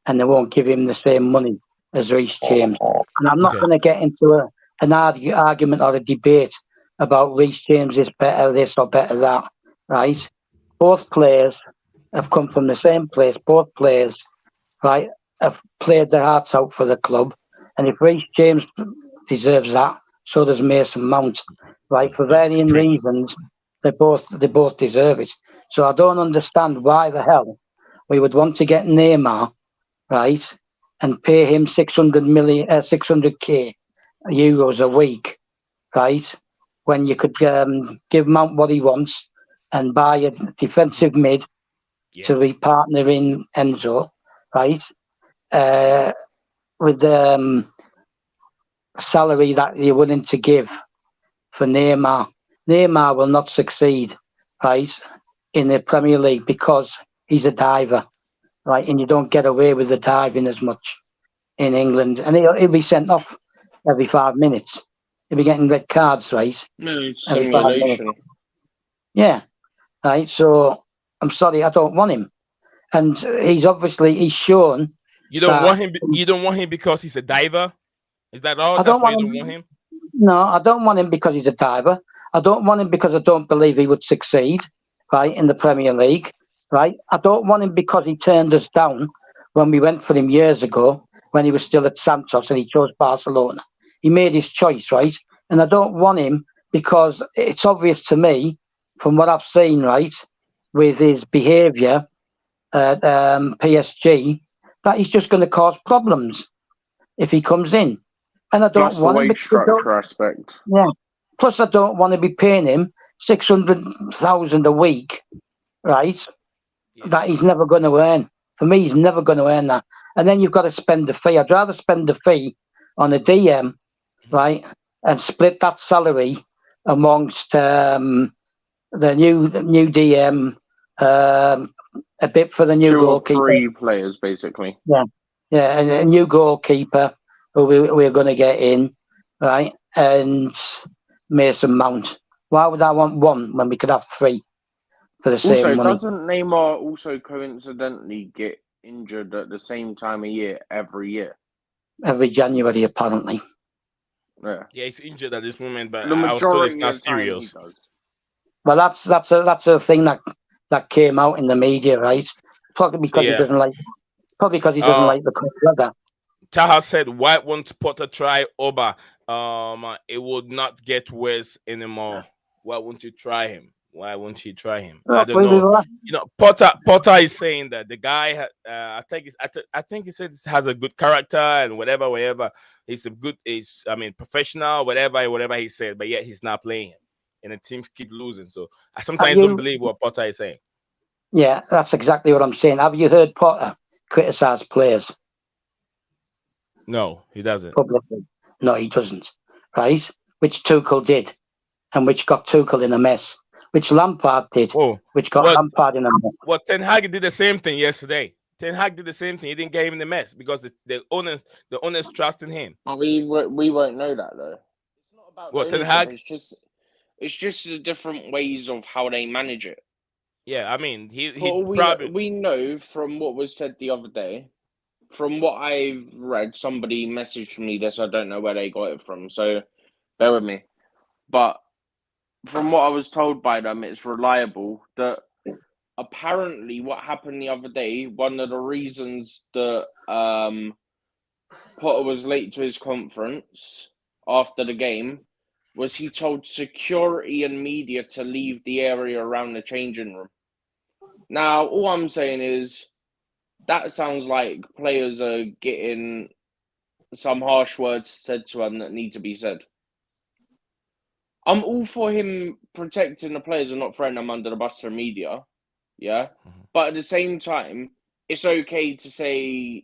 and they won't give him the same money as Reece James. And I'm not okay. going to get into an argument or a debate about Reece James is better this or better that. Right, both players have come from the same place. Both players, right, have played their hearts out for the club. And if Reece James deserves that, so does Mason Mount. Right, for varying Agree. reasons, they both deserve it. So I don't understand why the hell we would want to get Neymar, right, and pay him 600k euros a week, right, when you could give Mount what he wants and buy a defensive mid Yeah. to be partnering Enzo, right? Uh, with the salary that you're willing to give for Neymar. Neymar will not succeed, right, in the Premier League because he's a diver, right, and you don't get away with the diving as much in England, and he'll be sent off every 5 minutes. He'll be getting red cards, right, No, it's every 5 minutes. simulation. Yeah, right. So I'm sorry, I don't want him, and he's shown You don't that want him. You don't want him because he's a diver. Is that all? I That's don't why you want don't want him. him. No, I don't want him because he's a diver. I don't want him because I don't believe he would succeed, right, in the Premier League, right. I don't want him because he turned us down when we went for him years ago when he was still at Santos and he chose Barcelona. He made his choice, right, and I don't want him because it's obvious to me from what I've seen, right, with his behaviour at PSG that he's just going to cause problems if he comes in, and I don't Plus the want him wage because I don't. structure aspect. Yeah. Plus, I don't want to be paying him 600,000 a week, right? Yeah. That he's never going to earn. For me, he's never going to earn that. And then you've got to spend the fee. I'd rather spend the fee on a DM, right, and split that salary amongst the new DM, a bit for the new Two or goalkeeper. three players, basically. Yeah, yeah, and a new goalkeeper who we're going to get in, right, and Mason Mount. Why would I want one when we could have three for the same Also, money doesn't Neymar also coincidentally get injured at the same time of year every year? every January apparently? Yeah. Yeah, he's injured at this moment, but The I was told it's majority not of the time he serious. does. Well, that's a thing that came out in the media, right? Probably So because he yeah, doesn't like. Probably because he doesn't uh, like the cold weather. Taha said, "Why won't Potter try Oba? It would not get worse anymore. Why won't you try him? Why won't you try him? I Look, don't we know. will. You know, Potter is saying that the guy, I think he said he has a good character and whatever. He's a good, professional, whatever he said. But yet he's not playing, and the teams keep losing. So I Have sometimes don't you? believe what Potter is saying. Yeah, that's exactly what I'm saying. Have you heard Potter criticise players No, he doesn't. publicly? No, he doesn't. Right? Which Tuchel did, and which got Tuchel in a mess. Which Lampard did, Oh, which got what Lampard in a mess. Ten Hag did the same thing yesterday. Ten Hag did the same thing. He didn't get him in the mess because the owners trust in him. We won't know that though. It's not about the Well, Ten ownership. Hag, It's just the different ways of how they manage it. yeah, I mean, he But probably we know from what was said the other day, from what I've read, somebody messaged me this. I don't know where they got it from, so bear with me. But from what I was told by them, it's reliable that apparently what happened the other day, one of the reasons that Potter was late to his conference after the game was he told security and media to leave the area around the changing room. Now, all I'm saying is that sounds like players are getting some harsh words said to them that need to be said. I'm all for him protecting the players and not throwing them under the bus for media, yeah? But at the same time, it's okay to say,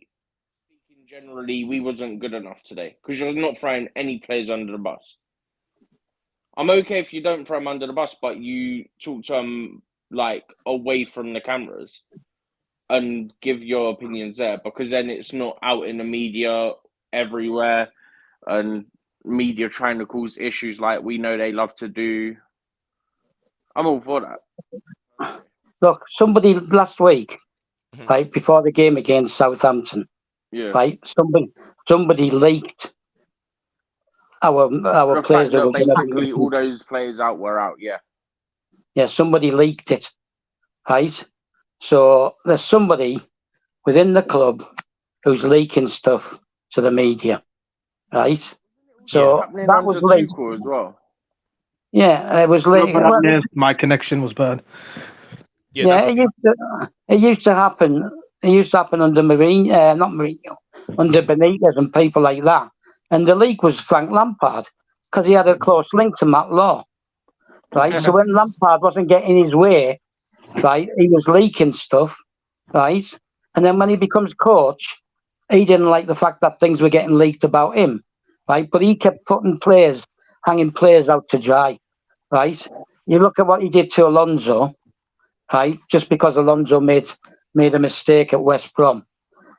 speaking generally, we wasn't good enough today because you're not throwing any players under the bus. I'm okay if you don't throw them under the bus, but you talk to them like away from the cameras and give your opinions there, because then it's not out in the media everywhere and media trying to cause issues like we know they love to do. I'm all for that. Look, somebody last week, Mhm. right before the game against Southampton, Yeah. right? Somebody leaked our The players fact that that were going to basically be. all those players out were out, yeah. Yeah, somebody leaked it, right? So there's somebody within the club who's leaking stuff to the media, right? So Happening that under was leaked. Tuchel as well. Yeah, it was No, leaked. but Well, my connection was bad. Yeah, yeah, that's okay. it used to happen. It used to happen under not Mourinho, under Benitez and people like that. And the leak was Frank Lampard because he had a close link to Matt Law, right? So when Lampard wasn't getting his way, right, he was leaking stuff, right? And then when he becomes coach, he didn't like the fact that things were getting leaked about him, right? But he kept hanging players out to dry, right? You look at what he did to Alonso, right? Just because Alonso made a mistake at West Brom,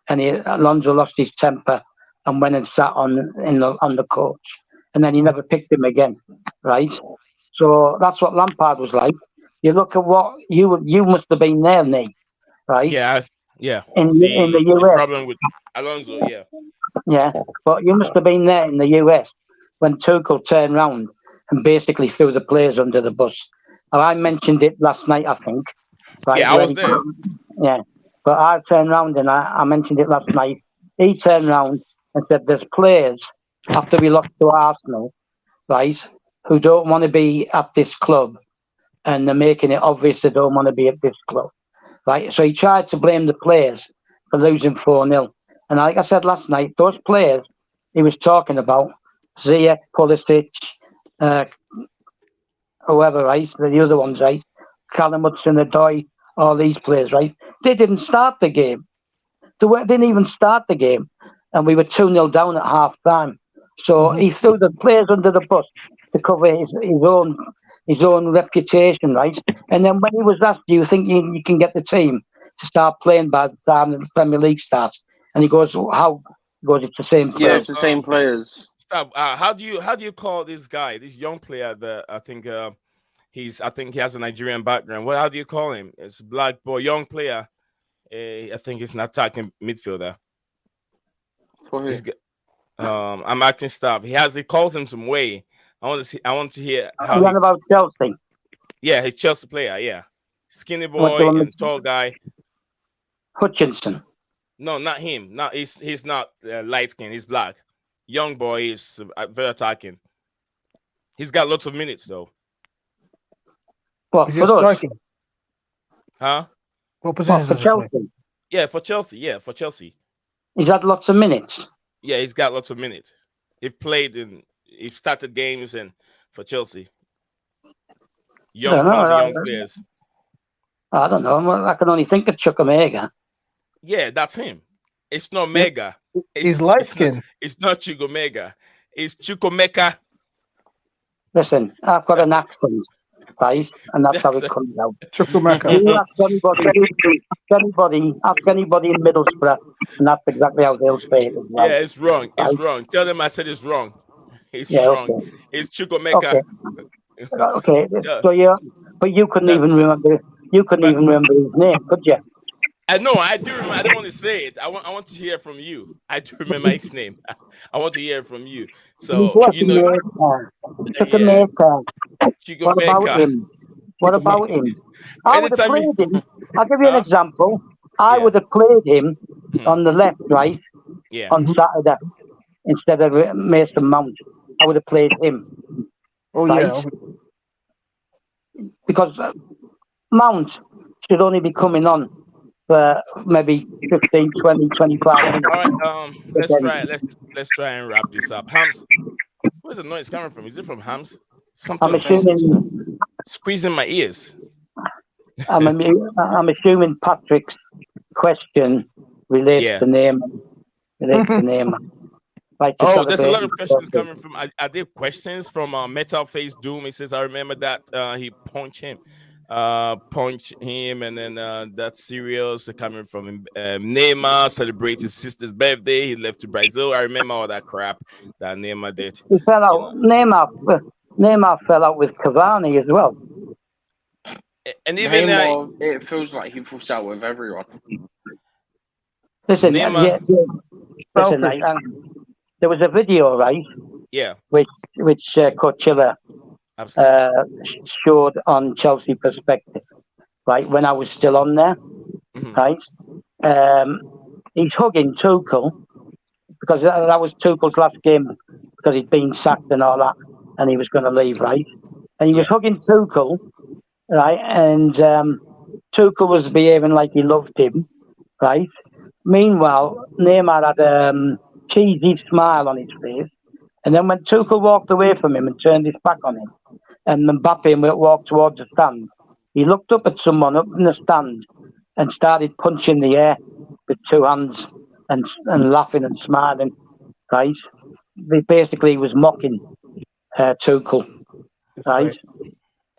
and Alonso lost his temper and went and sat on the coach, and then he never picked him again, right? So that's what Lampard was like. You look at what you must have been there, Nate, right? Yeah, yeah. In the The US, problem with Alonso, yeah. yeah. But you must have been there in the US when Tuchel turned round and basically threw the players under the bus. And I mentioned it last night, I think, right? Yeah, I Where was there. yeah. But I turned round and I mentioned it last night. He turned round and said, "There's players after we lost to Arsenal, right, who don't want to be at this club, and they're making it obvious they don't want to be at this club." Right? So he tried to blame the players for losing 4-0. And like I said last night, those players he was talking about, Ziyech, Pulisic, uh, whoever, right? The other ones, right? Callum Hudson-Odoi, all these players, right? They didn't start the game. Didn't even start the game. And we were 2-0 down at half time. So he threw the players under the bus to cover his own reputation, right? And then when he was asked, "Do you think you can get the team to start playing by the time the Premier League starts?" And he goes, "How?" He goes, "It's the same Yeah, players." it's the same players. Stop. How do you call this guy, this young player that I think he has a Nigerian background. How do you call him? It's a black boy, young player. I think he's an attacking midfielder. For who? He's I'm acting stuff. He calls him some way. I want to hear how What he. about Chelsea? Yeah, he's Chelsea player. Yeah, skinny What the boy one and with tall guy. Hutchinson? No, not him. Not he's not light skin. He's black. Young boy is very attacking. He's got lots of minutes though. What Is he for us? striking? Huh? What What position for does he play? Chelsea? Yeah, for Chelsea. Yeah, for Chelsea. He's had lots of minutes. Yeah, he's got lots of minutes. He started games and for Chelsea. I don't One of the young know. players. I don't know. I can only think of Chukwuemeka. Yeah, that's him. It's not Yeah. Mega. He's light It's not skinned. it's not Chugomega. It's Chukomeka. Listen, I've got an accent. right? And that's how That's it comes out. Chukwemeka. You ask anybody in Middlesbrough, and that's exactly how they'll say it as yeah, well, it's wrong. It's right? wrong. Tell them I said it's wrong. It's Yeah, wrong. okay, It's Chukwemeka. okay, okay. Tell- So yeah, but you couldn't tell- even remember. You couldn't but even remember his name, could you? I know I do remember. I don't want to say it. I want to hear from you. I do remember his name. I want to hear from you. He's So what you he know, made. yeah, Chukwemeka. What about Chukwemeka. him? What about him? I would have Anytime you, played him. I'll give you an huh? example. I Yeah. would have played him Mhm. on the left, right, Yeah. on Saturday instead of Mason Mount. I would have played him, Oh right? yeah. Because Mount should only be coming on for maybe 15, 20, 25 minutes. All right. Let's Again, try. Let's try and wrap this up. Hams, where's the noise coming from? Is it from Hams? I'm Something's assuming, squeezing my ears. I'm assuming Patrick's question relates Yeah. to name, relates to name. Like to Oh, there's a celebrate lot his of questions birthday. coming from. Are there questions from Metal Face Doom? He says, I remember that he punched him, and then that's serious coming from him. Neymar celebrated his sister's birthday. He left to Brazil. I remember all that crap that Neymar did. He fell You out. know, Neymar fell out with Cavani as well. and even Neymar, it feels like he falls out with everyone. Listen, Neymar, listen. Selfish. There was a video, right, yeah, which Coachella absolutely. showed on Chelsea Perspective, right, when I was still on there, Hmm. right. Um, he's hugging Tuchel because that was Tuchel's last game because he'd been sacked and all that, and he was going to leave, right. And he was Yeah, hugging Tuchel, right, and Tuchel was behaving like he loved him, right. Meanwhile, Neymar had a cheesy smile on his face, and then when Tuchel walked away from him and turned his back on him, and Mbappe walked towards the stand, he looked up at someone up in the stand and started punching the air with two hands and laughing and smiling, right. Basically, he was mocking Tuchel, right. Disgrace.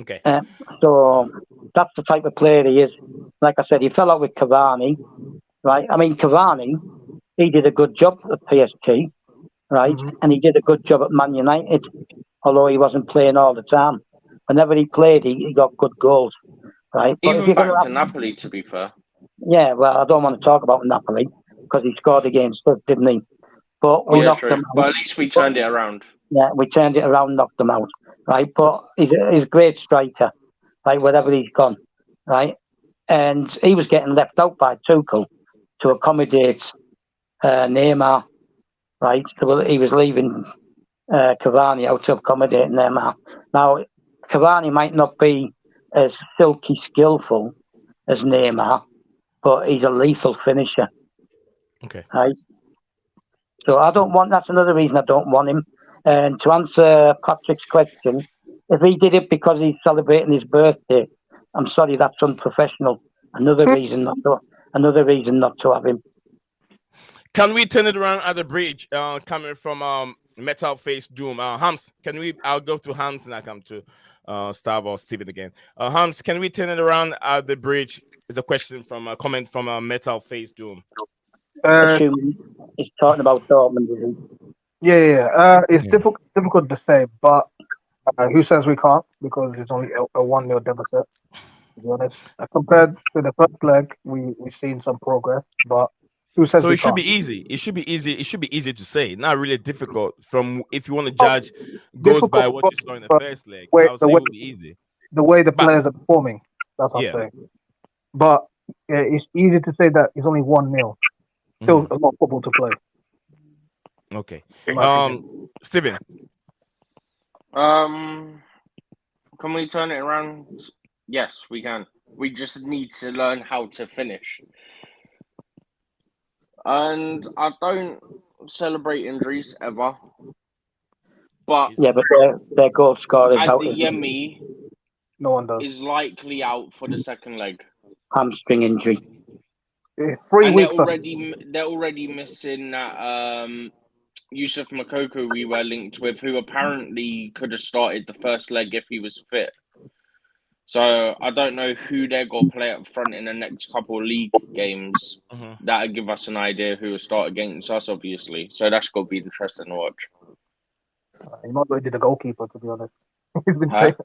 okay. Uh, so that's the type of player he is. Like I said, he fell out with Cavani, right? I mean, Cavani, he did a good job at PSG, right? Hmm. And he did a good job at Man United, although he wasn't playing all the time. Whenever he played, he got good goals, right? But if Even you're going to back have, to Napoli, to be fair. yeah, well, I don't want to talk about Napoli because he scored against us, didn't he? But we Oh Yeah, knocked true. them But out. at least we But, turned it around. yeah, we turned it around, knocked them out, right? But he's a great striker, right? Wherever he's gone, right? And he was getting left out by Tuchel to accommodate Neymar, right? So he was leaving Cavani out to accommodate Neymar. Now, Cavani might not be as silky skillful as Neymar, but he's a lethal finisher, Okay. right? So I don't want. That's another reason I don't want him. And to answer Patrick's question, if he did it because he's celebrating his birthday, I'm sorry, that's unprofessional. Another reason not to have him. Can we turn it around at the bridge? Coming from Metal Face Doom. Hams, can we? I'll go to Hams and I come to Stav or Steven again. Hams, can we turn it around at the bridge? Is a question from a comment from Metal Face Doom. Assuming he's talking about Dortmund, is he? It's Yeah. difficult to say, but who says we can't? Because it's only a 1-0 deficit. To be honest, compared to the first leg, we've seen some progress, but who says So we it should can't? be easy. It should be easy. It should be easy to say. Not really difficult. From if you want to Oh, judge, goes by difficult, what you saw in the but first leg. way, I would the say it way would be easy. the way the But players are performing, that's what I'm yeah. saying. But it's easy to say that it's only 1-0. Still Mhm. a lot of football to play, Okay. in my opinion. Steven. Can we turn it around? Yes, we can. We just need to learn how to finish. And I don't celebrate injuries ever, but Yeah, but their goal scorer is out as well. Adeyemi No one does. is likely out for the second leg, Hamstring injury. 3 weeks. they're already missing that Yusuf Makoko we were linked with, who apparently could have started the first leg if he was fit. So I don't know who they're going to play up front in the next couple of league games. Mhm. That'll give us an idea who will start against us, obviously. So that's going to be interesting to watch. You might as well into the goalkeeper, to be honest. He's been Huh? saying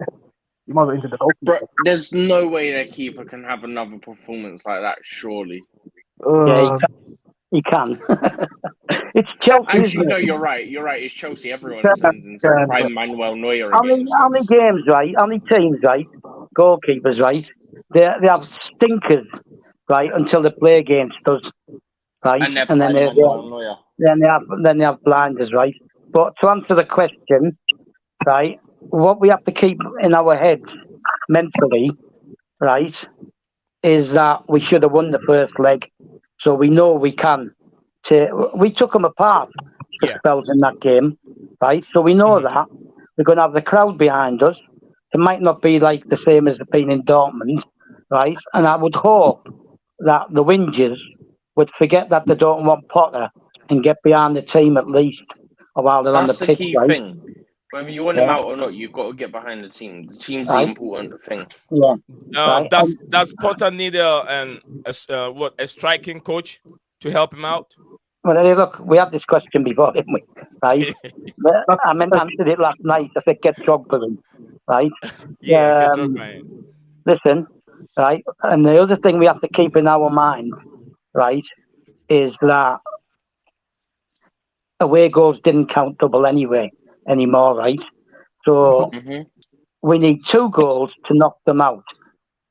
you might as well into the Bro, goalkeeper. there's no way their keeper can have another performance like that, surely. Yeah, Uh, he can. It's Chelsea, isn't Actually, no, it? you're right. You're right. It's Chelsea. Everyone sends in some Uh, prime Manuel Neuer against how many us. games, right? How many teams, right? Goalkeepers, right? They have stinkers, right, until they play against us, right? And they're And then prime Manuel Neuer. then they have blinders, right? But to answer the question, right, what we have to keep in our heads mentally, right, is that we should have won the first leg, so we know we can. We took them apart for Yeah. spells in that game, right? So we know Mhm. that we're going to have the crowd behind us. It might not be like the same as it been in Dortmund, right? And I would hope that the Whingers would forget that they don't want Potter and get behind the team at least while they're on the That's the pitch, key right? thing. Whether you want him Yeah, out or not, you've got to get behind the team. The team's the right. important thing. Yeah, right. Does Potter need a striking coach to help him out? Well, hey, look, we had this question before, didn't we? Right? But that's I meant answered it last night. I said get Drogba in, right? Yeah, get Um, Drogba in. listen, right? And the other thing we have to keep in our mind, right, is that away goals didn't count double anymore, right? So Hmm. we need 2 goals to knock them out.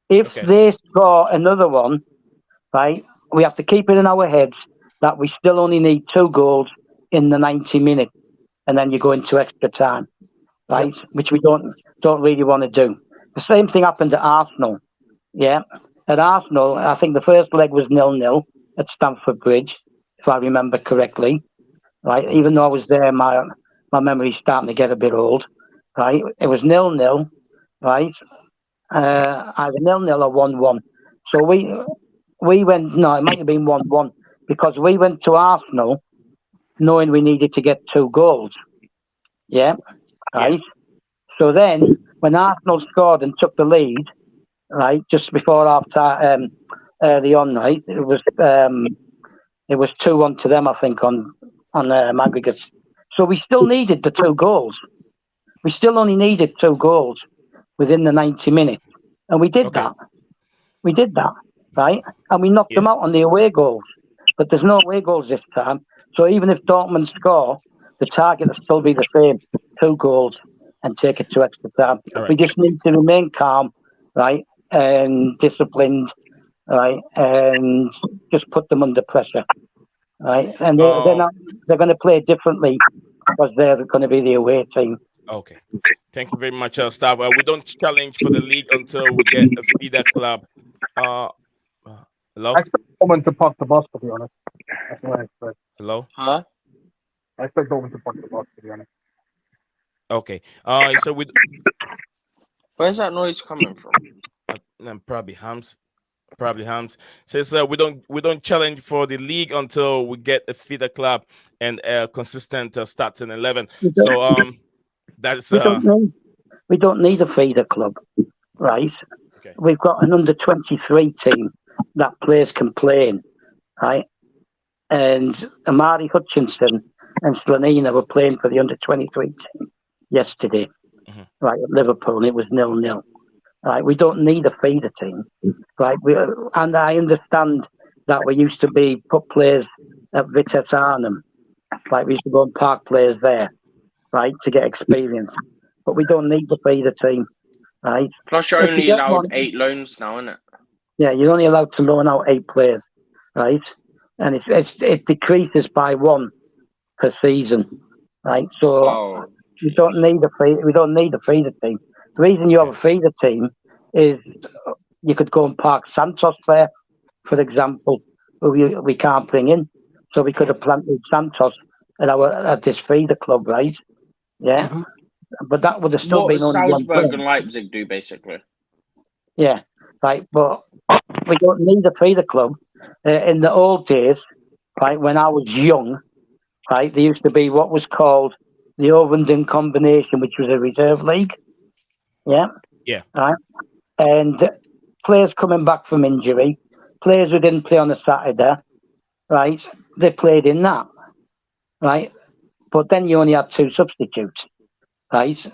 If Okay. they score another one, right, we have to keep it in our heads that we still only need 2 goals in the 90 minutes, and then you go into extra time, yep. right? Which we don't really want to do. The same thing happened at Arsenal. Yeah, at Arsenal, I think the first leg was 0-0 at Stamford Bridge, if I remember correctly. Right, Mhm. even though I was there, my memory's starting to get a bit old. Right, it was 0-0. Right, either 0-0 or 1-1. So we went. No, it might have been 1-1 because we went to Arsenal knowing we needed to get 2 goals. Yeah, Yeah. right. So then, when Arsenal scored and took the lead, right, just before half time, early on, right, it was 2-1 to them, I think, on aggregates. So we still needed the 2 goals. We still only needed 2 goals within the 90 minutes, and we did Okay. that. We did that, right? And we knocked Yeah. them out on the away goals. But there's no away goals this time. So even if Dortmund score, the target will still be the same: 2 goals and take it to extra time. All We right. just need to remain calm, right, and disciplined, right, and just put them under pressure, right. And they're Um. not. They're going to play differently because they're going to be the away team. Okay. Thank you very much, staff. We don't challenge for the league until we get a feeder club. Uh. I Hello. expect Dortmund to park the bus, to be honest. That's what I expect. Hello. Huh? I expect Dortmund to park the bus, to be honest. Okay. So we Where's that noise coming from? probably Hams. Probably Hams says we don't challenge for the league until we get a feeder club and a consistent starting 11. We So don't, that's we don't need. We don't need a feeder club, right? okay. We've got an under 23 team that players can play in, right? And Amari Hutchinson and Slanina were playing for the under 23 team yesterday, Mhm. right, at Liverpool, and it was 0-0. Right, we don't need a feeder team, right? And I understand that we used to put players at Vitesse Arnhem, like we used to go and park players there, right, to get experience. But we don't need the feeder team, right? Plus, you're If you only get allowed one, 8 loans now, isn't it? yeah, you're only allowed to loan out 8 players, right? And it decreases by 1 per season, right? So Oh, we jeez. don't need a feeder team. The reason you have Okay. a feeder team is you could go and park Santos there, for example, who we can't bring in. So we could have planted Santos at this feeder club, right? Yeah, Mm-hmm. but that would have still What been does only one Salzburg player. and Leipzig do, basically? Yeah, right. But we don't need a feeder club. In the old days, right, when I was young, right, there used to be what was called the Ovenden Combination, which was a reserve league. Yeah, Yeah. right. and players coming back from injury, players who didn't play on a Saturday, right? They played in that, right? But then you only had two substitutes, right?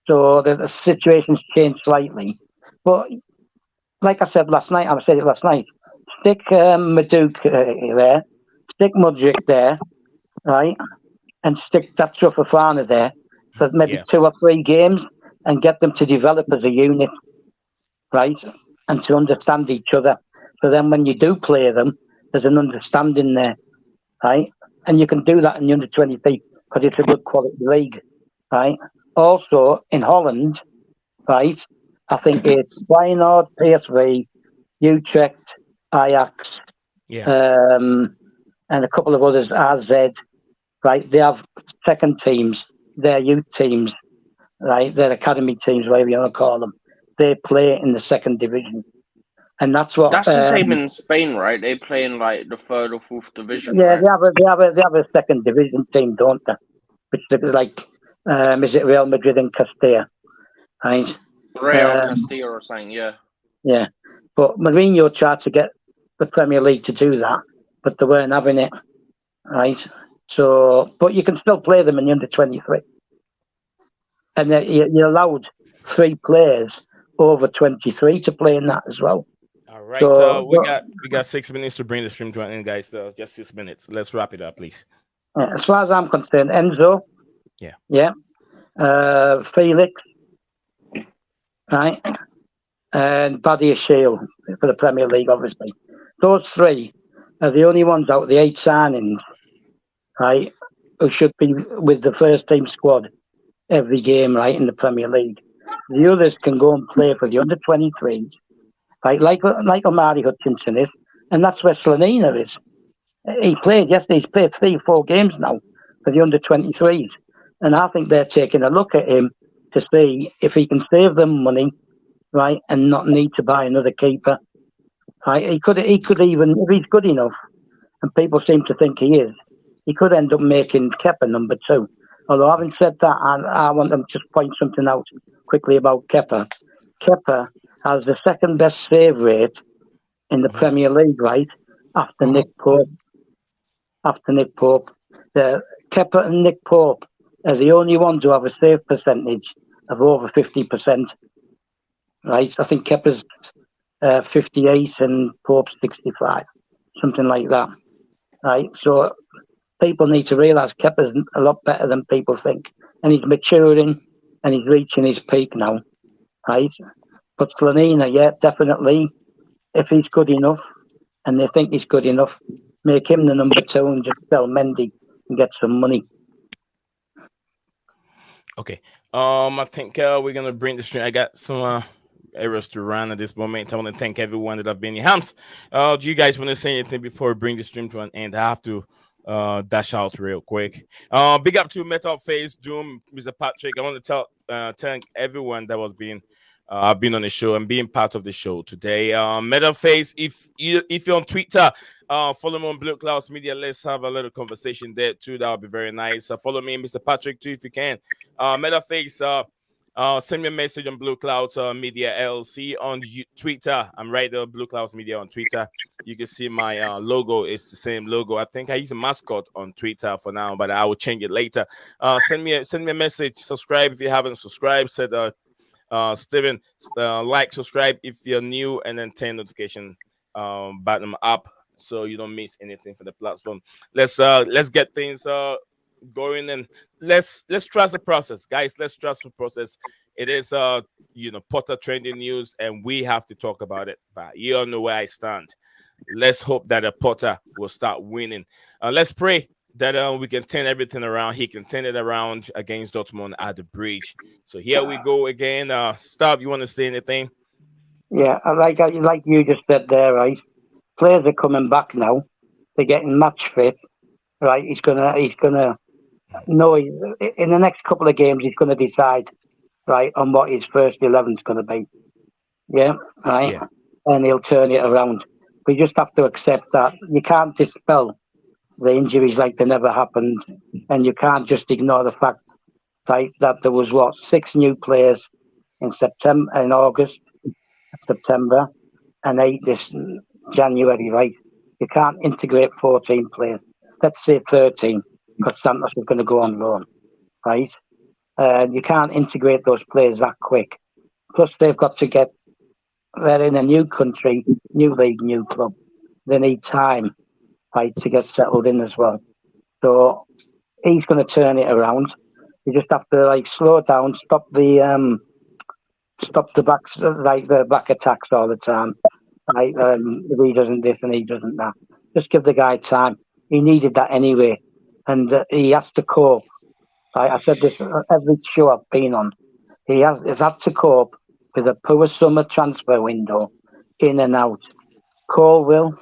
So the situation's changed slightly. But like I said last night, I said it last night. Stick Maduke there, stick Mudrick there, right, and stick that Fofana there for maybe Yeah. 2 or 3 games, and get them to develop as a unit, right, and to understand each other. So then when you do play them, there's an understanding there, right, and you can do that in the under 23 because it's a good quality league, right. Also in Holland, right, I think it's Feyenoord, PSV, Utrecht, Ajax, Yeah. and a couple of others, RZ, right? They have second teams, their youth teams, right? Their academy teams, whatever you want to call them. They play in the second division, and that's what. That's the same in Spain, right? They play in like the third or fourth division, Yeah, right? they have a second division team, don't they? Which is like, is it Real Madrid and Castilla, right? Real Um, Castilla or something, yeah. yeah, but Mourinho tried to get the Premier League to do that, but they weren't having it, right? So, but you can still play them in the under 23, and you're allowed 3 players over 23 to play in that as well. All right. So, We got 6 minutes to bring the stream to an end, guys. Just 6 minutes. Let's wrap it up, please. as far as I'm concerned, Enzo, Yeah. yeah, Felix, right, and Badia Shield for the Premier League, obviously. Those 3 are the only ones out of the 8 signings, right, who should be with the first team squad every game, right, in the Premier League. The others can go and play for the under 23s, right, like Omari Hutchinson is, and that's where Slanina is. He played yesterday. He's played 3 or 4 games now for the under 23s, and I think they're taking a look at him to see if he can save them money, right, and not need to buy another keeper. Right, he could even, if he's good enough, and people seem to think he is, he could end up making Kepa number 2. Although having said that, I want to just point something out quickly about Kepa. Kepa has the second best save rate in the Mhm. Premier League, right, after Nick Pope. After Nick Pope, the Kepa and Nick Pope are the only ones who have a save percentage of over 50%. Right, I think Kepa's 58 and Pope's 65, something like that. Right, so people need to realise Kepa's a lot better than people think, and he's maturing and he's reaching his peak now. Right, but Slanina, yeah, definitely, if he's good enough, and they think he's good enough, make him the number 2 and just sell Mendy and get some money. Okay. I think we're gonna bring the stream. I got some errors to run at this moment. I want to thank everyone that have been here. Hams, do you guys want to say anything before we bring the stream to an end? I have to dash out real quick. Big up to Metal Face Doom, Mr. Patrick. I want to thank everyone that was being I've been on the show and being part of the show today. Metal Face, if you're on Twitter, follow me on Blue Clouds Media. Let's have a little conversation there too. That would be very nice. Follow me, Mr. Patrick, too, if you can. Metal Face, send me a message on Blue Clouds Media LLC on Twitter. I'm right there, Blue Clouds Media on Twitter. You can see my logo. It's the same logo. I think I use a mascot on Twitter for now, but I will change it later. Send me a message. Subscribe if you haven't subscribed. Said Steven, like, subscribe if you're new, and then turn notification button up so you don't miss anything for the platform. Let's get things going, and let's trust the process, guys. Let's trust the process. It is Potter trending news, and we have to talk about it. But you all know where I stand. Let's hope that a Potter will start winning. Let's pray that we can turn everything around. He can turn it around against Dortmund at the bridge. So here we go again. Stav, you want to say anything? Yeah, like you just said there, right? Players are coming back now. They're getting match fit, right? He's gonna know in the next couple of games he's gonna decide, right, on what his first 11's gonna be. Yeah, right, Yeah. and he'll turn it around. We just have to accept that you can't dispel the injuries like they never happened, and you can't just ignore the fact, right, that there was 6 new players in September and August, September, and 8 this January, right? You can't integrate 14 players. Let's say 13, because Santos is going to go on loan, right? You can't integrate those players that quick. Plus, they've got to get, they're in a new country, new league, new club. They need time, right, to get settled in as well. So he's going to turn it around. You just have to like slow down, stop the backs, like the back attacks all the time. Like if he doesn't this and he doesn't that, just give the guy time. He needed that anyway, and he has to cope. I said this every show I've been on. He's had to cope with a poor summer transfer window, in and out. Colville,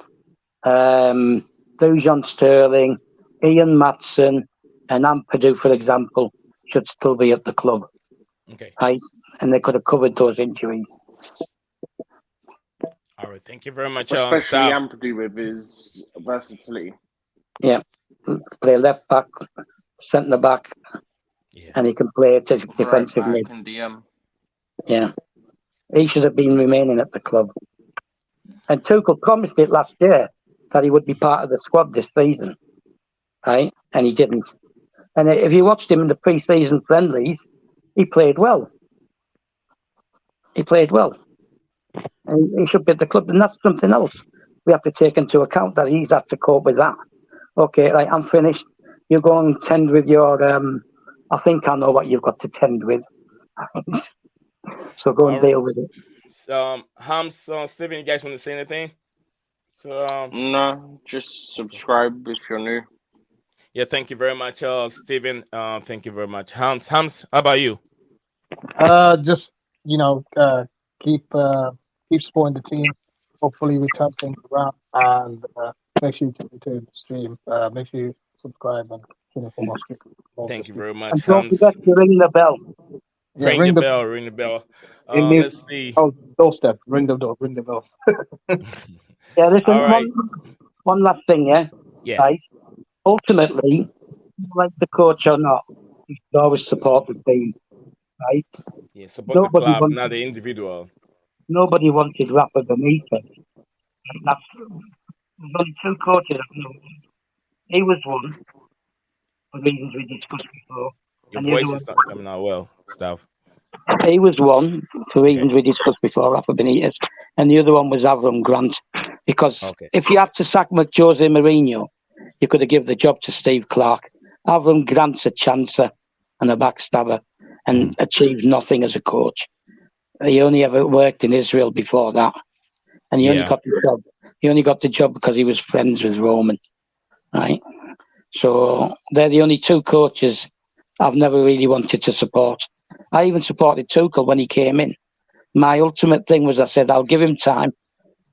Dujon Sterling, Ian Matson, and Ampadu, for example, should still be at the club, Okay. right? And they could have covered those injuries. All right. Thank you very much, Especially staff. Ampadu with his versatility. Yeah, play left back, centre back, Yeah. and he can play Right defensive back mid. and DM. Yeah, he should have been remaining at the club. And Tuchel promised it last year that he would be part of the squad this season, right? And he didn't. And if you watched him in the pre-season friendlies, he played well. He played well. And he should be at the club. And that's something else we have to take into account, that he's had to cope with that. Okay, right, I'm finished. You go and tend with your, I think I know what you've got to tend with. So go and All right. deal with it. Hams, Steven, you guys want to say anything? So, No, just subscribe if you're new. yeah, thank you very much, Steven. Thank you very much, Hams. Hams, how about you? Just keep keep supporting the team. Hopefully, we turn things around, and make sure you tune into the stream. Make sure you subscribe and tune in for more Thank you stream. very much, And don't Hams. forget to ring the bell. Yeah, Ring the bell, ring the bell. in the Let's see. doorstep. Ring the door. Ring the bell. Yeah, listen, All right. one last thing, yeah? Yeah. Right? Ultimately, like the coach or not, you should always support the team, right? Yeah. Support the Nobody club, wants, not the individual. nobody wanted Rafa Benitez. That's, there's only two coaches I know. He was one, for reasons we discussed before, Your and the other voice one, is not coming out well, stuff. he was one, for Okay. reasons we discussed before, Rafa Benitez, and the other one was Avram Grant. Because Okay. if you had to sack Jose Mourinho, you could have given the job to Steve Clark. Avram Grant's a chancer and a backstabber and achieved nothing as a coach. He only ever worked in Israel before that, and he only Yeah. got the job. He only got the job because he was friends with Roman, right? So they're the only two coaches I've never really wanted to support. I even supported Tuchel when he came in. My ultimate thing was I said I'll give him time,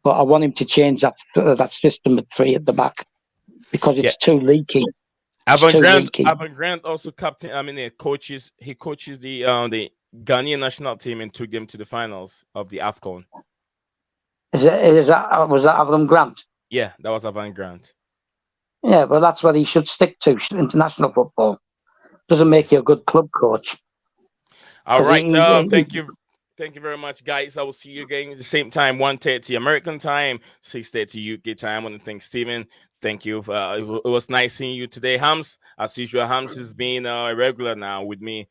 but I want him to change that system of three at the back because Yeah. it's too leaky. It's Avon too Grant. leaky. Avon Grant also captain. I mean, he coaches the Ghanaian national team and took them to the finals of the AFCON. Was that Avram Grant? Yeah, that was Avon Grant. Yeah, but that's what he should stick to. International football doesn't Yeah. make you a good club coach. All 'Cause right. Thank you. Thank you very much, guys. I will see you again at the same time, 1:30 American time, 6:30 UK time. I want to thank Steven. Thank you. It was nice seeing you today, Hams. As usual, Hams has been a regular now with me,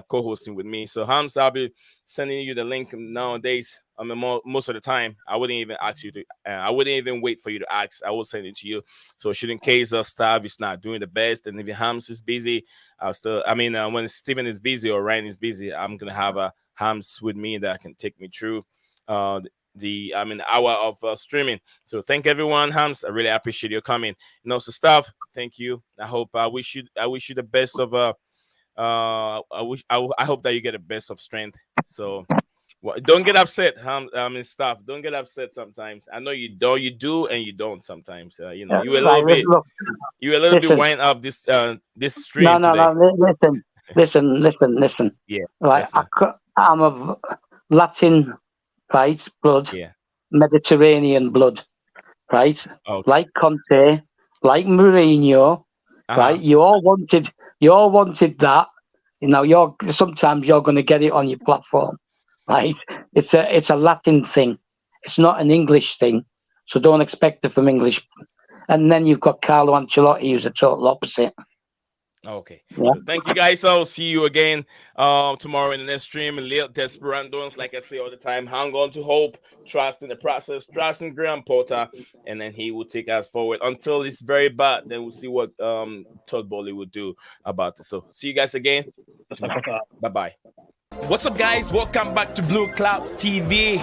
co-hosting with me. So, Hams, I'll be sending you the link nowadays. I mean, most of the time, I wouldn't even ask you to. I wouldn't even wait for you to ask. I will send it to you. So, should in case staff is not doing the best, and if Hams is busy, I'll still. I mean, when Steven is busy or Ryan is busy, I'm gonna have a Hams with me that can take me through hour of streaming. So thank everyone, Hams. I really appreciate your coming. And also staff, thank you. I wish you the best of I hope that you get the best of strength. So don't get upset, staff. Don't get upset sometimes. I know you do and you don't sometimes. You know, you a little bit wind up this stream today. No. Listen. Yeah. Like Yes, I'm of Latin, right, blood, yeah. Mediterranean blood, right? Okay. Like Conte, like Mourinho, right? You all wanted that. You know, sometimes you're going to get it on your platform. right? It's a Latin thing. It's not an English thing. So don't expect it from English. And then you've got Carlo Ancelotti, who's a total opposite. Okay. Yeah. So thank you guys. I'll see you again tomorrow in the next stream. And Lil Desperandos, like I say all the time, hang on to hope, trust in the process, trust in Graham Potter, and then he will take us forward until it's very bad. Then we'll see what Todd Bowley will do about it. So see you guys again tomorrow. Bye-bye. What's up, guys? Welcome back to Blue Clouds TV.